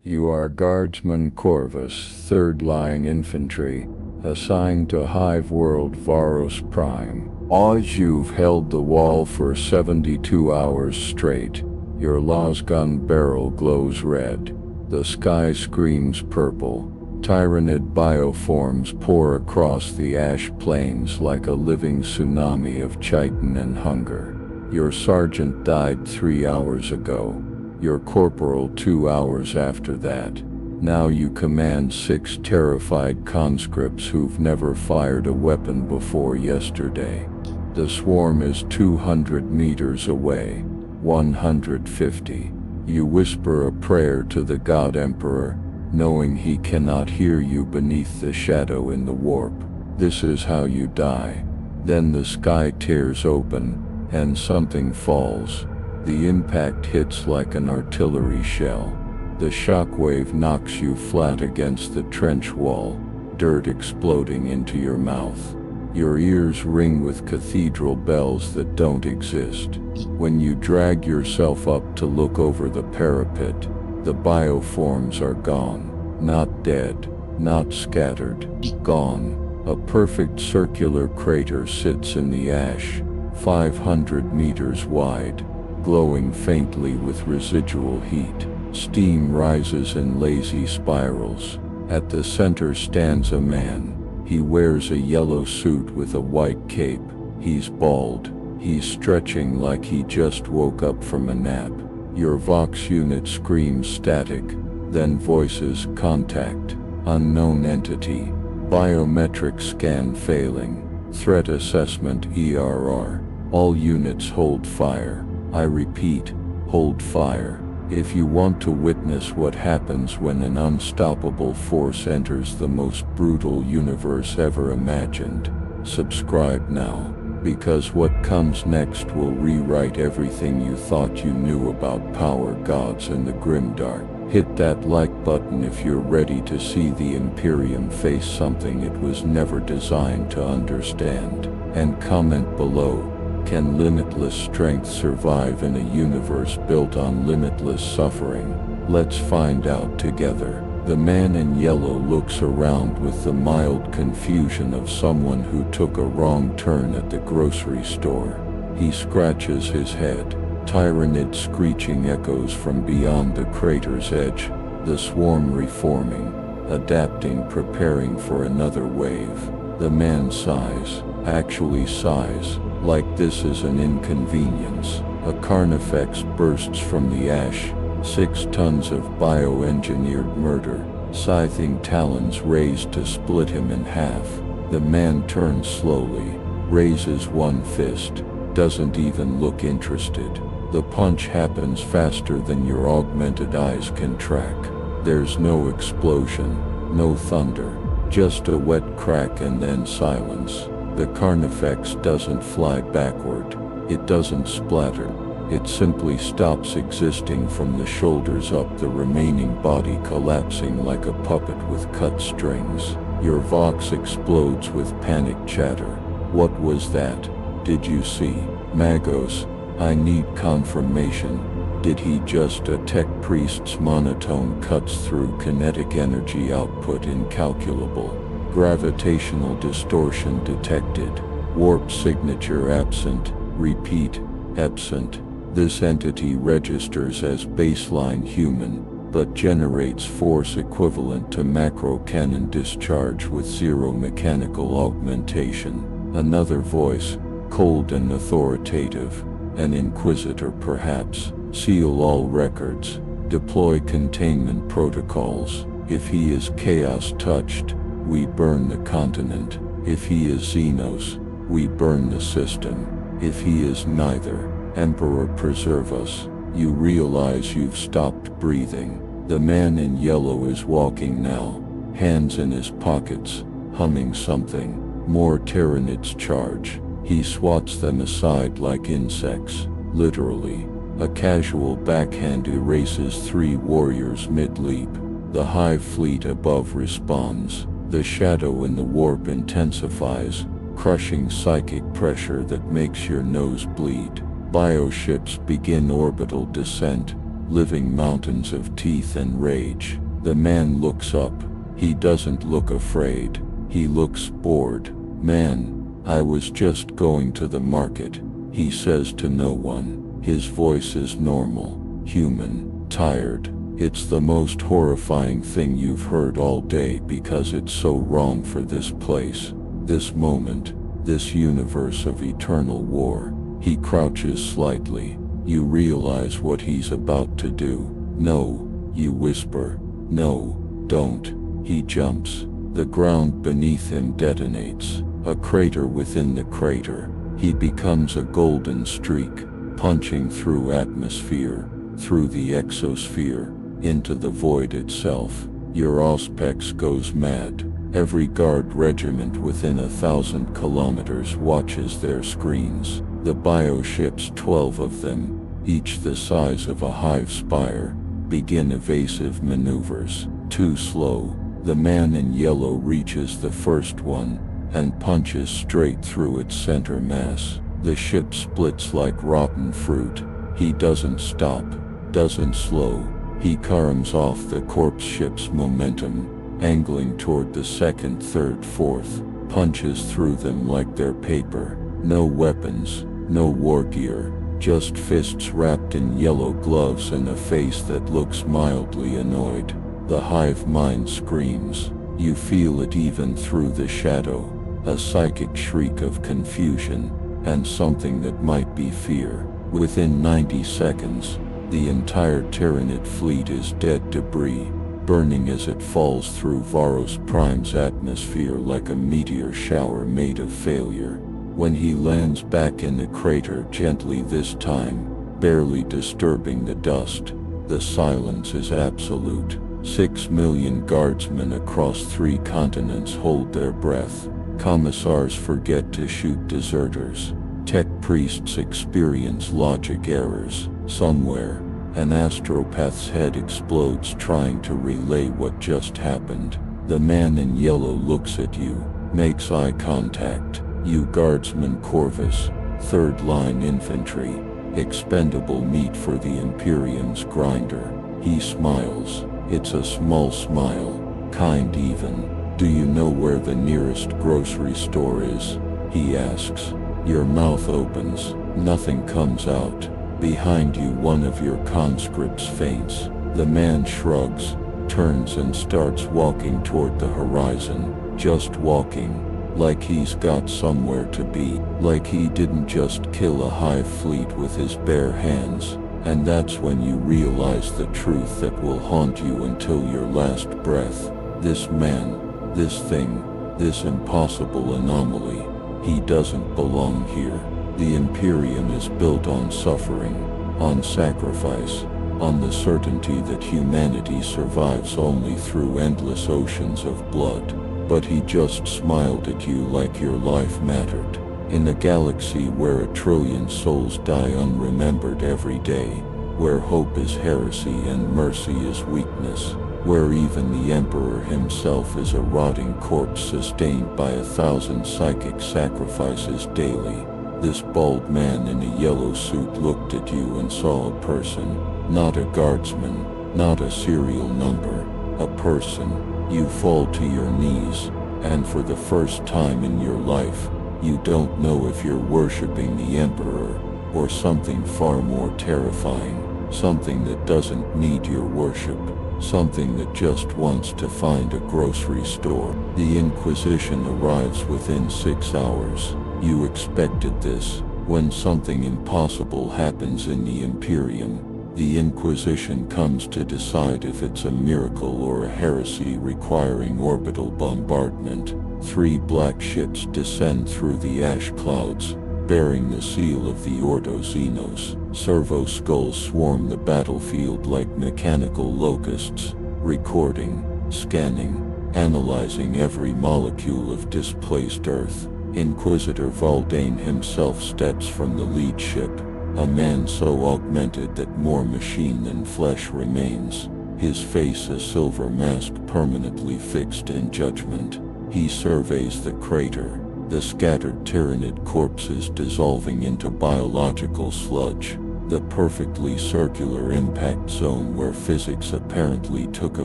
You are Guardsman Corvus, 3rd Line Infantry, assigned to Hive World Varos Prime. As you've held the wall for 72 hours straight, your lasgun barrel glows red. The sky screams purple. Tyrannid bioforms pour across the ash plains like a living tsunami of chitin and hunger. Your sergeant died 3 hours ago. Your corporal 2 hours after that. Now you command 6 terrified conscripts who've never fired a weapon before yesterday. The swarm is 200 meters away. 150. You whisper a prayer to the God Emperor, knowing he cannot hear you beneath the shadow in the warp. This is how you die. Then the sky tears open, and something falls. The impact hits like an artillery shell. The shockwave knocks you flat against the trench wall, dirt exploding into your mouth. Your ears ring with cathedral bells that don't exist. When you drag yourself up to look over the parapet, the bioforms are gone. Not dead, not scattered, gone. A perfect circular crater sits in the ash, 500 meters wide, glowing faintly with residual heat. Steam rises in lazy spirals. At the center stands a man. He wears a yellow suit with a white cape. He's bald. He's stretching like he just woke up from a nap. Your Vox unit screams static, then voices contact. Unknown entity. Biometric scan failing. Threat assessment ERR. All units hold fire. I repeat, hold fire. If you want to witness what happens when an unstoppable force enters the most brutal universe ever imagined, subscribe now, because what comes next will rewrite everything you thought you knew about power gods and the grimdark. Hit that like button if you're ready to see the Imperium face something it was never designed to understand, and comment below. Can limitless strength survive in a universe built on limitless suffering? Let's find out together. The man in yellow looks around with the mild confusion of someone who took a wrong turn at the grocery store. He scratches his head. Tyrannid screeching echoes from beyond the crater's edge. The swarm reforming, adapting, preparing for another wave. The man sighs, actually sighs, like this is an inconvenience. A carnifex bursts from the ash, 6 tons of bioengineered murder, scything talons raised to split him in half. The man turns slowly, raises one fist, doesn't even look interested. The punch happens faster than your augmented eyes can track. There's no explosion, no thunder, just a wet crack and then silence. The carnifex doesn't fly backward. It doesn't splatter. It simply stops existing from the shoulders up, the remaining body collapsing like a puppet with cut strings. Your Vox explodes with panic chatter. What was that? Did you see? Magos, I need confirmation. Did he just a tech priest's monotone cuts through kinetic energy output incalculable? Gravitational distortion detected. Warp signature absent. Repeat, absent. This entity registers as baseline human, but generates force equivalent to macro cannon discharge with 0 mechanical augmentation. Another voice, cold and authoritative. An inquisitor perhaps. Seal all records. Deploy containment protocols. If he is chaos touched, we burn the continent. If he is Xenos, we burn the system. If he is neither, Emperor preserve us. You realize you've stopped breathing. The man in yellow is walking now, hands in his pockets, humming something. More Tyrannids charge. He swats them aside like insects, literally. A casual backhand erases 3 warriors mid-leap. The hive fleet above responds. The shadow in the warp intensifies, crushing psychic pressure that makes your nose bleed. Bioships begin orbital descent, living mountains of teeth and rage. The man looks up. He doesn't look afraid. He looks bored. "Man, I was just going to the market," he says to no one. His voice is normal, human, tired. It's the most horrifying thing you've heard all day because it's so wrong for this place, this moment, this universe of eternal war. He crouches slightly. You realize what he's about to do. "No," you whisper. "No, don't." He jumps. The ground beneath him detonates. A crater within the crater. He becomes a golden streak, punching through atmosphere, through the exosphere, into the void itself. Your auspex goes mad. Every guard regiment within 1,000 kilometers watches their screens. The bioships, 12 of them, each the size of a hive spire, begin evasive maneuvers. Too slow. The man in yellow reaches the first one and punches straight through its center mass. The ship splits like rotten fruit. He doesn't stop, doesn't slow. He caroms off the corpse ship's momentum, angling toward the second, third, fourth, punches through them like they're paper. No weapons, no war gear, just fists wrapped in yellow gloves and a face that looks mildly annoyed. The hive mind screams. You feel it even through the shadow, a psychic shriek of confusion, and something that might be fear. Within 90 seconds, the entire Tyranid fleet is dead debris, burning as it falls through Varos Prime's atmosphere like a meteor shower made of failure. When he lands back in the crater gently this time, barely disturbing the dust, the silence is absolute. 6 million guardsmen across 3 continents hold their breath. Commissars forget to shoot deserters. Tech priests experience logic errors. Somewhere, an astropath's head explodes trying to relay what just happened. The man in yellow looks at you, makes eye contact. You guardsman Corvus, third line infantry, expendable meat for the Imperium's grinder. He smiles. It's a small smile, kind even. "Do you know where the nearest grocery store is?" he asks. Your mouth opens, nothing comes out. Behind you one of your conscripts faints. The man shrugs, turns and starts walking toward the horizon. Just walking, like he's got somewhere to be, like he didn't just kill a hive fleet with his bare hands. And that's when you realize the truth that will haunt you until your last breath. This man, this thing, this impossible anomaly, he doesn't belong here. The Imperium is built on suffering, on sacrifice, on the certainty that humanity survives only through endless oceans of blood. But he just smiled at you like your life mattered. In a galaxy where 1 trillion souls die unremembered every day, where hope is heresy and mercy is weakness, where even the Emperor himself is a rotting corpse sustained by 1,000 psychic sacrifices daily, this bald man in a yellow suit looked at you and saw a person, not a guardsman, not a serial number, a person. You fall to your knees, and for the first time in your life, you don't know if you're worshipping the Emperor, or something far more terrifying, something that doesn't need your worship, something that just wants to find a grocery store. The Inquisition arrives within 6 hours. You expected this. When something impossible happens in the Imperium, the Inquisition comes to decide if it's a miracle or a heresy requiring orbital bombardment. 3 black ships descend through the ash clouds, bearing the seal of the Ordo Xenos. Servo skulls swarm the battlefield like mechanical locusts, recording, scanning, analyzing every molecule of displaced Earth. Inquisitor Valdane himself steps from the lead ship, a man so augmented that more machine than flesh remains, his face a silver mask permanently fixed in judgment. He surveys the crater, the scattered Tyranid corpses dissolving into biological sludge, the perfectly circular impact zone where physics apparently took a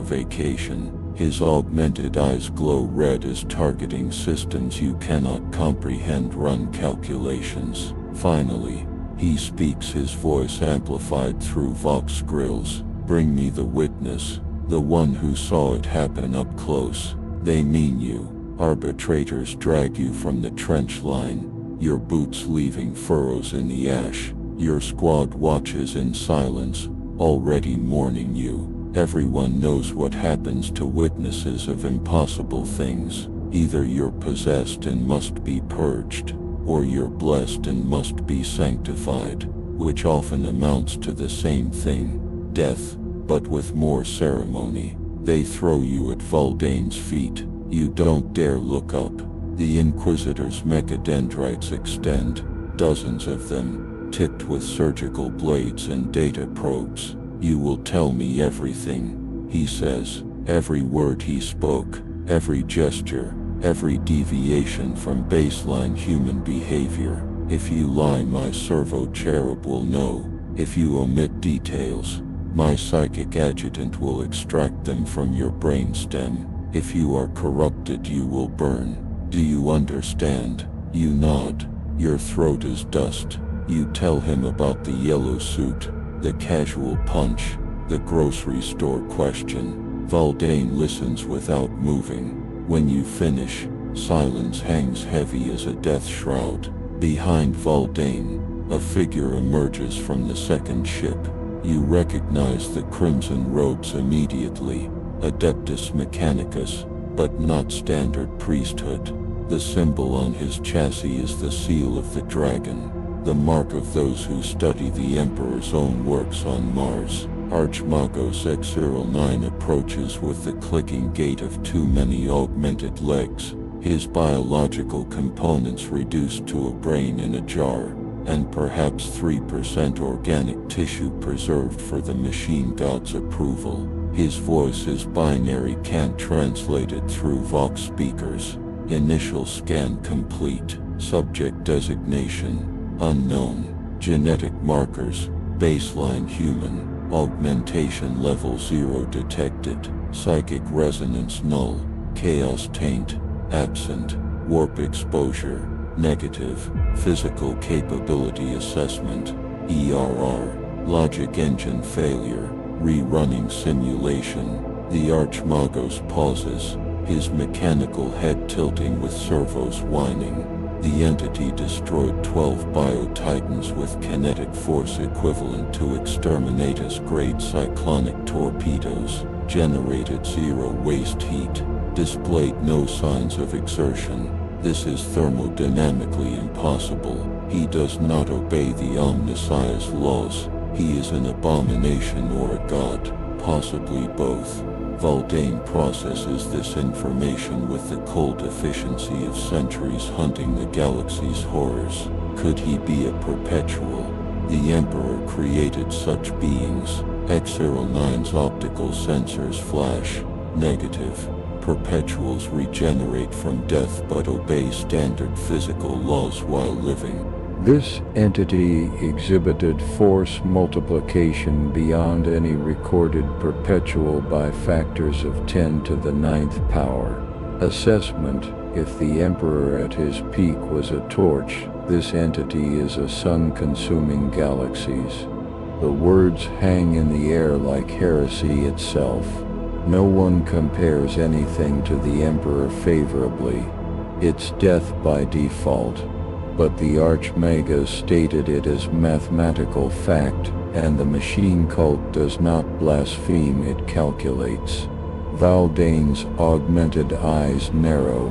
vacation. His augmented eyes glow red as targeting systems you cannot comprehend run calculations. Finally, he speaks, his voice amplified through vox grills. "Bring me the witness, the one who saw it happen up close. They mean you." Arbitrators drag you from the trench line, your boots leaving furrows in the ash. Your squad watches in silence, already mourning you. Everyone knows what happens to witnesses of impossible things. Either you're possessed and must be purged, or you're blessed and must be sanctified, which often amounts to the same thing, death, but with more ceremony. They throw you at Valdane's feet. You don't dare look up. The Inquisitor's mechadendrites extend, dozens of them, tipped with surgical blades and data probes. "You will tell me everything," he says. Every word he spoke, every gesture, every deviation from baseline human behavior. If you lie, my servo cherub will know. If you omit details, my psychic adjutant will extract them from your brainstem. If you are corrupted, you will burn. Do you understand? You nod. Your throat is dust. You tell him about the yellow suit, the casual punch, the grocery store question. Valdane listens without moving. When you finish, silence hangs heavy as a death shroud. Behind Valdane, a figure emerges from the second ship. You recognize the crimson robes immediately. Adeptus Mechanicus, but not standard priesthood. The symbol on his chassis is the seal of the dragon, the mark of those who study the Emperor's own works on Mars. Archmagos X09 approaches with the clicking gait of too many augmented legs, his biological components reduced to a brain in a jar, and perhaps 3% organic tissue preserved for the machine god's approval. His voice is binary, can't translate it through Vox speakers. Initial scan complete. Subject designation unknown. Genetic markers baseline human. Augmentation level 0 detected. Psychic resonance null. Chaos taint absent. Warp exposure negative. Physical capability assessment ERR. Logic engine failure. Rerunning simulation. The Archmagos pauses, his mechanical head tilting with servos whining. The entity destroyed 12 bio-titans with kinetic force equivalent to exterminatus-grade cyclonic torpedoes, generated zero waste heat, displayed no signs of exertion. This is thermodynamically impossible. He does not obey the Omnissiah's laws. He is an abomination or a god, possibly both. Valdane processes this information with the cold efficiency of centuries hunting the galaxy's horrors. Could he be a perpetual? The Emperor created such beings. X09's optical sensors flash. Negative. Perpetuals regenerate from death but obey standard physical laws while living. This entity exhibited force multiplication beyond any recorded perpetual by factors of 10 to the 9th power. Assessment: if the Emperor at his peak was a torch, this entity is a sun-consuming galaxies. The words hang in the air like heresy itself. No one compares anything to the Emperor favorably. It's death by default. But the Archmagus stated it as mathematical fact, and the machine cult does not blaspheme, it calculates. Valdane's augmented eyes narrow.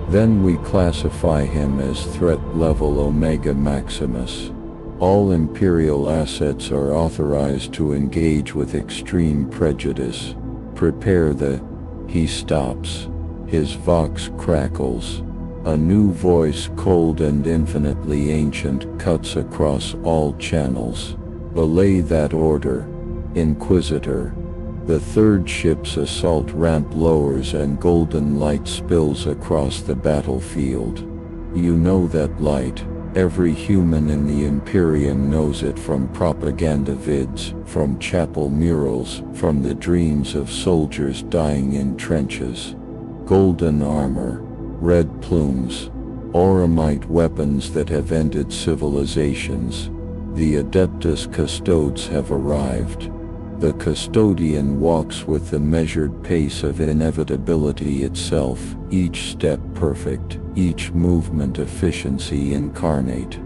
Then we classify him as threat level Omega Maximus. All Imperial assets are authorized to engage with extreme prejudice. Prepare the... He stops. His vox crackles. A new voice, cold and infinitely ancient, cuts across all channels. Belay that order, Inquisitor. The third ship's assault ramp lowers and golden light spills across the battlefield. You know that light, Every human in the Imperium knows it from propaganda vids, from chapel murals, from the dreams of soldiers dying in trenches. Golden armor, red plumes, Auramite weapons that have ended civilizations. The Adeptus Custodes have arrived. The custodian walks with the measured pace of inevitability itself, each step perfect, each movement efficiency incarnate.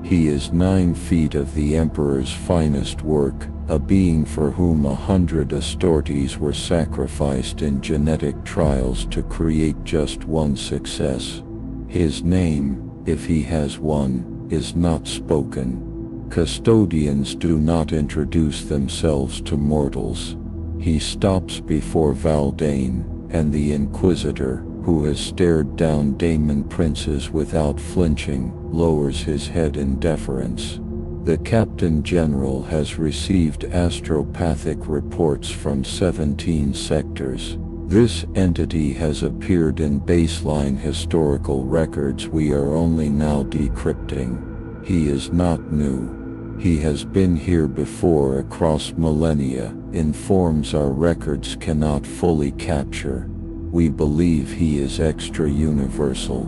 He is 9 feet of the Emperor's finest work, a being for whom 100 Astortes were sacrificed in genetic trials to create just one success. His name, if he has one, is not spoken. Custodians do not introduce themselves to mortals. He stops before Valdane, and the Inquisitor, who has stared down Daemon princes without flinching, lowers his head in deference. The Captain General has received astropathic reports from 17 sectors. This entity has appeared in baseline historical records we are only now decrypting. He is not new. He has been here before across millennia, in forms our records cannot fully capture. We believe he is extra-universal,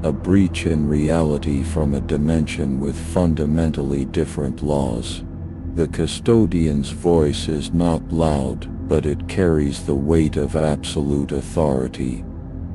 a breach in reality from a dimension with fundamentally different laws. The custodian's voice is not loud, but it carries the weight of absolute authority.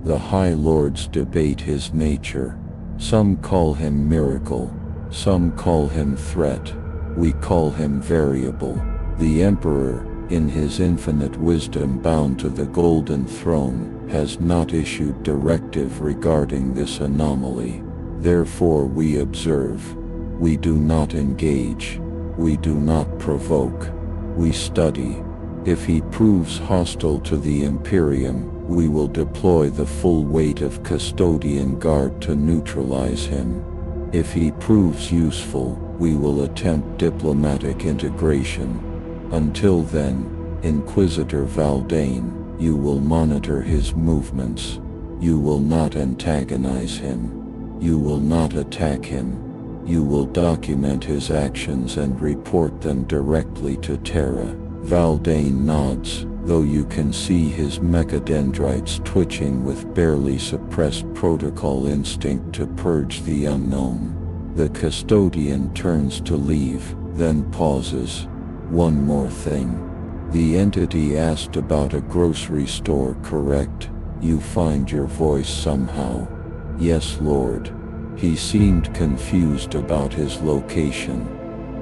The High Lords debate his nature. Some call him miracle. Some call him threat. We call him variable. The Emperor, in his infinite wisdom bound to the Golden Throne, has not issued directive regarding this anomaly. Therefore we observe. We do not engage. We do not provoke. We study. If he proves hostile to the Imperium, we will deploy the full weight of Custodian Guard to neutralize him. If he proves useful, we will attempt diplomatic integration. Until then, Inquisitor Valdane, you will monitor his movements. You will not antagonize him. You will not attack him. You will document his actions and report them directly to Terra. Valdane nods, though you can see his mechadendrites twitching with barely suppressed protocol instinct to purge the unknown. The custodian turns to leave, then pauses. One more thing. The entity asked about a grocery store, correct? You find your voice somehow. Yes, Lord. He seemed confused about his location.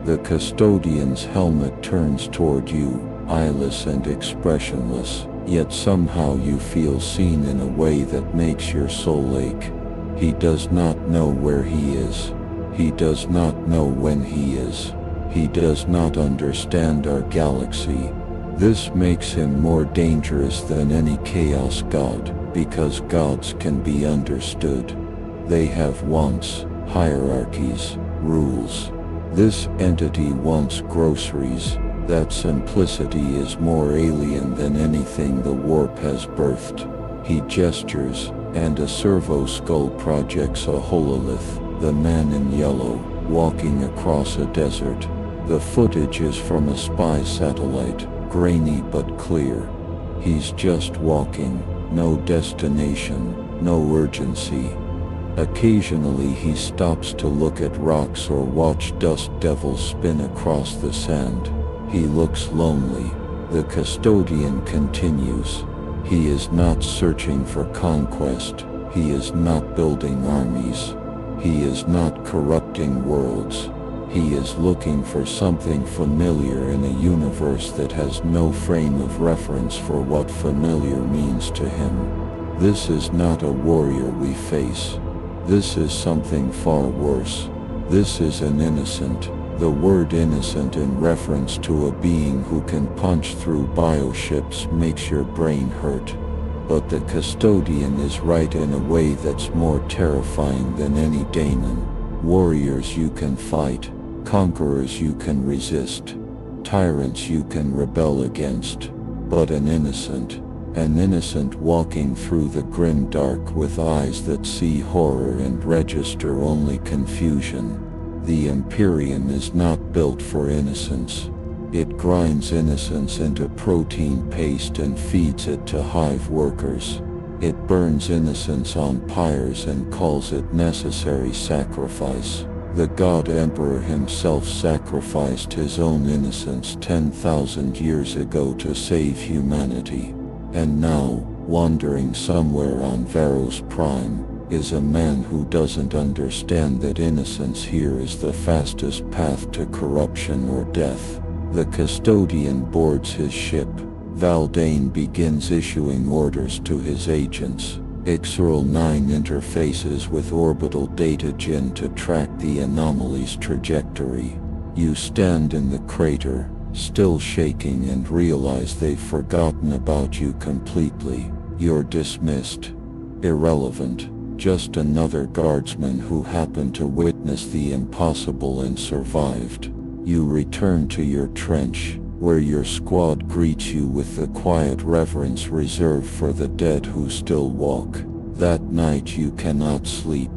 The custodian's helmet turns toward you, eyeless and expressionless, yet somehow you feel seen in a way that makes your soul ache. He does not know where he is. He does not know when he is. He does not understand our galaxy. This makes him more dangerous than any chaos god, because gods can be understood. They have wants, hierarchies, rules. This entity wants groceries. That simplicity is more alien than anything the warp has birthed. He gestures, and a servo skull projects a hololith, the man in yellow, walking across a desert. The footage is from a spy satellite, grainy but clear. He's just walking, no destination, no urgency. Occasionally he stops to look at rocks or watch dust devils spin across the sand. He looks lonely. The custodian continues. He is not searching for conquest. He is not building armies. He is not corrupting worlds. He is looking for something familiar in a universe that has no frame of reference for what familiar means to him. This is not a warrior we face. This is something far worse. This is an innocent, the word innocent in reference to a being who can punch through bioships makes your brain hurt. But the custodian is right in a way that's more terrifying than any daemon. Warriors you can fight, conquerors you can resist, tyrants you can rebel against, but an innocent, An innocent walking through the grim dark with eyes that see horror and register only confusion. The Imperium is not built for innocence. It grinds innocence into protein paste and feeds it to hive workers. It burns innocence on pyres and calls it necessary sacrifice. The God Emperor himself sacrificed his own innocence 10,000 years ago to save humanity. And now, wandering somewhere on Varos Prime, is a man who doesn't understand that innocence here is the fastest path to corruption or death. The custodian boards his ship. Valdane begins issuing orders to his agents. Ixral 9 interfaces with orbital data gen to track the anomaly's trajectory. You stand in the crater, still shaking, and realize they've forgotten about you completely. You're dismissed. Irrelevant. Just another guardsman who happened to witness the impossible and survived. You return to your trench, where your squad greets you with the quiet reverence reserved for the dead who still walk. That night you cannot sleep.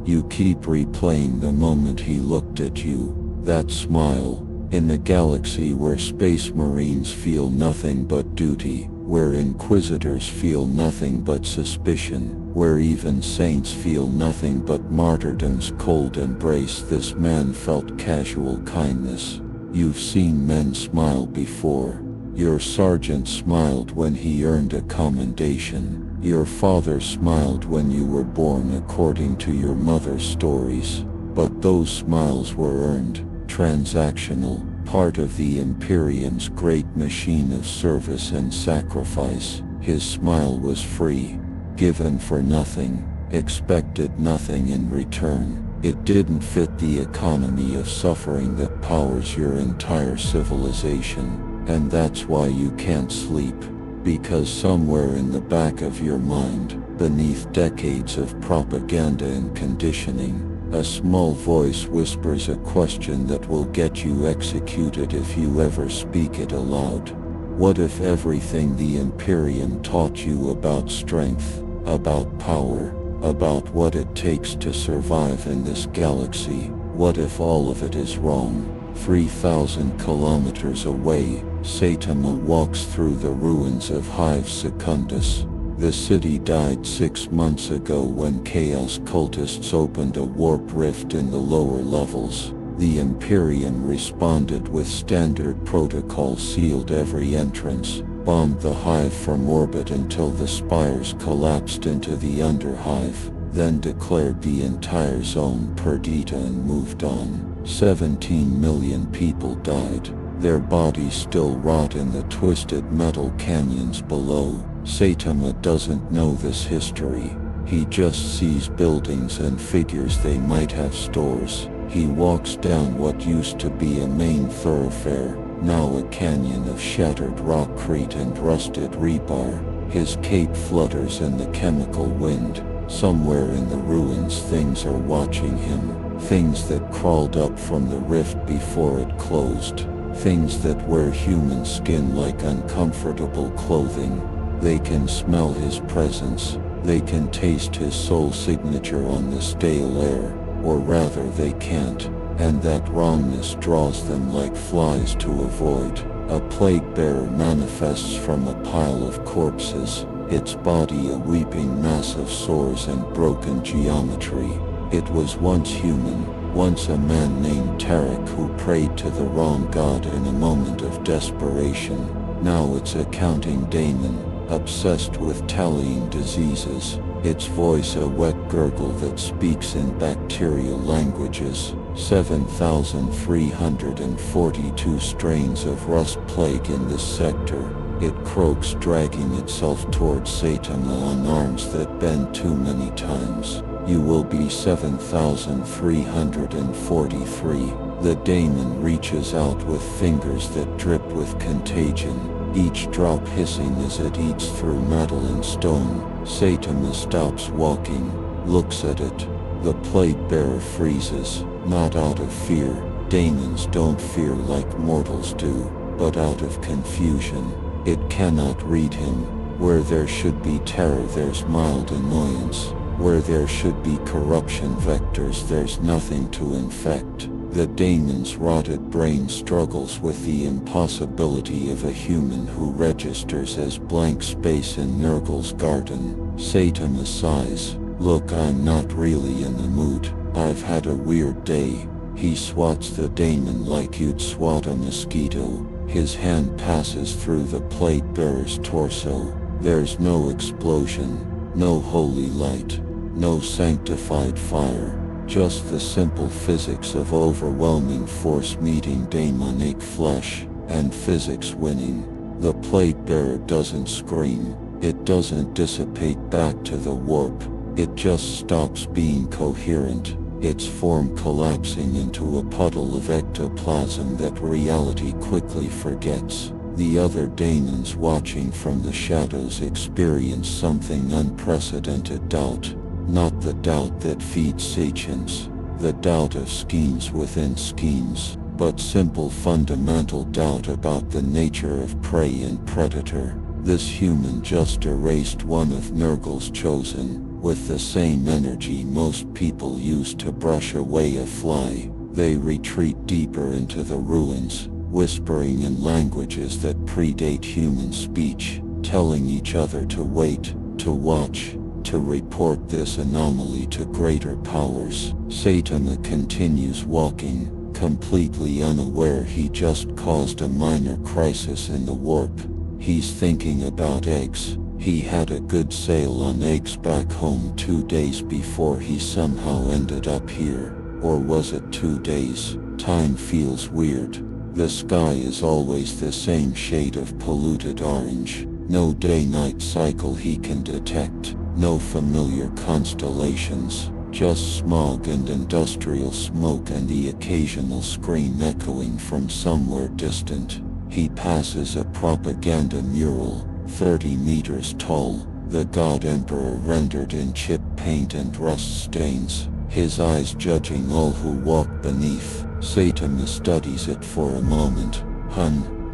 You keep replaying the moment he looked at you, that smile. In a galaxy where space marines feel nothing but duty, where inquisitors feel nothing but suspicion, where even saints feel nothing but martyrdom's cold embrace, this man felt casual kindness. You've seen men smile before. Your sergeant smiled when he earned a commendation. Your father smiled when you were born according to your mother's stories. But those smiles were earned, transactional, part of the Imperium's great machine of service and sacrifice. His smile was free, given for nothing, expected nothing in return. It didn't fit the economy of suffering that powers your entire civilization. And that's why you can't sleep. Because somewhere in the back of your mind, beneath decades of propaganda and conditioning, a small voice whispers a question that will get you executed if you ever speak it aloud. What if everything the Imperium taught you about strength, about power, about what it takes to survive in this galaxy, what if all of it is wrong? 3,000 kilometers away, Saitama walks through the ruins of Hive Secundus. The city died 6 months ago when Chaos cultists opened a warp rift in the lower levels. The Imperium responded with standard protocol, sealed every entrance, bombed the Hive from orbit until the spires collapsed into the Underhive, then declared the entire zone perdita and moved on. 17 million people died. Their bodies still rot in the twisted metal canyons below. Saitama doesn't know this history. He just sees buildings and figures they might have stores. He walks down what used to be a main thoroughfare, now a canyon of shattered rockcrete and rusted rebar. His cape flutters in the chemical wind. Somewhere in the ruins things are watching him. Things that crawled up from the rift before it closed. Things that wear human skin like uncomfortable clothing. They can smell his presence. They can taste his soul signature on the stale air. Or rather they can't. And that wrongness draws them like flies to avoid. A plague bearer manifests from a pile of corpses. Its body a weeping mass of sores and broken geometry. It was once human, once a man named Tarek who prayed to the wrong god in a moment of desperation. Now it's a counting daemon, obsessed with tallying diseases. Its voice a wet gurgle that speaks in bacterial languages. 7,342 strains of rust plague in this sector. It croaks, dragging itself towards Saitama on arms that bend too many times. You will be 7,343. The daemon reaches out with fingers that drip with contagion. Each drop hissing as it eats through metal and stone. Saitama stops walking, looks at it. The plague bearer freezes, not out of fear. Daemons don't fear like mortals do, but out of confusion. It cannot read him. Where there should be terror, there's mild annoyance. Where there should be corruption vectors, there's nothing to infect. The daemon's rotted brain struggles with the impossibility of a human who registers as blank space in Nurgle's garden. Saitama sighs. Look, I'm not really in the mood. I've had a weird day. He swats the daemon like you'd swat a mosquito. His hand passes through the plate bearer's torso. There's no explosion, no holy light, no sanctified fire. Just the simple physics of overwhelming force meeting demonic flesh, and physics winning. The plate bearer doesn't scream. It doesn't dissipate back to the warp. It just stops being coherent, its form collapsing into a puddle of ectoplasm that reality quickly forgets. The other daemons watching from the shadows experience something unprecedented doubt. Not the doubt that feeds sachems, the doubt of schemes within schemes, but simple fundamental doubt about the nature of prey and predator. This human just erased one of Nurgle's chosen. With the same energy most people use to brush away a fly, they retreat deeper into the ruins, whispering in languages that predate human speech, telling each other to wait, to watch, to report this anomaly to greater powers. Saitama continues walking, completely unaware he just caused a minor crisis in the warp. He's thinking about eggs. He had a good sale on eggs back home 2 days before he somehow ended up here. Or was it 2 days? Time feels weird. The sky is always the same shade of polluted orange. No day-night cycle he can detect. No familiar constellations. Just smog and industrial smoke and the occasional scream echoing from somewhere distant. He passes a propaganda mural, 30 meters tall, the God Emperor rendered in chip paint and rust stains, his eyes judging all who walk beneath. Saitama studies it for a moment.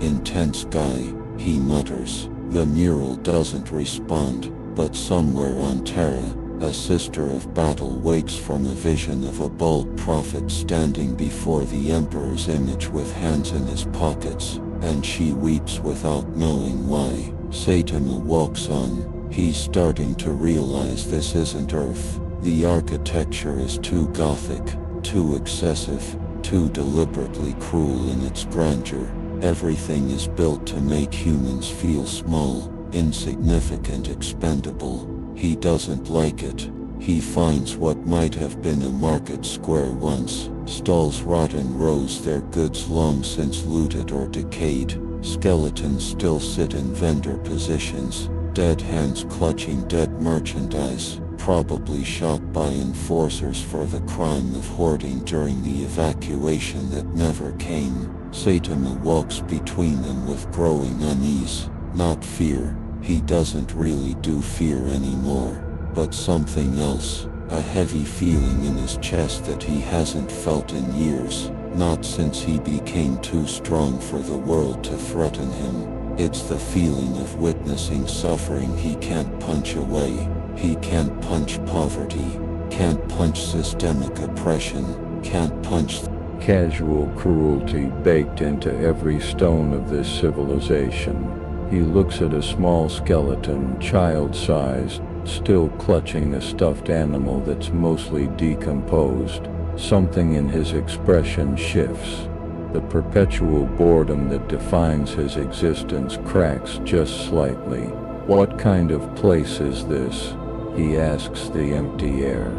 Intense guy, he mutters. The mural doesn't respond, but somewhere on Terra, a sister of battle wakes from a vision of a bald prophet standing before the Emperor's image with hands in his pockets, and she weeps without knowing why. Saitama walks on. He's starting to realize this isn't Earth. The architecture is too gothic, too excessive, too deliberately cruel in its grandeur. Everything is built to make humans feel small, insignificant, expendable. He doesn't like it. He finds what might have been a market square once. Stalls rot in rows, their goods long since looted or decayed. Skeletons still sit in vendor positions, dead hands clutching dead merchandise, probably shot by enforcers for the crime of hoarding during the evacuation that never came. Saitama walks between them with growing unease. Not fear. He doesn't really do fear anymore, but something else. A heavy feeling in his chest that he hasn't felt in years. Not since he became too strong for the world to threaten him. It's the feeling of witnessing suffering he can't punch away. He can't punch poverty, can't punch systemic oppression, can't punch casual cruelty baked into every stone of this civilization. He looks at a small skeleton, child-sized, still clutching a stuffed animal that's mostly decomposed. Something in his expression shifts. The perpetual boredom that defines his existence cracks just slightly. What kind of place is this? He asks the empty air.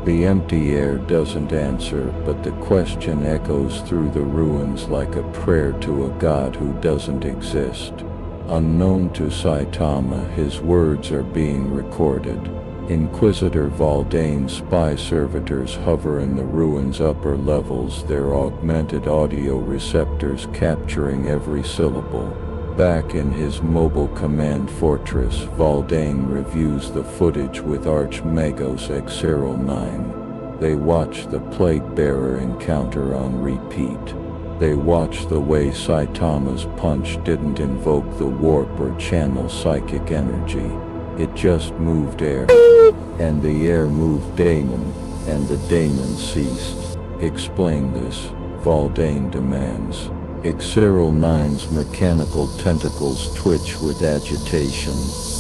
The empty air doesn't answer, but the question echoes through the ruins like a prayer to a god who doesn't exist. Unknown to Saitama, his words are being recorded. Inquisitor Valdane's spy servitors hover in the ruins' upper levels, their augmented audio receptors capturing every syllable. Back in his mobile command fortress, Valdane reviews the footage with Archmagos X09. They watch the plate bearer encounter on repeat. They watch the way Saitama's punch didn't invoke the warp or channel psychic energy. It just moved air. And the air moved Daemon, and the Daemon ceased. Explain this, Valdane demands. Ixeril 9's mechanical tentacles twitch with agitation.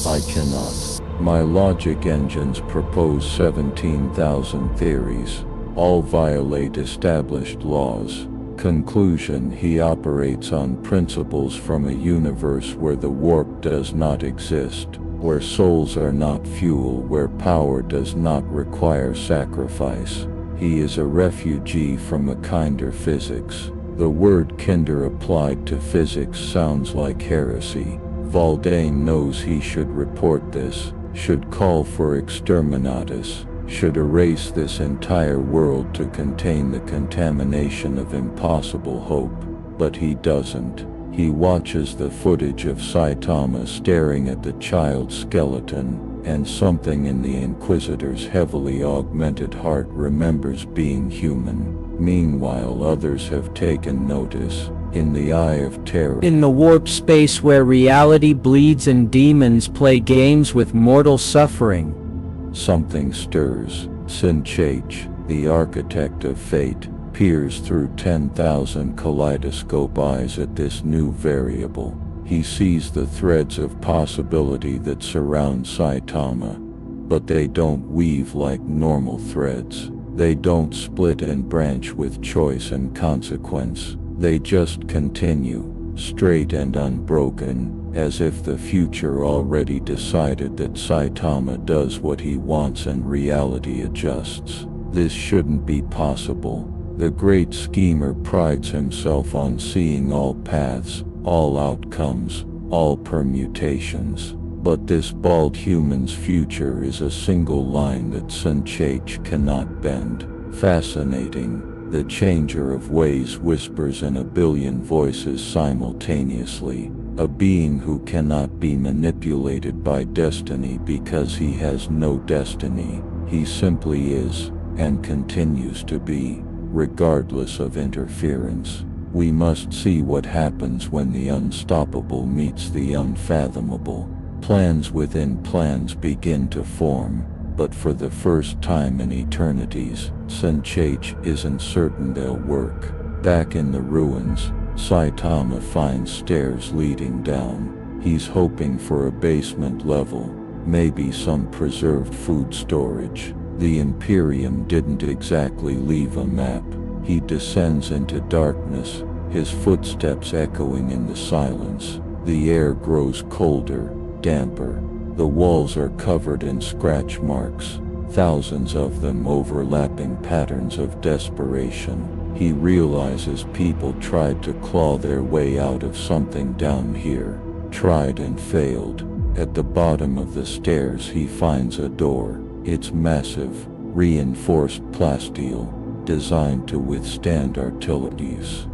I cannot. My logic engines propose 17,000 theories. All violate established laws. Conclusion: he operates on principles from a universe where the warp does not exist, where souls are not fuel, where power does not require sacrifice. He is a refugee from a kinder physics. The word kinder applied to physics sounds like heresy. Valdane knows he should report this, should call for exterminatus, should erase this entire world to contain the contamination of impossible hope. But he doesn't. He watches the footage of Saitama staring at the child's skeleton, and something in the Inquisitor's heavily augmented heart remembers being human. Meanwhile, others have taken notice. In the Eye of Terror, in the warp space where reality bleeds and demons play games with mortal suffering, something stirs. Sinchage, the architect of fate, peers through 10,000 kaleidoscope eyes at this new variable. He sees the threads of possibility that surround Saitama, but they don't weave like normal threads. They don't split and branch with choice and consequence. They just continue, straight and unbroken, as if the future already decided that Saitama does what he wants and reality adjusts. This shouldn't be possible. The great schemer prides himself on seeing all paths, all outcomes, all permutations. But this bald human's future is a single line that Sinchage cannot bend. Fascinating. The changer of ways whispers in a billion voices simultaneously. A being who cannot be manipulated by destiny because he has no destiny. He simply is, and continues to be, regardless of interference. We must see what happens when the unstoppable meets the unfathomable. Plans within plans begin to form, but for the first time in eternities, Sinchage isn't certain they'll work. Back in the ruins, Saitama finds stairs leading down. He's hoping for a basement level, maybe some preserved food storage. The Imperium didn't exactly leave a map. He descends into darkness, his footsteps echoing in the silence. The air grows colder, damper. The walls are covered in scratch marks, thousands of them overlapping patterns of desperation. He realizes people tried to claw their way out of something down here, tried and failed. At the bottom of the stairs he finds a door. It's massive, reinforced plasteel, designed to withstand artillery use.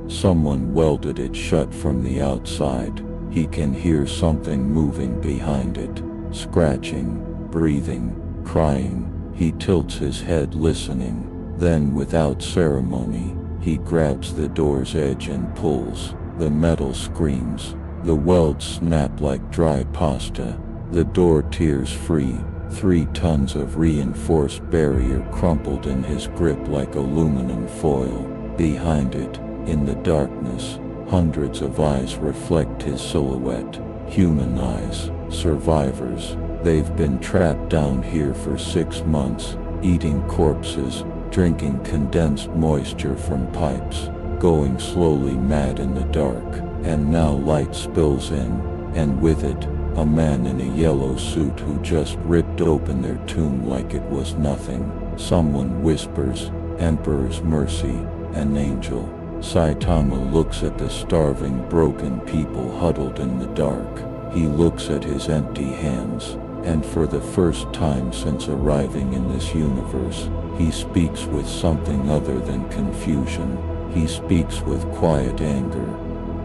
Someone welded it shut from the outside. He can hear something moving behind it, scratching, breathing, crying. He tilts his head listening. Then, without ceremony, he grabs the door's edge and pulls. The metal screams. The welds snap like dry pasta. The door tears free. 3 tons of reinforced barrier crumpled in his grip like aluminum foil. Behind it, in the darkness, hundreds of eyes reflect his silhouette. Human eyes, survivors. They've been trapped down here for 6 months, eating corpses, drinking condensed moisture from pipes, going slowly mad in the dark. And now light spills in, and with it, a man in a yellow suit who just ripped open their tomb like it was nothing. Someone whispers, "Emperor's mercy, an angel." Saitama looks at the starving, broken people huddled in the dark. He looks at his empty hands, and for the first time since arriving in this universe, he speaks with something other than confusion. He speaks with quiet anger.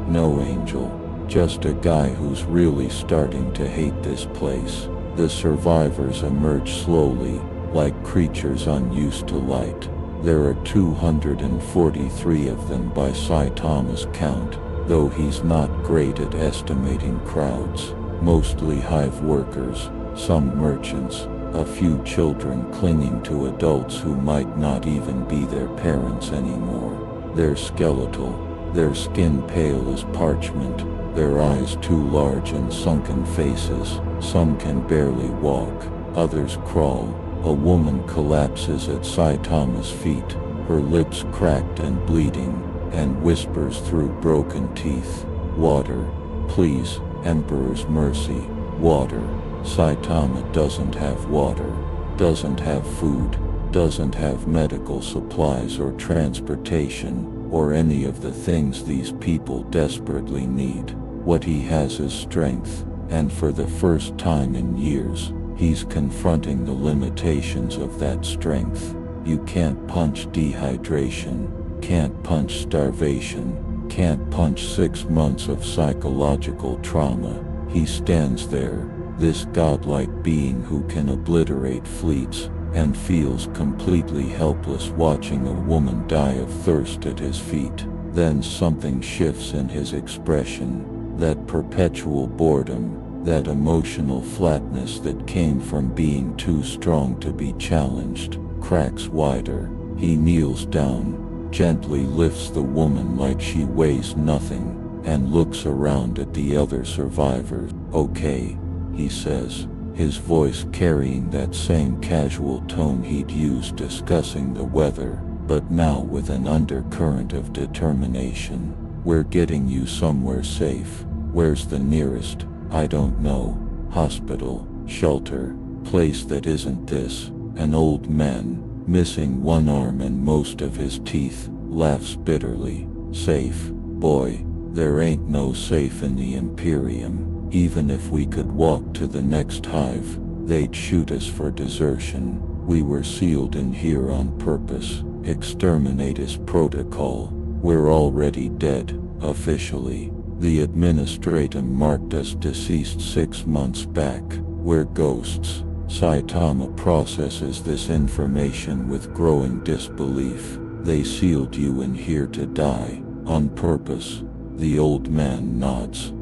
No angel, just a guy who's really starting to hate this place. The survivors emerge slowly, like creatures unused to light. There are 243 of them by Saitama's count, though he's not great at estimating crowds. Mostly hive workers, some merchants, a few children clinging to adults who might not even be their parents anymore. They're skeletal, their skin pale as parchment, their eyes too large and sunken faces. Some can barely walk, others crawl. A woman collapses at Saitama's feet, her lips cracked and bleeding, and whispers through broken teeth, "Water, please, Emperor's mercy, water." Saitama doesn't have water, doesn't have food, doesn't have medical supplies or transportation, or any of the things these people desperately need. What he has is strength, and for the first time in years, he's confronting the limitations of that strength. You can't punch dehydration, can't punch starvation, can't punch 6 months of psychological trauma. He stands there, this godlike being who can obliterate fleets, and feels completely helpless watching a woman die of thirst at his feet. Then something shifts in his expression. That perpetual boredom, that emotional flatness that came from being too strong to be challenged, cracks wider. He kneels down, gently lifts the woman like she weighs nothing, and looks around at the other survivors. "Okay," he says, his voice carrying that same casual tone he'd used discussing the weather, but now with an undercurrent of determination. "We're getting you somewhere safe. Where's the nearest? I don't know. Hospital, shelter, place that isn't this." An old man, missing one arm and most of his teeth, laughs bitterly. "Safe, boy, there ain't no safe in the Imperium. Even if we could walk to the next hive, they'd shoot us for desertion. We were sealed in here on purpose. Exterminate is protocol. We're already dead, officially. The administratum marked us deceased 6 months back. We're ghosts." Saitama processes this information with growing disbelief. "They sealed you in here to die, on purpose." The old man nods.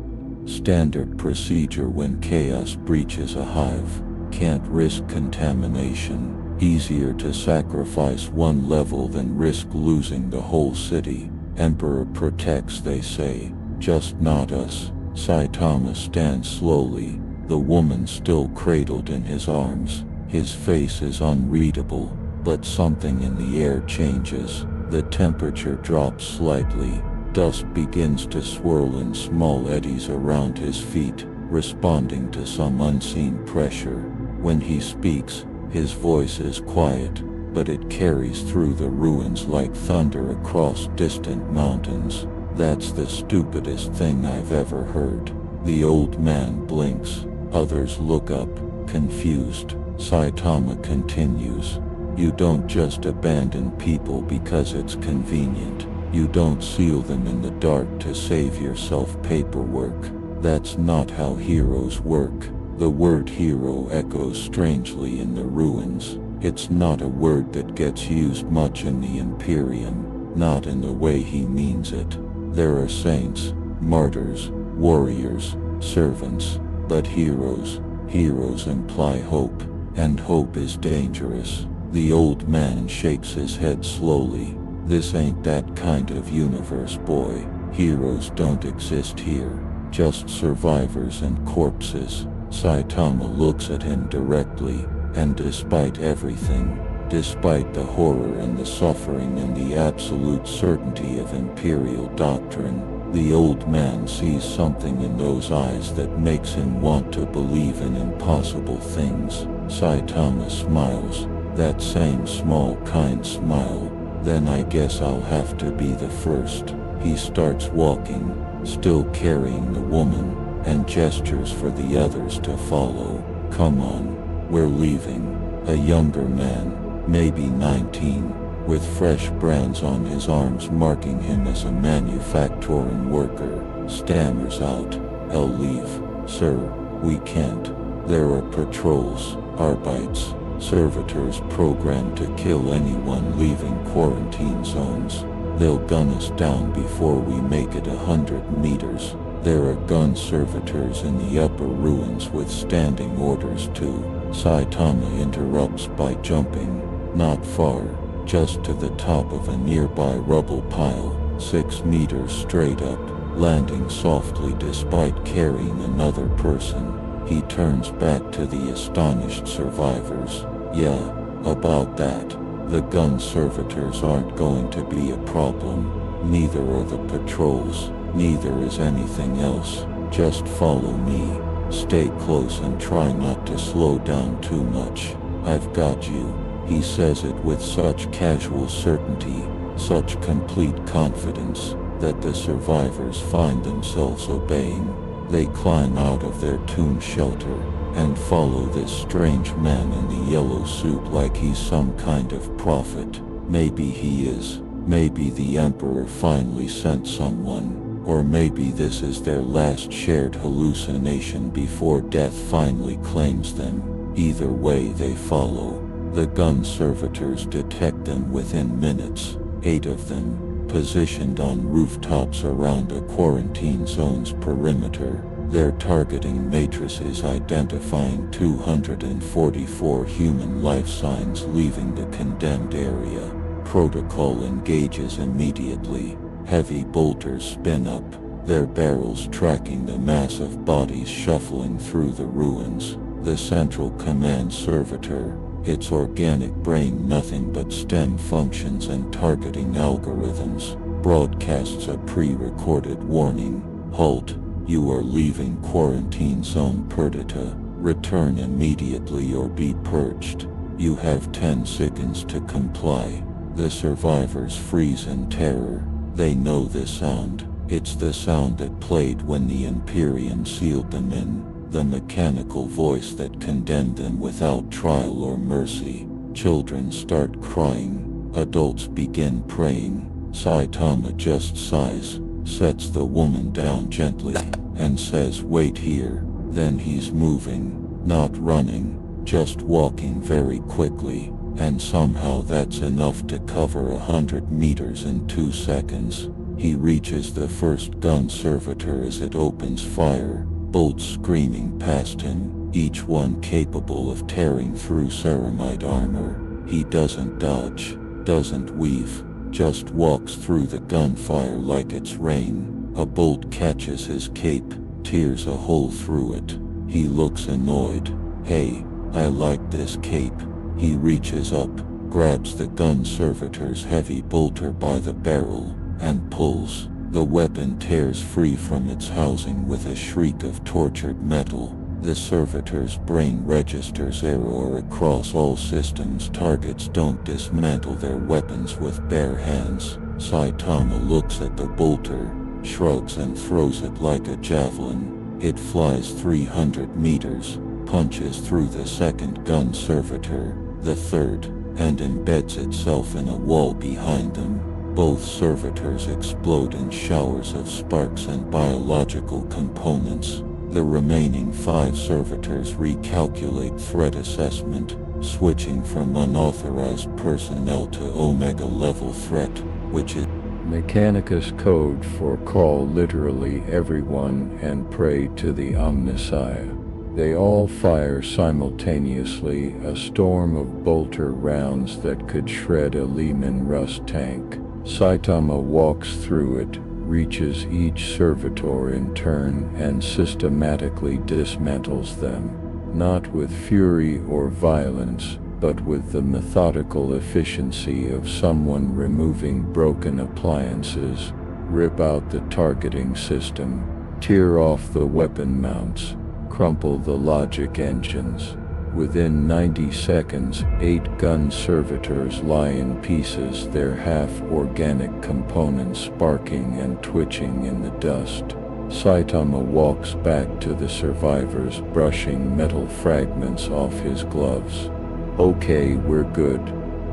"Standard procedure when chaos breaches a hive. Can't risk contamination. Easier to sacrifice one level than risk losing the whole city. Emperor protects, they say. Just not us." Saitama stands slowly, the woman still cradled in his arms. His face is unreadable, but something in the air changes. The temperature drops slightly. Dust begins to swirl in small eddies around his feet, responding to some unseen pressure. When he speaks, his voice is quiet, but it carries through the ruins like thunder across distant mountains. "That's the stupidest thing I've ever heard." The old man blinks. Others look up, confused. Saitama continues. "You don't just abandon people because it's convenient. You don't seal them in the dark to save yourself paperwork. That's not how heroes work." The word hero echoes strangely in the ruins. It's not a word that gets used much in the Imperium, not in the way he means it. There are saints, martyrs, warriors, servants, but heroes imply hope, and hope is dangerous. The old man shakes his head slowly. "This ain't that kind of universe, boy. Heroes don't exist here. Just survivors and corpses." Saitama looks at him directly, and despite everything, despite the horror and the suffering and the absolute certainty of imperial doctrine, the old man sees something in those eyes that makes him want to believe in impossible things. Saitama smiles, that same small kind smile. "Then I guess I'll have to be the first." He starts walking, still carrying the woman, and gestures for the others to follow. "Come on, we're leaving." A younger man, maybe 19, with fresh brands on his arms marking him as a manufacturing worker, stammers out, "I'll leave, sir. We can't. There are patrols, Arbites." Servitors programmed to kill anyone leaving quarantine zones. They'll gun us down before we make it 100 meters. There are gun servitors in the upper ruins with standing orders too. Saitama interrupts by jumping, not far, just to the top of a nearby rubble pile, 6 meters straight up, landing softly despite carrying another person. He turns back to the astonished survivors. Yeah, about that. The gun servitors aren't going to be a problem. Neither are the patrols. Neither is anything else. Just follow me. Stay close and try not to slow down too much. I've got you. He says it with such casual certainty, such complete confidence, that the survivors find themselves obeying. They climb out of their tomb shelter and follow this strange man in the yellow suit like he's some kind of prophet. Maybe he is. Maybe the Emperor finally sent someone. Or maybe this is their last shared hallucination before death finally claims them. Either way they follow. The gun servitors detect them within minutes. 8 of them, positioned on rooftops around a quarantine zone's perimeter. Their targeting matrices identifying 244 human life signs leaving the condemned area. Protocol engages immediately. Heavy bolters spin up, their barrels tracking the mass of bodies shuffling through the ruins. The central command servitor, its organic brain nothing but stem functions and targeting algorithms, broadcasts a pre-recorded warning. Halt, you are leaving quarantine zone Perdita. Return immediately or be purged. You have 10 seconds to comply. The survivors freeze in terror. They know this sound. It's the sound that played when the Imperium sealed them in. The mechanical voice that condemned them without trial or mercy. Children start crying. Adults begin praying. Saitama just sighs, sets the woman down gently, and says, "Wait here." Then he's moving, not running, just walking very quickly, and somehow that's enough to cover 100 meters in 2 seconds. He reaches the first gun servitor as it opens fire. Bolts screaming past him, each one capable of tearing through ceramide armor. He doesn't dodge, doesn't weave, just walks through the gunfire like it's rain. A bolt catches his cape, tears a hole through it. He looks annoyed. "Hey, I like this cape." He reaches up, grabs the gun servitor's heavy bolter by the barrel, and pulls. The weapon tears free from its housing with a shriek of tortured metal. The servitor's brain registers error across all systems. Targets don't dismantle their weapons with bare hands. Saitama looks at the bolter, shrugs and throws it like a javelin. It flies 300 meters, punches through the second gun servitor, the third, and embeds itself in a wall behind them. Both servitors explode in showers of sparks and biological components. The remaining 5 servitors recalculate threat assessment, switching from unauthorized personnel to Omega-level threat, which is Mechanicus code for call literally everyone and pray to the Omnissiah. They all fire simultaneously, a storm of bolter rounds that could shred a Lehman Russ tank. Saitama walks through it, reaches each servitor in turn and systematically dismantles them, not with fury or violence, but with the methodical efficiency of someone removing broken appliances. Rip out the targeting system, tear off the weapon mounts, crumple the logic engines. Within 90 seconds, 8 gun servitors lie in pieces, their half-organic components sparking and twitching in the dust. Saitama walks back to the survivors, brushing metal fragments off his gloves. "Okay, we're good.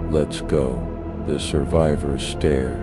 Let's go." The survivors stare.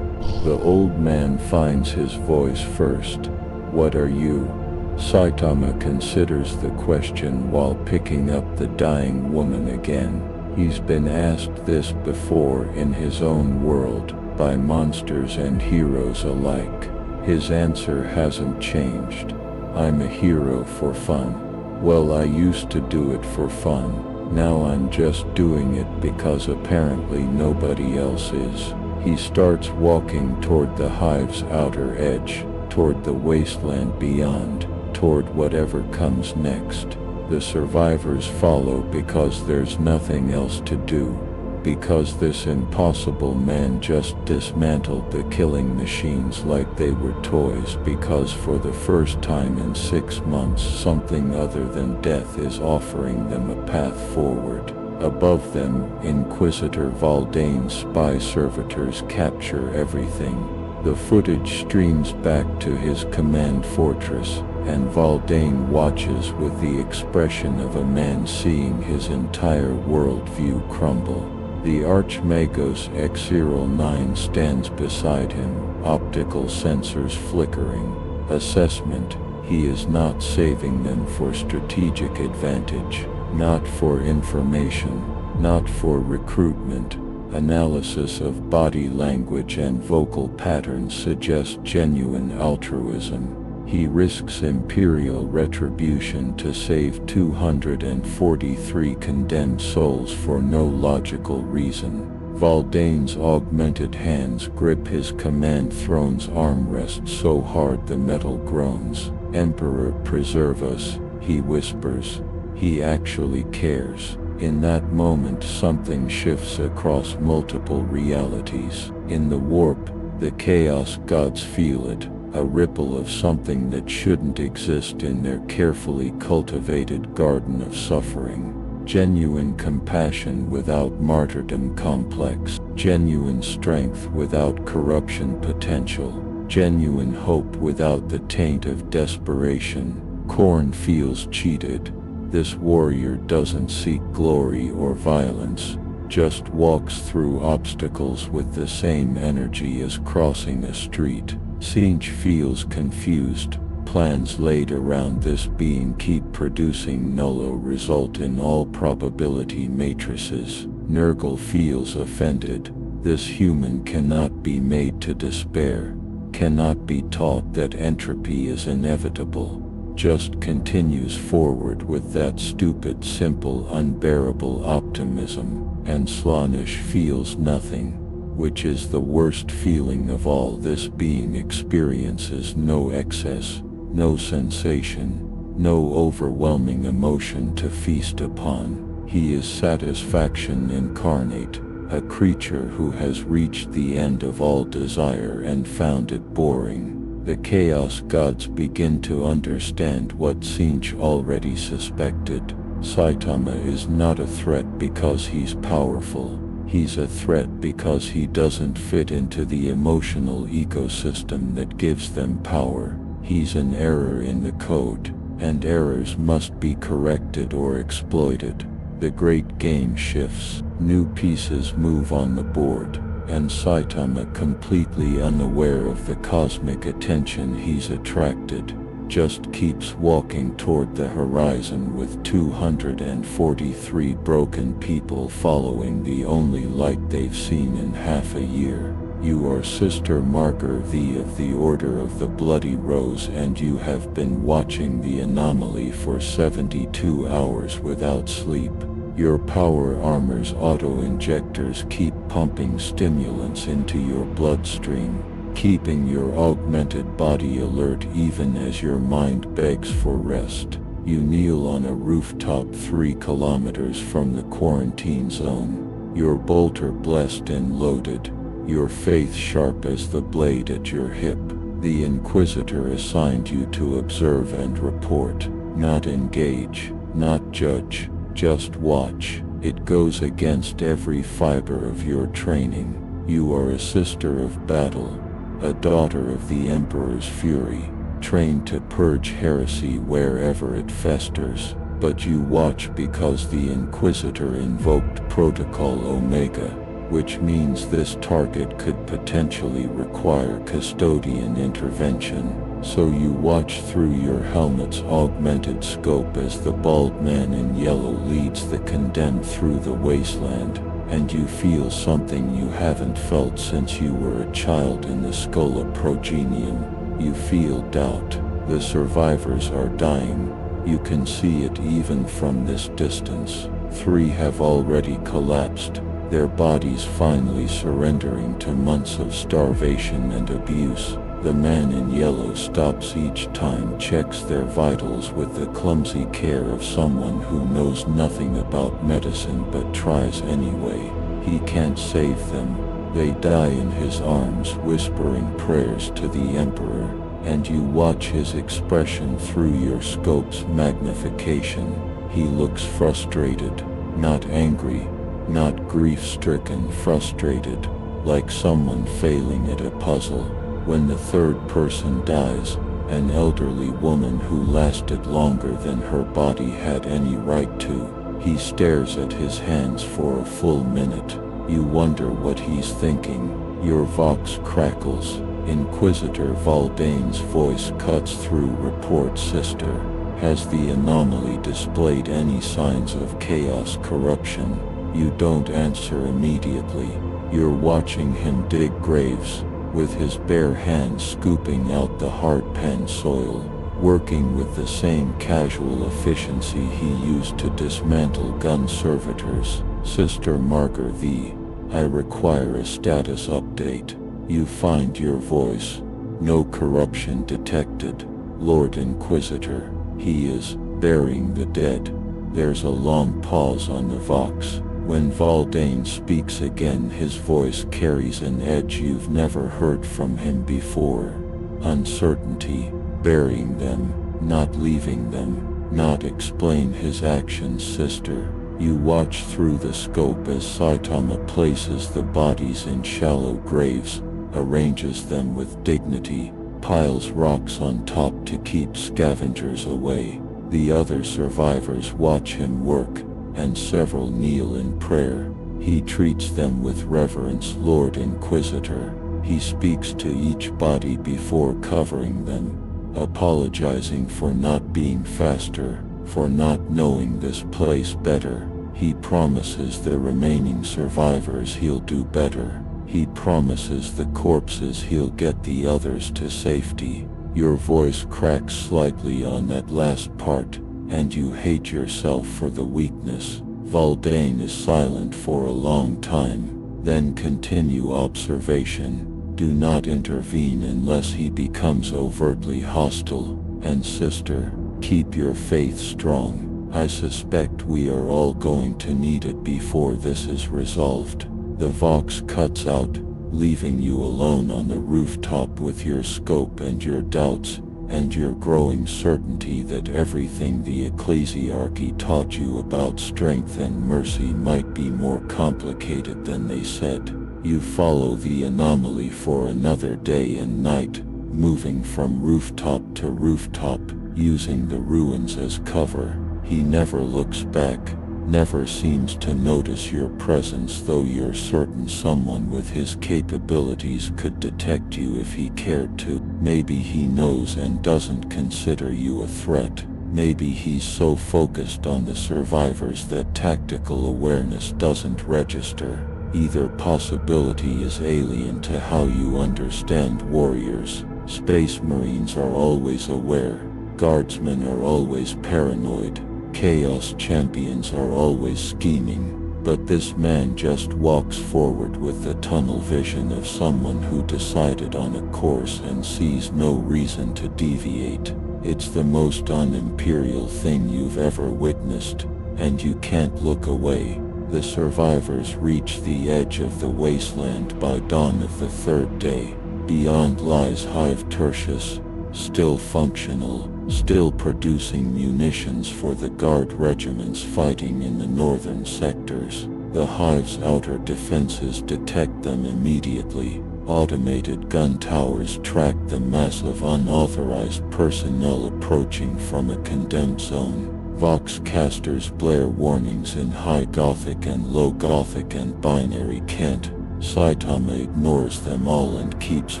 The old man finds his voice first. "What are you?" Saitama considers the question while picking up the dying woman again. He's been asked this before in his own world, by monsters and heroes alike. His answer hasn't changed. I'm a hero for fun. Well, I used to do it for fun. Now I'm just doing it because apparently nobody else is. He starts walking toward the hive's outer edge, toward the wasteland beyond, toward whatever comes next. The survivors follow because there's nothing else to do. Because this impossible man just dismantled the killing machines like they were toys, because for the first time in 6 months something other than death is offering them a path forward. Above them, Inquisitor Valdane's spy servitors capture everything. The footage streams back to his command fortress, and Valdane watches with the expression of a man seeing his entire worldview crumble. The Archmagos X09 stands beside him, optical sensors flickering. Assessment: he is not saving them for strategic advantage, not for information, not for recruitment. Analysis of body language and vocal patterns suggests genuine altruism. He risks imperial retribution to save 243 condemned souls for no logical reason. Valdane's augmented hands grip his command throne's armrest so hard the metal groans. Emperor, preserve us, he whispers. He actually cares. In that moment something shifts across multiple realities. In the warp, the Chaos Gods feel it. A ripple of something that shouldn't exist in their carefully cultivated garden of suffering. Genuine compassion without martyrdom complex. Genuine strength without corruption potential. Genuine hope without the taint of desperation. Khorne feels cheated. This warrior doesn't seek glory or violence, just walks through obstacles with the same energy as crossing a street. Sinch feels confused. Plans laid around this being keep producing nullo result in all probability matrices. Nurgle feels offended. This human cannot be made to despair, cannot be taught that entropy is inevitable. Just continues forward with that stupid, simple, unbearable optimism. And Slaanesh feels nothing, which is the worst feeling of all. This being experiences no excess, no sensation, no overwhelming emotion to feast upon. He is satisfaction incarnate, a creature who has reached the end of all desire and found it boring. The Chaos Gods begin to understand what Sinch already suspected. Saitama is not a threat because he's powerful. He's a threat because he doesn't fit into the emotional ecosystem that gives them power. He's an error in the code, and errors must be corrected or exploited. The great game shifts. New pieces move on the board, and Saitama, completely unaware of the cosmic attention he's attracted, just keeps walking toward the horizon with 243 broken people following the only light they've seen in half a year. You are Sister Marker V of the Order of the Bloody Rose, and you have been watching the anomaly for 72 hours without sleep. Your power armor's auto-injectors keep pumping stimulants into your bloodstream, keeping your augmented body alert even as your mind begs for rest. You kneel on a rooftop 3 kilometers from the quarantine zone, your bolter blessed and loaded, your faith sharp as the blade at your hip. The Inquisitor assigned you to observe and report, not engage, not judge, just watch. It goes against every fiber of your training. You are a sister of battle, a daughter of the Emperor's fury, trained to purge heresy wherever it festers. But you watch because the Inquisitor invoked Protocol Omega, which means this target could potentially require custodian intervention. So you watch through your helmet's augmented scope as the bald man in yellow leads the condemned through the wasteland, and you feel something you haven't felt since you were a child in the Scola Progenium. You feel doubt. The survivors are dying. You can see it even from this distance. 3 have already collapsed, their bodies finally surrendering to months of starvation and abuse. The man in yellow stops each time, checks their vitals with the clumsy care of someone who knows nothing about medicine but tries anyway. He can't save them. They die in his arms, whispering prayers to the Emperor, and you watch his expression through your scope's magnification. He looks frustrated, not angry, not grief-stricken, frustrated, like someone failing at a puzzle. When the third person dies, an elderly woman who lasted longer than her body had any right to, he stares at his hands for a full minute. You wonder what he's thinking. Your vox crackles. Inquisitor Valdane's voice cuts through. Report, sister. Has the anomaly displayed any signs of chaos corruption? You don't answer immediately. You're watching him dig graves, with his bare hands scooping out the hard-pan soil, working with the same casual efficiency he used to dismantle gun servitors. Sister Marker V, I require a status update. You find your voice. No corruption detected. Lord Inquisitor. He is burying the dead. There's a long pause on the vox. When Valdane speaks again, his voice carries an edge you've never heard from him before. Uncertainty. Burying them, not leaving them, not explain his actions, sister. You watch through the scope as Saitama places the bodies in shallow graves, arranges them with dignity, piles rocks on top to keep scavengers away. The other survivors watch him work, and several kneel in prayer. He treats them with reverence, Lord Inquisitor. He speaks to each body before covering them, apologizing for not being faster, for not knowing this place better. He promises the remaining survivors he'll do better. He promises the corpses he'll get the others to safety. Your voice cracks slightly on that last part, and you hate yourself for the weakness. Valdane is silent for a long time, then continue observation. Do not intervene unless he becomes overtly hostile. And sister, keep your faith strong. I suspect we are all going to need it before this is resolved. The vox cuts out, leaving you alone on the rooftop with your scope and your doubts, and your growing certainty that everything the ecclesiarchy taught you about strength and mercy might be more complicated than they said. You follow the anomaly for another day and night, moving from rooftop to rooftop, using the ruins as cover. He never looks back, never seems to notice your presence, though you're certain someone with his capabilities could detect you if he cared to. Maybe he knows and doesn't consider you a threat. Maybe he's so focused on the survivors that tactical awareness doesn't register. Either possibility is alien to how you understand warriors. Space Marines are always aware. Guardsmen are always paranoid. Chaos champions are always scheming. But this man just walks forward with the tunnel vision of someone who decided on a course and sees no reason to deviate. It's the most un-imperial thing you've ever witnessed, and you can't look away. The survivors reach the edge of the wasteland by dawn of the third day. Beyond lies Hive Tertius, still functional, still producing munitions for the guard regiments fighting in the northern sectors. The Hive's outer defenses detect them immediately. Automated gun towers track the mass of unauthorized personnel approaching from a condemned zone. Vox casters blare warnings in High Gothic and Low Gothic and Binary Kent. Saitama ignores them all and keeps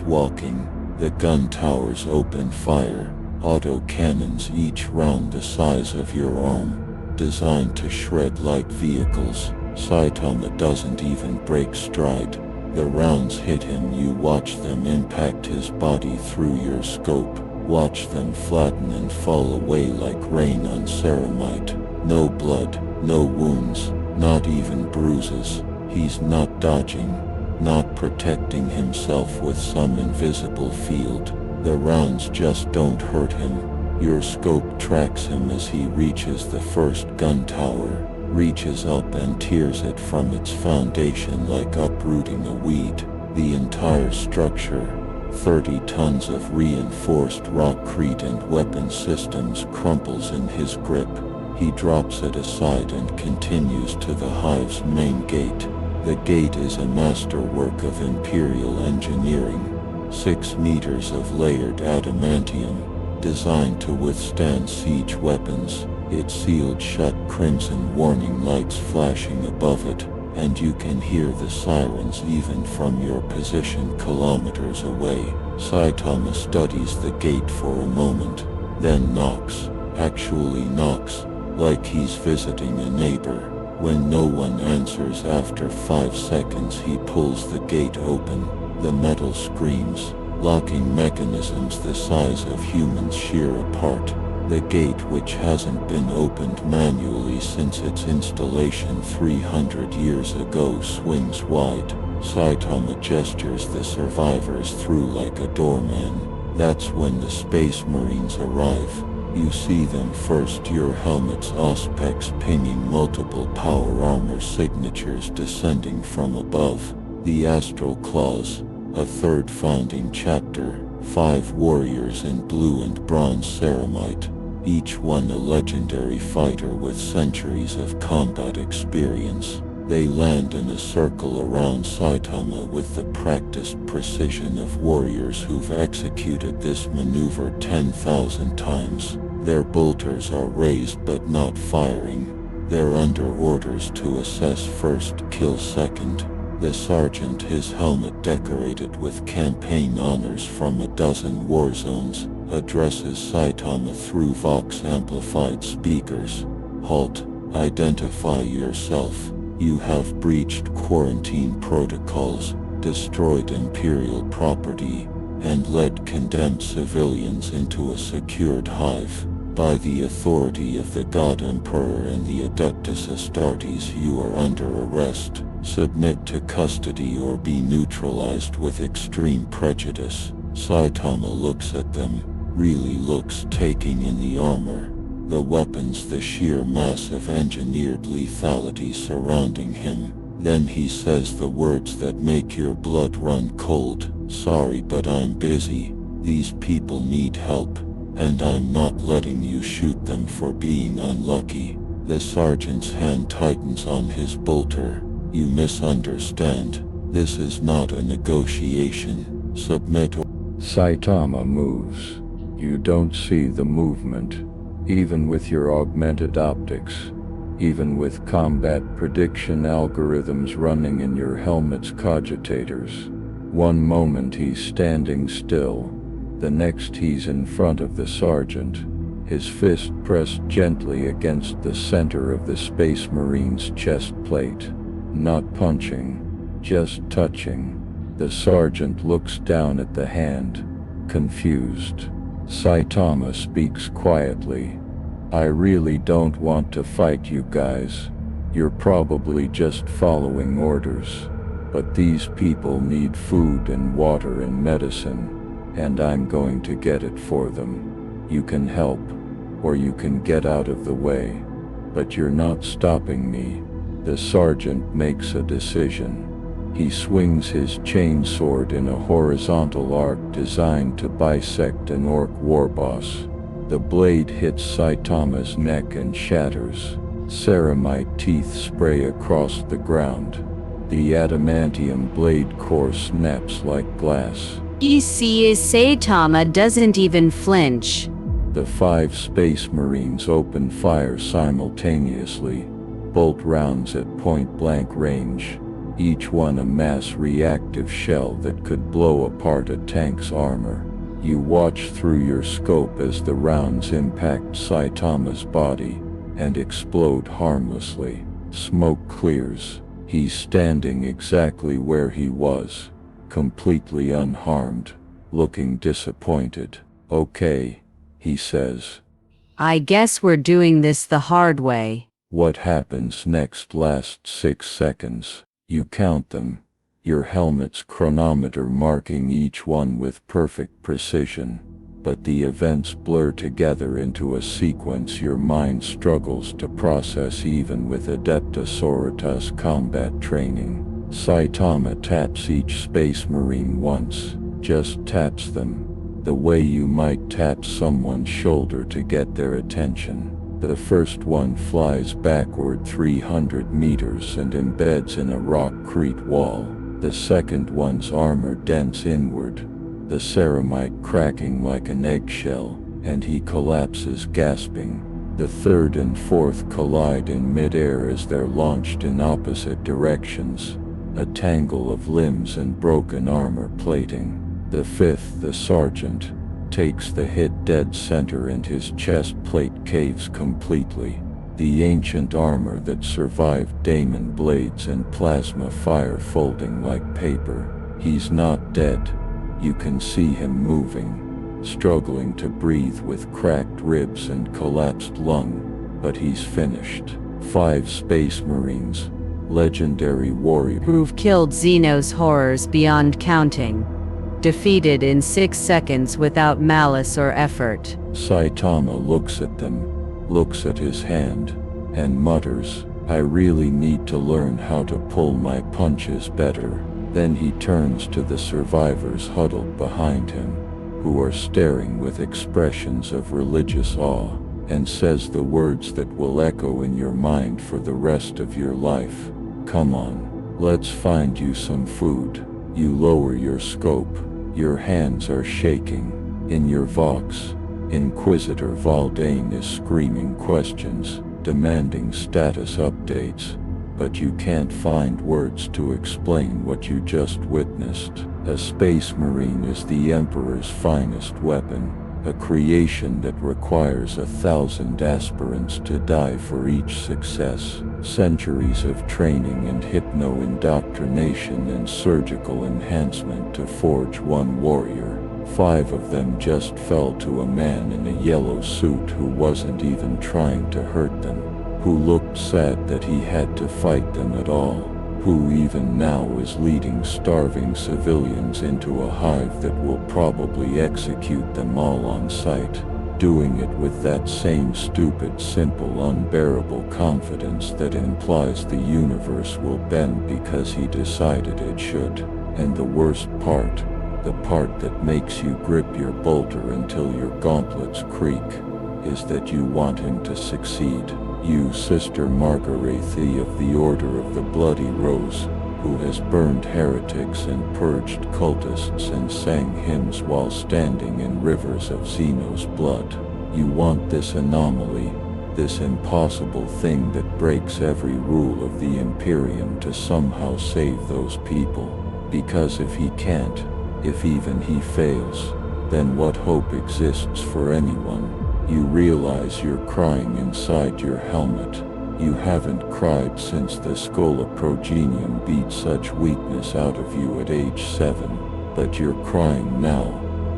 walking. The gun towers open fire, autocannons each round the size of your arm, designed to shred light vehicles. Saitama doesn't even break stride. The rounds hit him, you watch them impact his body through your scope. Watch them flatten and fall away like rain on ceramite. No blood, no wounds, not even bruises. He's not dodging, not protecting himself with some invisible field. The rounds just don't hurt him. Your scope tracks him as he reaches the first gun tower, reaches up and tears it from its foundation like uprooting a weed. The entire structure, 30 tons of reinforced rockcrete and weapon systems, crumples in his grip. He drops it aside and continues to the hive's main gate. The gate is a masterwork of Imperial engineering. 6 meters of layered adamantium, designed to withstand siege weapons. It's sealed shut, crimson warning lights flashing above it, and you can hear the sirens even from your position kilometers away. Saitama studies the gate for a moment, then knocks. Actually knocks, like he's visiting a neighbor. When no one answers after 5 seconds, he pulls the gate open. The metal screams, locking mechanisms the size of humans shear apart. The gate, which hasn't been opened manually since its installation 300 years ago, swings wide. Saitama gestures the survivors through like a doorman. That's when the Space Marines arrive. You see them first, your helmet's auspex pinging, multiple power armor signatures descending from above. The Astral Claws, a third founding chapter, 5 warriors in blue and bronze ceramite, each one a legendary fighter with centuries of combat experience. They land in a circle around Saitama with the practiced precision of warriors who've executed this maneuver 10,000 times. Their bolters are raised but not firing. They're under orders to assess first, kill second. The sergeant, his helmet decorated with campaign honors from a dozen war zones, addresses Saitama through Vox-amplified speakers. Halt, identify yourself. You have breached quarantine protocols, destroyed Imperial property, and led condemned civilians into a secured hive. By the authority of the God Emperor and the Adeptus Astartes, you are under arrest. Submit to custody or be neutralized with extreme prejudice. Saitama looks at them, really looks, taking in the armor, the weapons, the sheer mass of engineered lethality surrounding him. Then he says the words that make your blood run cold. Sorry, but I'm busy. These people need help, and I'm not letting you shoot them for being unlucky. The sergeant's hand tightens on his bolter. You misunderstand. This is not a negotiation. Submit or... Saitama moves. You don't see the movement, even with your augmented optics, even with combat prediction algorithms running in your helmet's cogitators. One moment he's standing still, the next he's in front of the sergeant, his fist pressed gently against the center of the Space Marine's chest plate. Not punching, just touching. The sergeant looks down at the hand, confused. Saitama speaks quietly. I really don't want to fight you guys. You're probably just following orders. But these people need food and water and medicine, and I'm going to get it for them. You can help, or you can get out of the way. But you're not stopping me. The sergeant makes a decision. He swings his chainsword in a horizontal arc designed to bisect an orc warboss. The blade hits Saitama's neck and shatters. Ceramite teeth spray across the ground. The adamantium blade core snaps like glass. You see, Saitama doesn't even flinch. The 5 Space Marines open fire simultaneously, bolt rounds at point-blank range, each one a mass reactive shell that could blow apart a tank's armor. You watch through your scope as the rounds impact Saitama's body and explode harmlessly. Smoke clears. He's standing exactly where he was, completely unharmed, looking disappointed. "Okay," he says. I guess we're doing this the hard way. What happens next lasts 6 seconds. You count them, your helmet's chronometer marking each one with perfect precision. But the events blur together into a sequence your mind struggles to process even with Adeptus combat training. Saitama taps each Space Marine once, just taps them, the way you might tap someone's shoulder to get their attention. The first one flies backward 300 meters and embeds in a rockcrete wall. The second one's armor dents inward, the ceramite cracking like an eggshell, and he collapses gasping. The third and fourth collide in midair as they're launched in opposite directions, a tangle of limbs and broken armor plating. The fifth, the sergeant, takes the hit dead center and his chest plate caves completely. The ancient armor that survived Daemon blades and plasma fire folding like paper. He's not dead. You can see him moving, struggling to breathe with cracked ribs and collapsed lung, but he's finished. 5 Space Marines, legendary warriors Who've killed Xeno's horrors beyond counting. Defeated in 6 seconds without malice or effort. Saitama looks at them, looks at his hand, and mutters, "I really need to learn how to pull my punches better." Then he turns to the survivors huddled behind him, who are staring with expressions of religious awe, and says the words that will echo in your mind for the rest of your life. "Come on, let's find you some food." You lower your scope. Your hands are shaking. In your Vox, Inquisitor Valdane is screaming questions, demanding status updates, but you can't find words to explain what you just witnessed. A Space Marine is the Emperor's finest weapon, a creation that requires 1,000 aspirants to die for each success. Centuries of training and hypno-indoctrination and surgical enhancement to forge one warrior. 5 of them just fell to a man in a yellow suit who wasn't even trying to hurt them, who looked sad that he had to fight them at all, who even now is leading starving civilians into a hive that will probably execute them all on sight, doing it with that same stupid, simple, unbearable confidence that implies the universe will bend because he decided it should. And the worst part, the part that makes you grip your bolter until your gauntlets creak, is that you want him to succeed. You, Sister Margarethe of the Order of the Bloody Rose, who has burned heretics and purged cultists and sang hymns while standing in rivers of Xeno's blood. You want this anomaly, this impossible thing that breaks every rule of the Imperium to somehow save those people. Because if he can't, if even he fails, then what hope exists for anyone? You realize you're crying inside your helmet. You haven't cried since the Scola Progenium beat such weakness out of you at age 7, but you're crying now,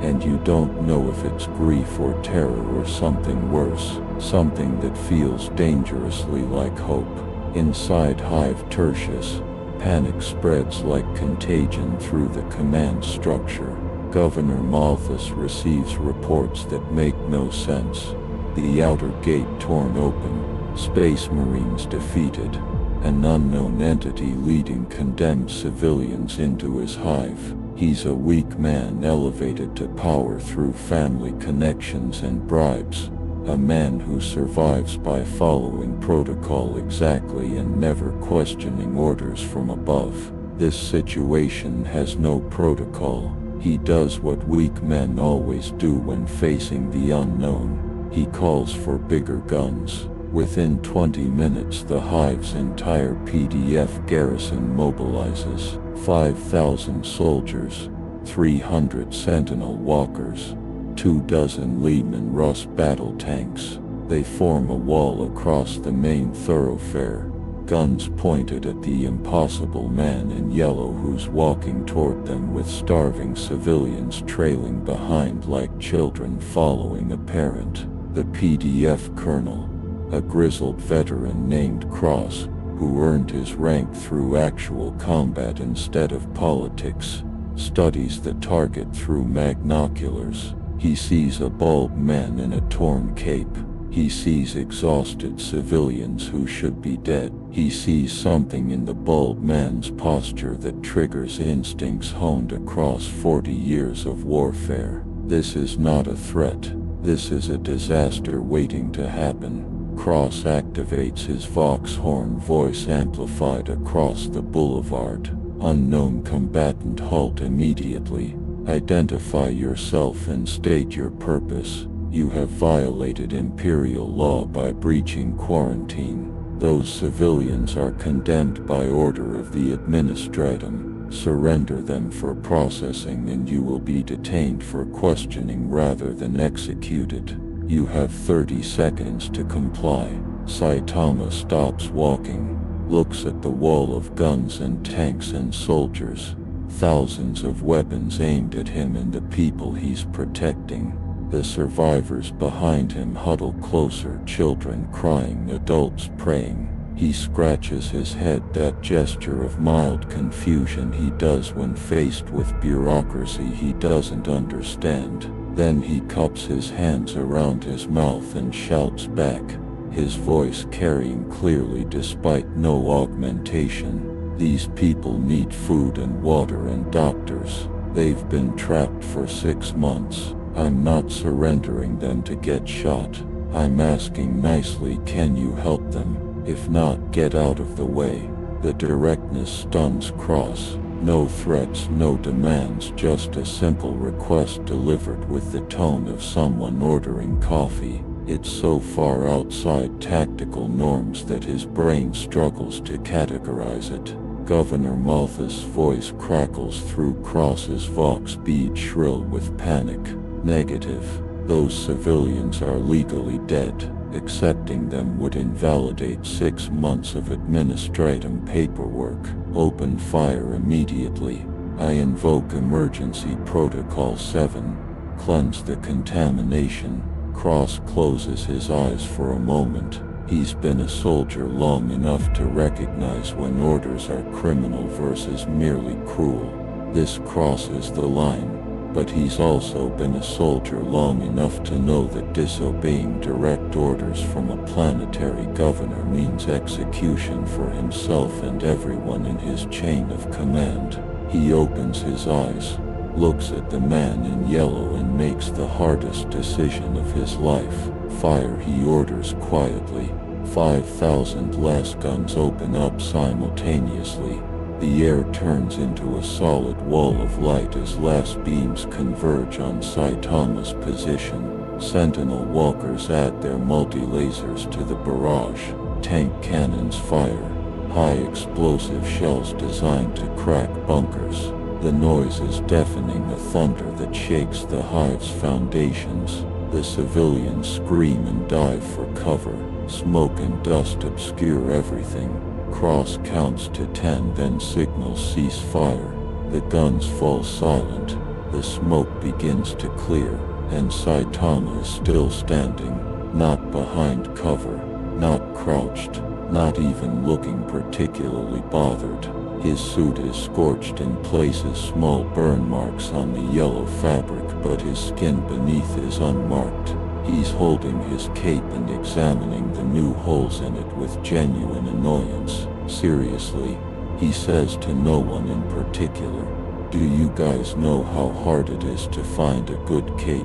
and you don't know if it's grief or terror or something worse, something that feels dangerously like hope. Inside Hive Tertius, panic spreads like contagion through the command structure. Governor Malthus receives reports that make no sense. The outer gate torn open, Space Marines defeated, an unknown entity leading condemned civilians into his hive. He's a weak man elevated to power through family connections and bribes, a man who survives by following protocol exactly and never questioning orders from above. This situation has no protocol. He does what weak men always do when facing the unknown. He calls for bigger guns. Within 20 minutes the Hive's entire PDF garrison mobilizes. 5,000 soldiers, 300 sentinel walkers, 24 Lehman Russ battle tanks. They form a wall across the main thoroughfare, guns pointed at the impossible man in yellow who's walking toward them with starving civilians trailing behind like children following a parent. The PDF colonel, a grizzled veteran named Cross, who earned his rank through actual combat instead of politics, studies the target through magnoculars. He sees a bald man in a torn cape. He sees exhausted civilians who should be dead. He sees something in the bald man's posture that triggers instincts honed across 40 years of warfare. This is not a threat. This is a disaster waiting to happen. Cross activates his Vox horn voice amplified across the boulevard. Unknown combatant, halt immediately. Identify yourself and state your purpose. You have violated Imperial law by breaching quarantine. Those civilians are condemned by order of the Administratum. Surrender them for processing and you will be detained for questioning rather than executed. You have 30 seconds to comply. Saitama stops walking, looks at the wall of guns and tanks and soldiers. Thousands of weapons aimed at him and the people he's protecting. The survivors behind him huddle closer, children crying, adults praying. He scratches his head, that gesture of mild confusion he does when faced with bureaucracy he doesn't understand. Then he cups his hands around his mouth and shouts back, his voice carrying clearly despite no augmentation. These people need food and water and doctors. They've been trapped for 6 months. I'm not surrendering them to get shot. I'm asking nicely, can you help them? If not, get out of the way. The directness stuns Cross. No threats, no demands, just a simple request delivered with the tone of someone ordering coffee. It's so far outside tactical norms that his brain struggles to categorize it. Governor Malthus' voice crackles through Cross's Vox bead, shrill with panic. Negative. Those civilians are legally dead. Accepting them would invalidate 6 months of administrative paperwork. Open fire immediately. I invoke Emergency Protocol 7. Cleanse the contamination. Cross closes his eyes for a moment. He's been a soldier long enough to recognize when orders are criminal versus merely cruel. This crosses the line. But he's also been a soldier long enough to know that disobeying direct orders from a planetary governor means execution for himself and everyone in his chain of command. He opens his eyes, looks at the man in yellow and makes the hardest decision of his life. Fire, he orders quietly. 5,000 las guns open up simultaneously. The air turns into a solid wall of light as las beams converge on Saitama's position. Sentinel walkers add their multi-lasers to the barrage. Tank cannons fire. High explosive shells designed to crack bunkers. The noise is deafening, a thunder that shakes the hive's foundations. The civilians scream and dive for cover. Smoke and dust obscure everything. Cross counts to 10, then signals ceasefire. The guns fall silent. The smoke begins to clear, and Saitama is still standing, not behind cover, not crouched, not even looking particularly bothered. His suit is scorched in places, small burn marks on the yellow fabric, but his skin beneath is unmarked. He's holding his cape and examining the new holes in it with genuine annoyance. Seriously, he says to no one in particular, do you guys know how hard it is to find a good cape?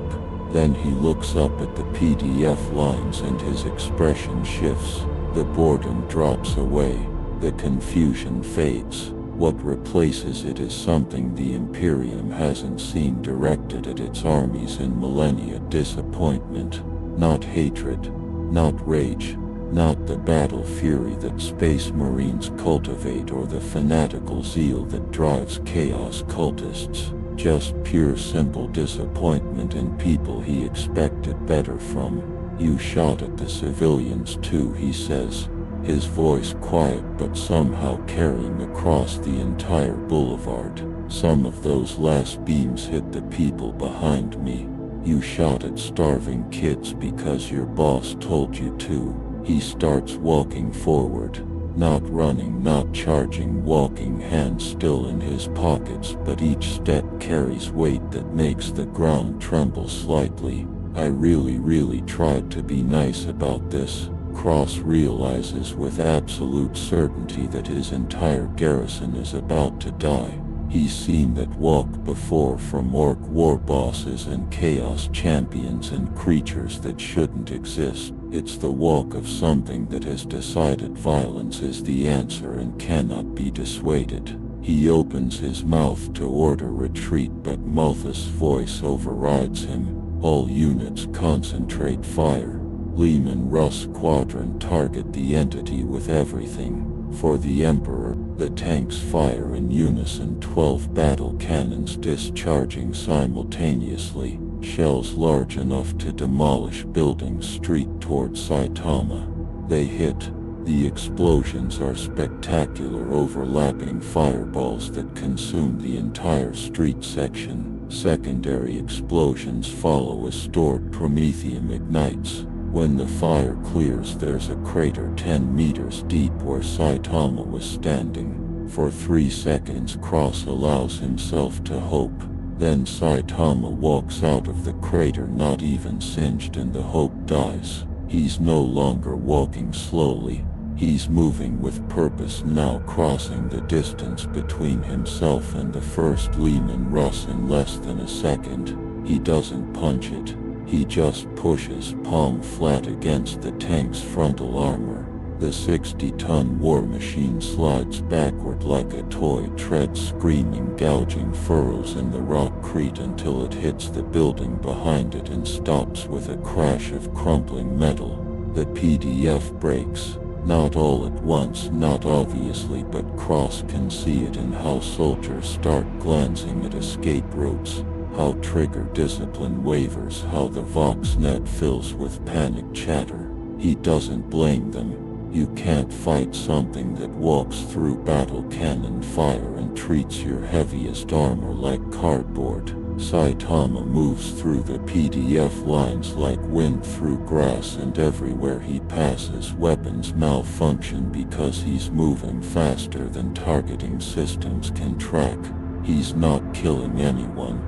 Then he looks up at the PDF lines and his expression shifts. The boredom drops away. The confusion fades. What replaces it is something the Imperium hasn't seen directed at its armies in millennia: disappointment. Not hatred, not rage, not the battle fury that Space Marines cultivate or the fanatical zeal that drives chaos cultists. Just pure simple disappointment in people he expected better from. "You shot at the civilians too," he says, his voice quiet but somehow carrying across the entire boulevard. "Some of those last beams hit the people behind me. You shot at starving kids because your boss told you to." He starts walking forward, not running, not charging, walking, hands still in his pockets, but each step carries weight that makes the ground tremble slightly. "I really tried to be nice about this." Cross realizes with absolute certainty that his entire garrison is about to die. He's seen that walk before, from orc war bosses and chaos champions and creatures that shouldn't exist. It's the walk of something that has decided violence is the answer and cannot be dissuaded. He opens his mouth to order retreat, but Malthus' voice overrides him. "All units concentrate fire. Lehman Russ Squadron target the entity with everything. For the Emperor." The tanks fire in unison, 12 battle cannons discharging simultaneously, shells large enough to demolish buildings street towards Saitama. They hit. The explosions are spectacular, overlapping fireballs that consume the entire street section. Secondary explosions follow as stored promethium ignites. When the fire clears, there's a crater 10 meters deep where Saitama was standing. For 3 seconds Cross allows himself to hope. Then Saitama walks out of the crater, not even singed, and the hope dies. He's no longer walking slowly. He's moving with purpose now, crossing the distance between himself and the first Lehman Russ in less than a second. He doesn't punch it. He just pushes, palm flat against the tank's frontal armor. The 60-ton war machine slides backward like a toy, treads screaming, gouging furrows in the rockcrete until it hits the building behind it and stops with a crash of crumpling metal. The PDF breaks. Not all at once, not obviously, but Cross can see it in how soldiers start glancing at escape routes. How trigger discipline wavers, how the VoxNet fills with panic chatter. He doesn't blame them. You can't fight something that walks through battle cannon fire and treats your heaviest armor like cardboard. Saitama moves through the PDF lines like wind through grass, and everywhere he passes weapons malfunction because he's moving faster than targeting systems can track. He's not killing anyone.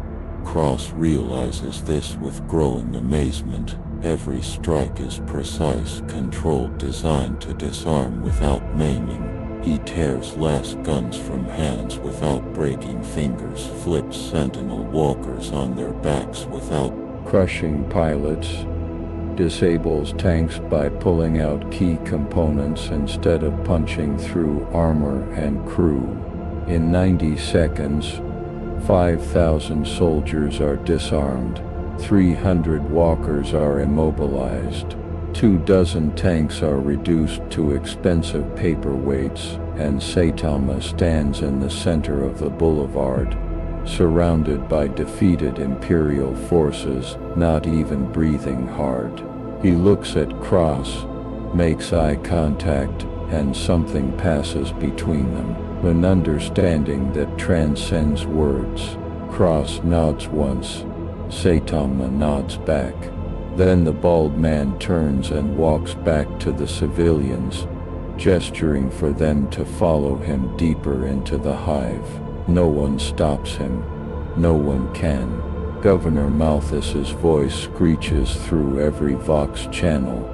Cross realizes this with growing amazement. Every strike is precise, controlled, designed to disarm without maiming. He tears last guns from hands without breaking fingers, flips sentinel walkers on their backs without crushing pilots, disables tanks by pulling out key components instead of punching through armor and crew. In 90 seconds, 5,000 soldiers are disarmed, 300 walkers are immobilized, 24 tanks are reduced to expensive paperweights, and Saitama stands in the center of the boulevard, surrounded by defeated Imperial forces, not even breathing hard. He looks at Cross, makes eye contact, and something passes between them. An understanding that transcends words. Cross nods once. Saitama nods back. Then the bald man turns and walks back to the civilians, gesturing for them to follow him deeper into the hive. No one stops him. No one can. Governor Malthus's voice screeches through every Vox channel.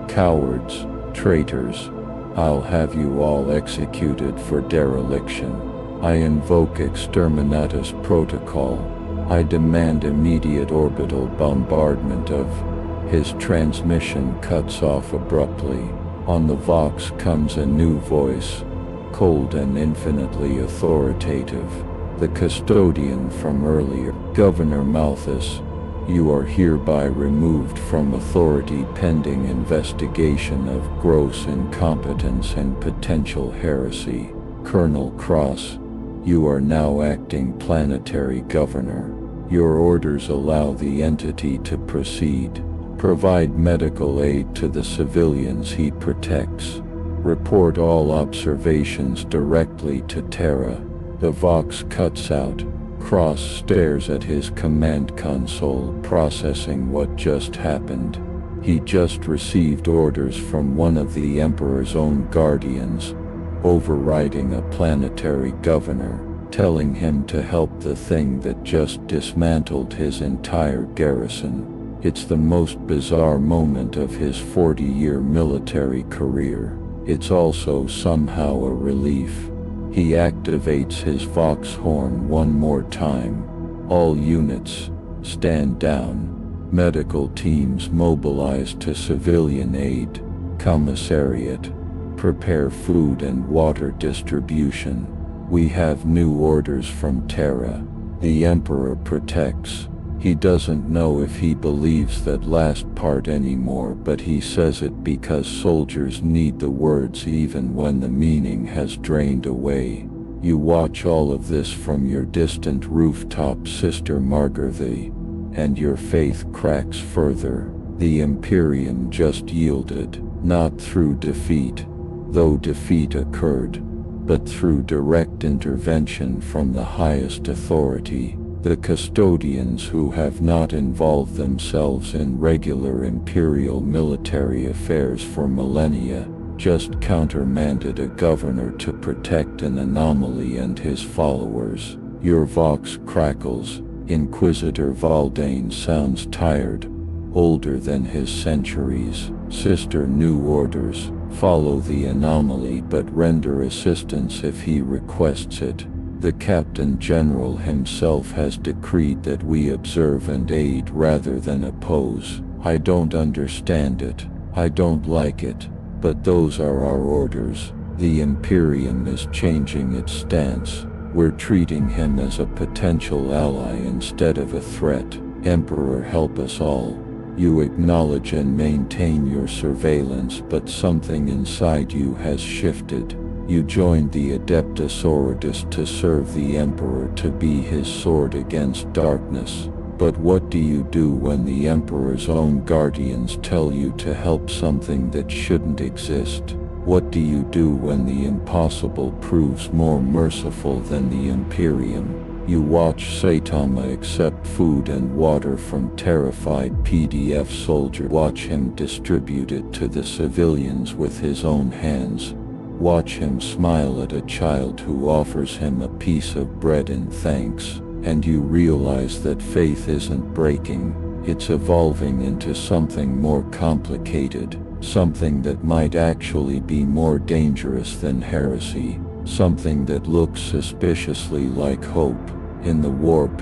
"Cowards, traitors, I'll have you all executed for dereliction. I invoke exterminatus protocol. I demand immediate orbital bombardment of..." His transmission cuts off abruptly. On the Vox comes a new voice, cold and infinitely authoritative. The custodian from earlier. "Governor Malthus, you are hereby removed from authority pending investigation of gross incompetence and potential heresy. Colonel Cross, You are now acting planetary governor. Your orders allow the entity to proceed. Provide medical aid to the civilians he protects. Report all observations directly to Terra. The Vox cuts out. Cross stares at his command console, processing what just happened. He just received orders from one of the Emperor's own guardians, overriding a planetary governor, telling him to help the thing that just dismantled his entire garrison. It's the most bizarre moment of his 40-year military career. It's also somehow a relief. He activates his Vox horn one more time. All units, stand down. Medical teams mobilize to civilian aid. Commissariat, prepare food and water distribution. We have new orders from Terra. The Emperor protects. He doesn't know if he believes that last part anymore, but he says it because soldiers need the words even when the meaning has drained away. You watch all of this from your distant rooftop, Sister Margarthy, and your faith cracks further. The Imperium just yielded, not through defeat, though defeat occurred, but through direct intervention from the highest authority. The custodians who have not involved themselves in regular imperial military affairs for millennia, just countermanded a governor to protect an anomaly and his followers. Your Vox crackles. Inquisitor Valdane sounds tired, older than his centuries. Sister, new orders. Follow the anomaly but render assistance if he requests it. The Captain General himself has decreed that we observe and aid rather than oppose. I don't understand it. I don't like it. But those are our orders. The Imperium is changing its stance. We're treating him as a potential ally instead of a threat. Emperor, help us all. You acknowledge and maintain your surveillance, but something inside you has shifted. You joined the Adeptus Orbitus to serve the Emperor, to be his sword against darkness. But what do you do when the Emperor's own guardians tell you to help something that shouldn't exist? What do you do when the impossible proves more merciful than the Imperium? You watch Saitama accept food and water from terrified PDF soldier. Watch him distribute it to the civilians with his own hands. Watch him smile at a child who offers him a piece of bread in thanks, and you realize that faith isn't breaking, it's evolving into something more complicated, something that might actually be more dangerous than heresy, something that looks suspiciously like hope. In the warp,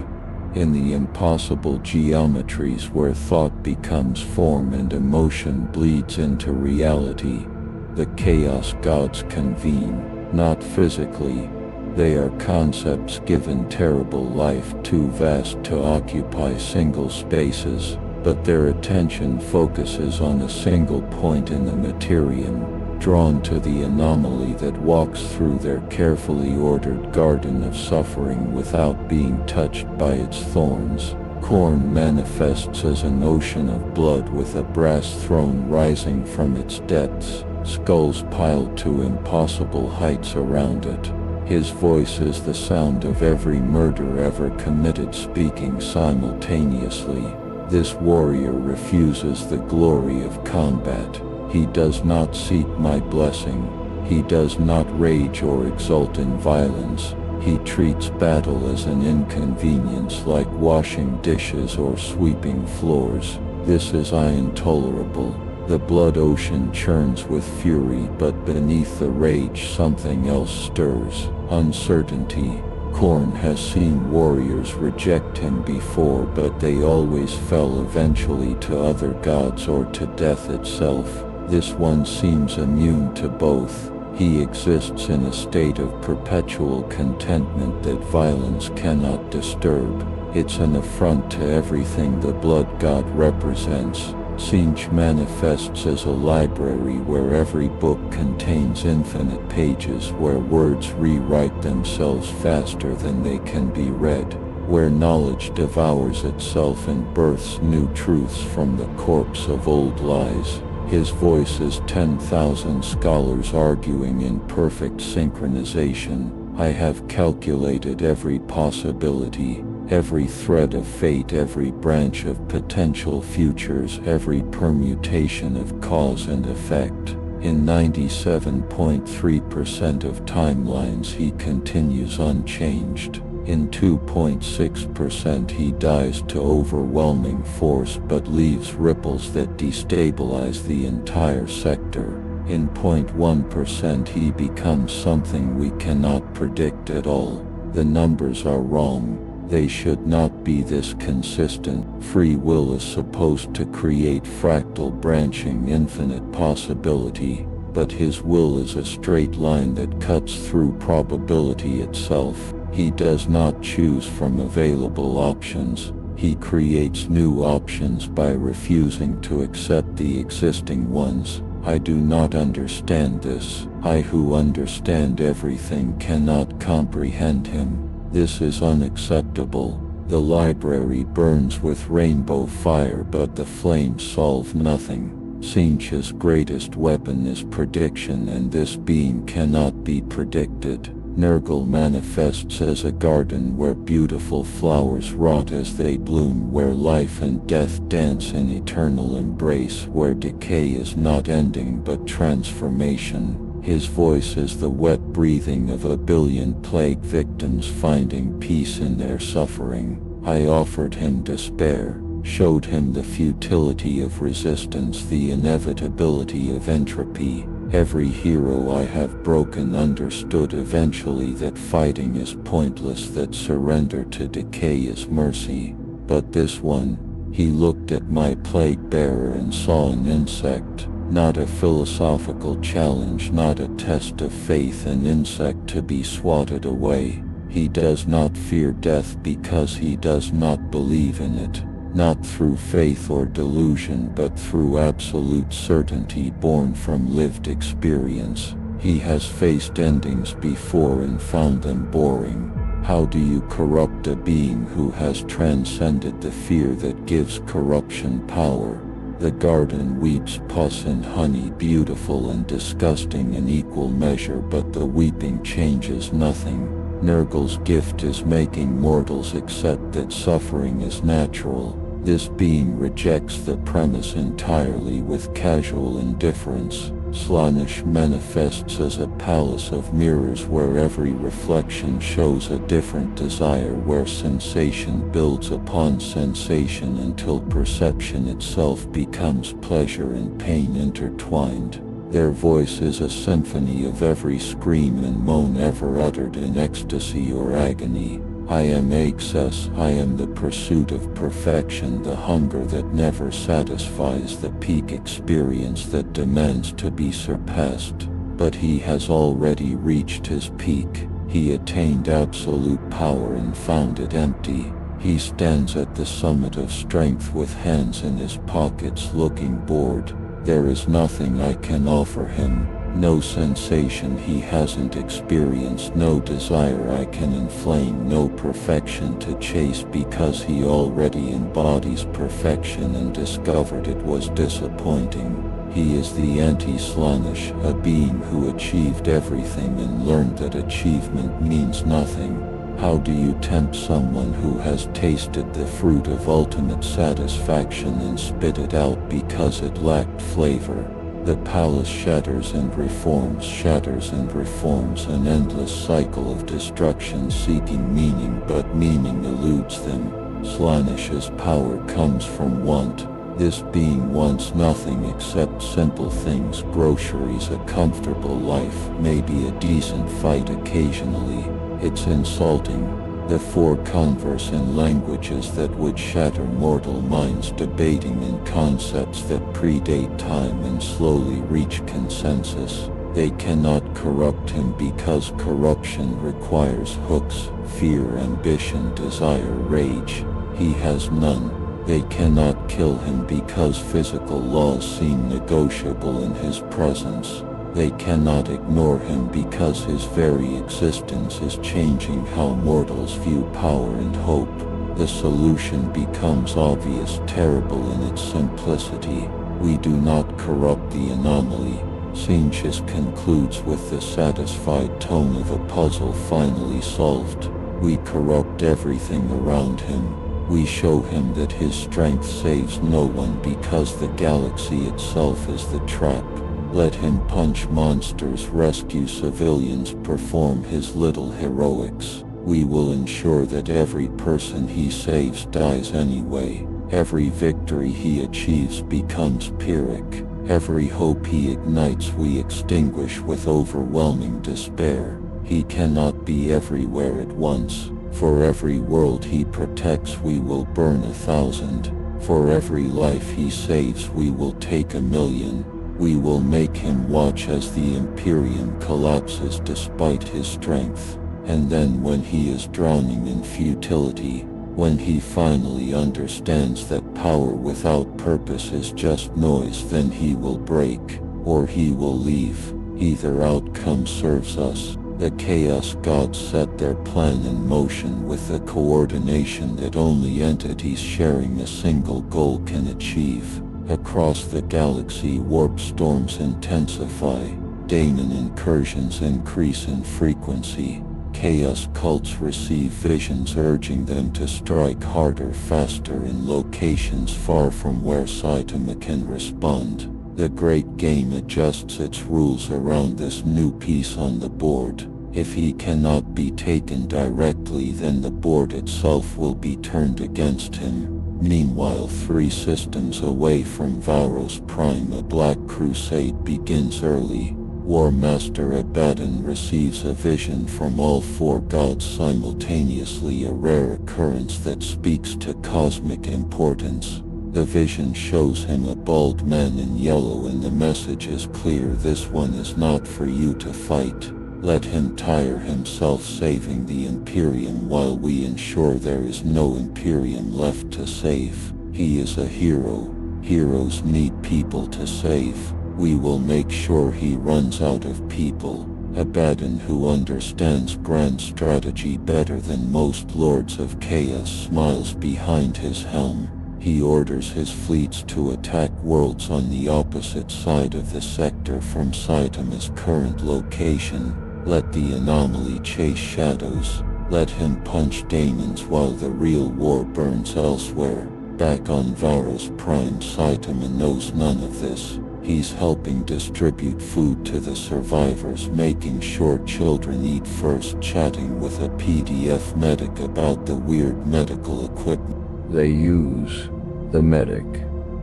in the impossible geometries where thought becomes form and emotion bleeds into reality, the Chaos Gods convene, not physically. They are concepts given terrible life, too vast to occupy single spaces, but their attention focuses on a single point in the materium, drawn to the anomaly that walks through their carefully ordered garden of suffering without being touched by its thorns. Khorne manifests as an ocean of blood with a brass throne rising from its depths, skulls piled to impossible heights around it. His voice is the sound of every murder ever committed speaking simultaneously. This warrior refuses the glory of combat. He does not seek my blessing. He does not rage or exult in violence. He treats battle as an inconvenience, like washing dishes or sweeping floors. This is intolerable. The blood ocean churns with fury, but beneath the rage something else stirs. Uncertainty. Khorne has seen warriors reject him before, but they always fell eventually to other gods or to death itself. This one seems immune to both. He exists in a state of perpetual contentment that violence cannot disturb. It's an affront to everything the blood god represents. Sinch manifests as a library where every book contains infinite pages, where words rewrite themselves faster than they can be read, where knowledge devours itself and births new truths from the corpse of old lies. His voice is 10,000 scholars arguing in perfect synchronization. I have calculated every possibility, every thread of fate, every branch of potential futures, every permutation of cause and effect. In 97.3% of timelines he continues unchanged. In 2.6% he dies to overwhelming force but leaves ripples that destabilize the entire sector. In 0.1% he becomes something we cannot predict at all. The numbers are wrong. They should not be this consistent. Free will is supposed to create fractal branching infinite possibility, but his will is a straight line that cuts through probability itself. He does not choose from available options. He creates new options by refusing to accept the existing ones. I do not understand this. I who understand everything cannot comprehend him. This is unacceptable. The library burns with rainbow fire, but the flames solve nothing. Sinch's greatest weapon is prediction, and this being cannot be predicted. Nurgle manifests as a garden where beautiful flowers rot as they bloom, where life and death dance in eternal embrace, where decay is not ending but transformation. His voice is the wet breathing of a billion plague victims finding peace in their suffering. I offered him despair, showed him the futility of resistance, the inevitability of entropy. Every hero I have broken understood eventually that fighting is pointless, that surrender to decay is mercy. But this one, he looked at my plague bearer and saw an insect. Not a philosophical challenge, not a test of faith, an insect to be swatted away. He does not fear death because he does not believe in it, not through faith or delusion but through absolute certainty born from lived experience. He has faced endings before and found them boring. How do you corrupt a being who has transcended the fear that gives corruption power? The garden weeps pus and honey, beautiful and disgusting in equal measure, but the weeping changes nothing. Nurgle's gift is making mortals accept that suffering is natural. This being rejects the premise entirely with casual indifference. Slaanesh manifests as a palace of mirrors where every reflection shows a different desire, where sensation builds upon sensation until perception itself becomes pleasure and pain intertwined. Their voice is a symphony of every scream and moan ever uttered in ecstasy or agony. I am excess, I am the pursuit of perfection, the hunger that never satisfies, the peak experience that demands to be surpassed. But he has already reached his peak. He attained absolute power and found it empty. He stands at the summit of strength with hands in his pockets, looking bored. There is nothing I can offer him. No sensation he hasn't experienced, no desire I can inflame, no perfection to chase because he already embodies perfection and discovered it was disappointing. He is the anti-Slaanesh, a being who achieved everything and learned that achievement means nothing. How do you tempt someone who has tasted the fruit of ultimate satisfaction and spit it out because it lacked flavor? The palace shatters and reforms, shatters and reforms, an endless cycle of destruction seeking meaning, but meaning eludes them. Slaanesh's power comes from want. This being wants nothing except simple things: groceries, a comfortable life, maybe a decent fight occasionally. It's insulting. The four converse in languages that would shatter mortal minds, debating in concepts that predate time and slowly reach consensus. They cannot corrupt him because corruption requires hooks, fear, ambition, desire, rage. He has none. They cannot kill him because physical laws seem negotiable in his presence. They cannot ignore him because his very existence is changing how mortals view power and hope. The solution becomes obvious, terrible in its simplicity. We do not corrupt the anomaly. Sinchis concludes with the satisfied tone of a puzzle finally solved. We corrupt everything around him. We show him that his strength saves no one because the galaxy itself is the trap. Let him punch monsters, rescue civilians, perform his little heroics. We will ensure that every person he saves dies anyway. Every victory he achieves becomes Pyrrhic. Every hope he ignites we extinguish with overwhelming despair. He cannot be everywhere at once. For every world he protects we will burn 1,000. For every life he saves we will take 1,000,000. We will make him watch as the Imperium collapses despite his strength. And then when he is drowning in futility, when he finally understands that power without purpose is just noise, then he will break, or he will leave. Either outcome serves us. The Chaos Gods set their plan in motion with the coordination that only entities sharing a single goal can achieve. Across the galaxy, warp storms intensify. Daemon incursions increase in frequency. Chaos cults receive visions urging them to strike harder, faster in locations far from where Saitama can respond. The Great Game adjusts its rules around this new piece on the board. If he cannot be taken directly, then the board itself will be turned against him. Meanwhile, 3 systems away from Varos Prime, a Black Crusade begins early. War Master Abaddon receives a vision from all 4 gods simultaneously, a rare occurrence that speaks to cosmic importance. The vision shows him a bald man in yellow, and the message is clear: this one is not for you to fight. Let him tire himself saving the Imperium while we ensure there is no Imperium left to save. He is a hero. Heroes need people to save. We will make sure he runs out of people. Abaddon, who understands grand strategy better than most Lords of Chaos, smiles behind his helm. He orders his fleets to attack worlds on the opposite side of the sector from Saitama's current location. Let the anomaly chase shadows. Let him punch daemons while the real war burns elsewhere. Back on Varos Prime, Saitama knows none of this. He's helping distribute food to the survivors, making sure children eat first, chatting with a PDF medic about the weird medical equipment They use. The medic,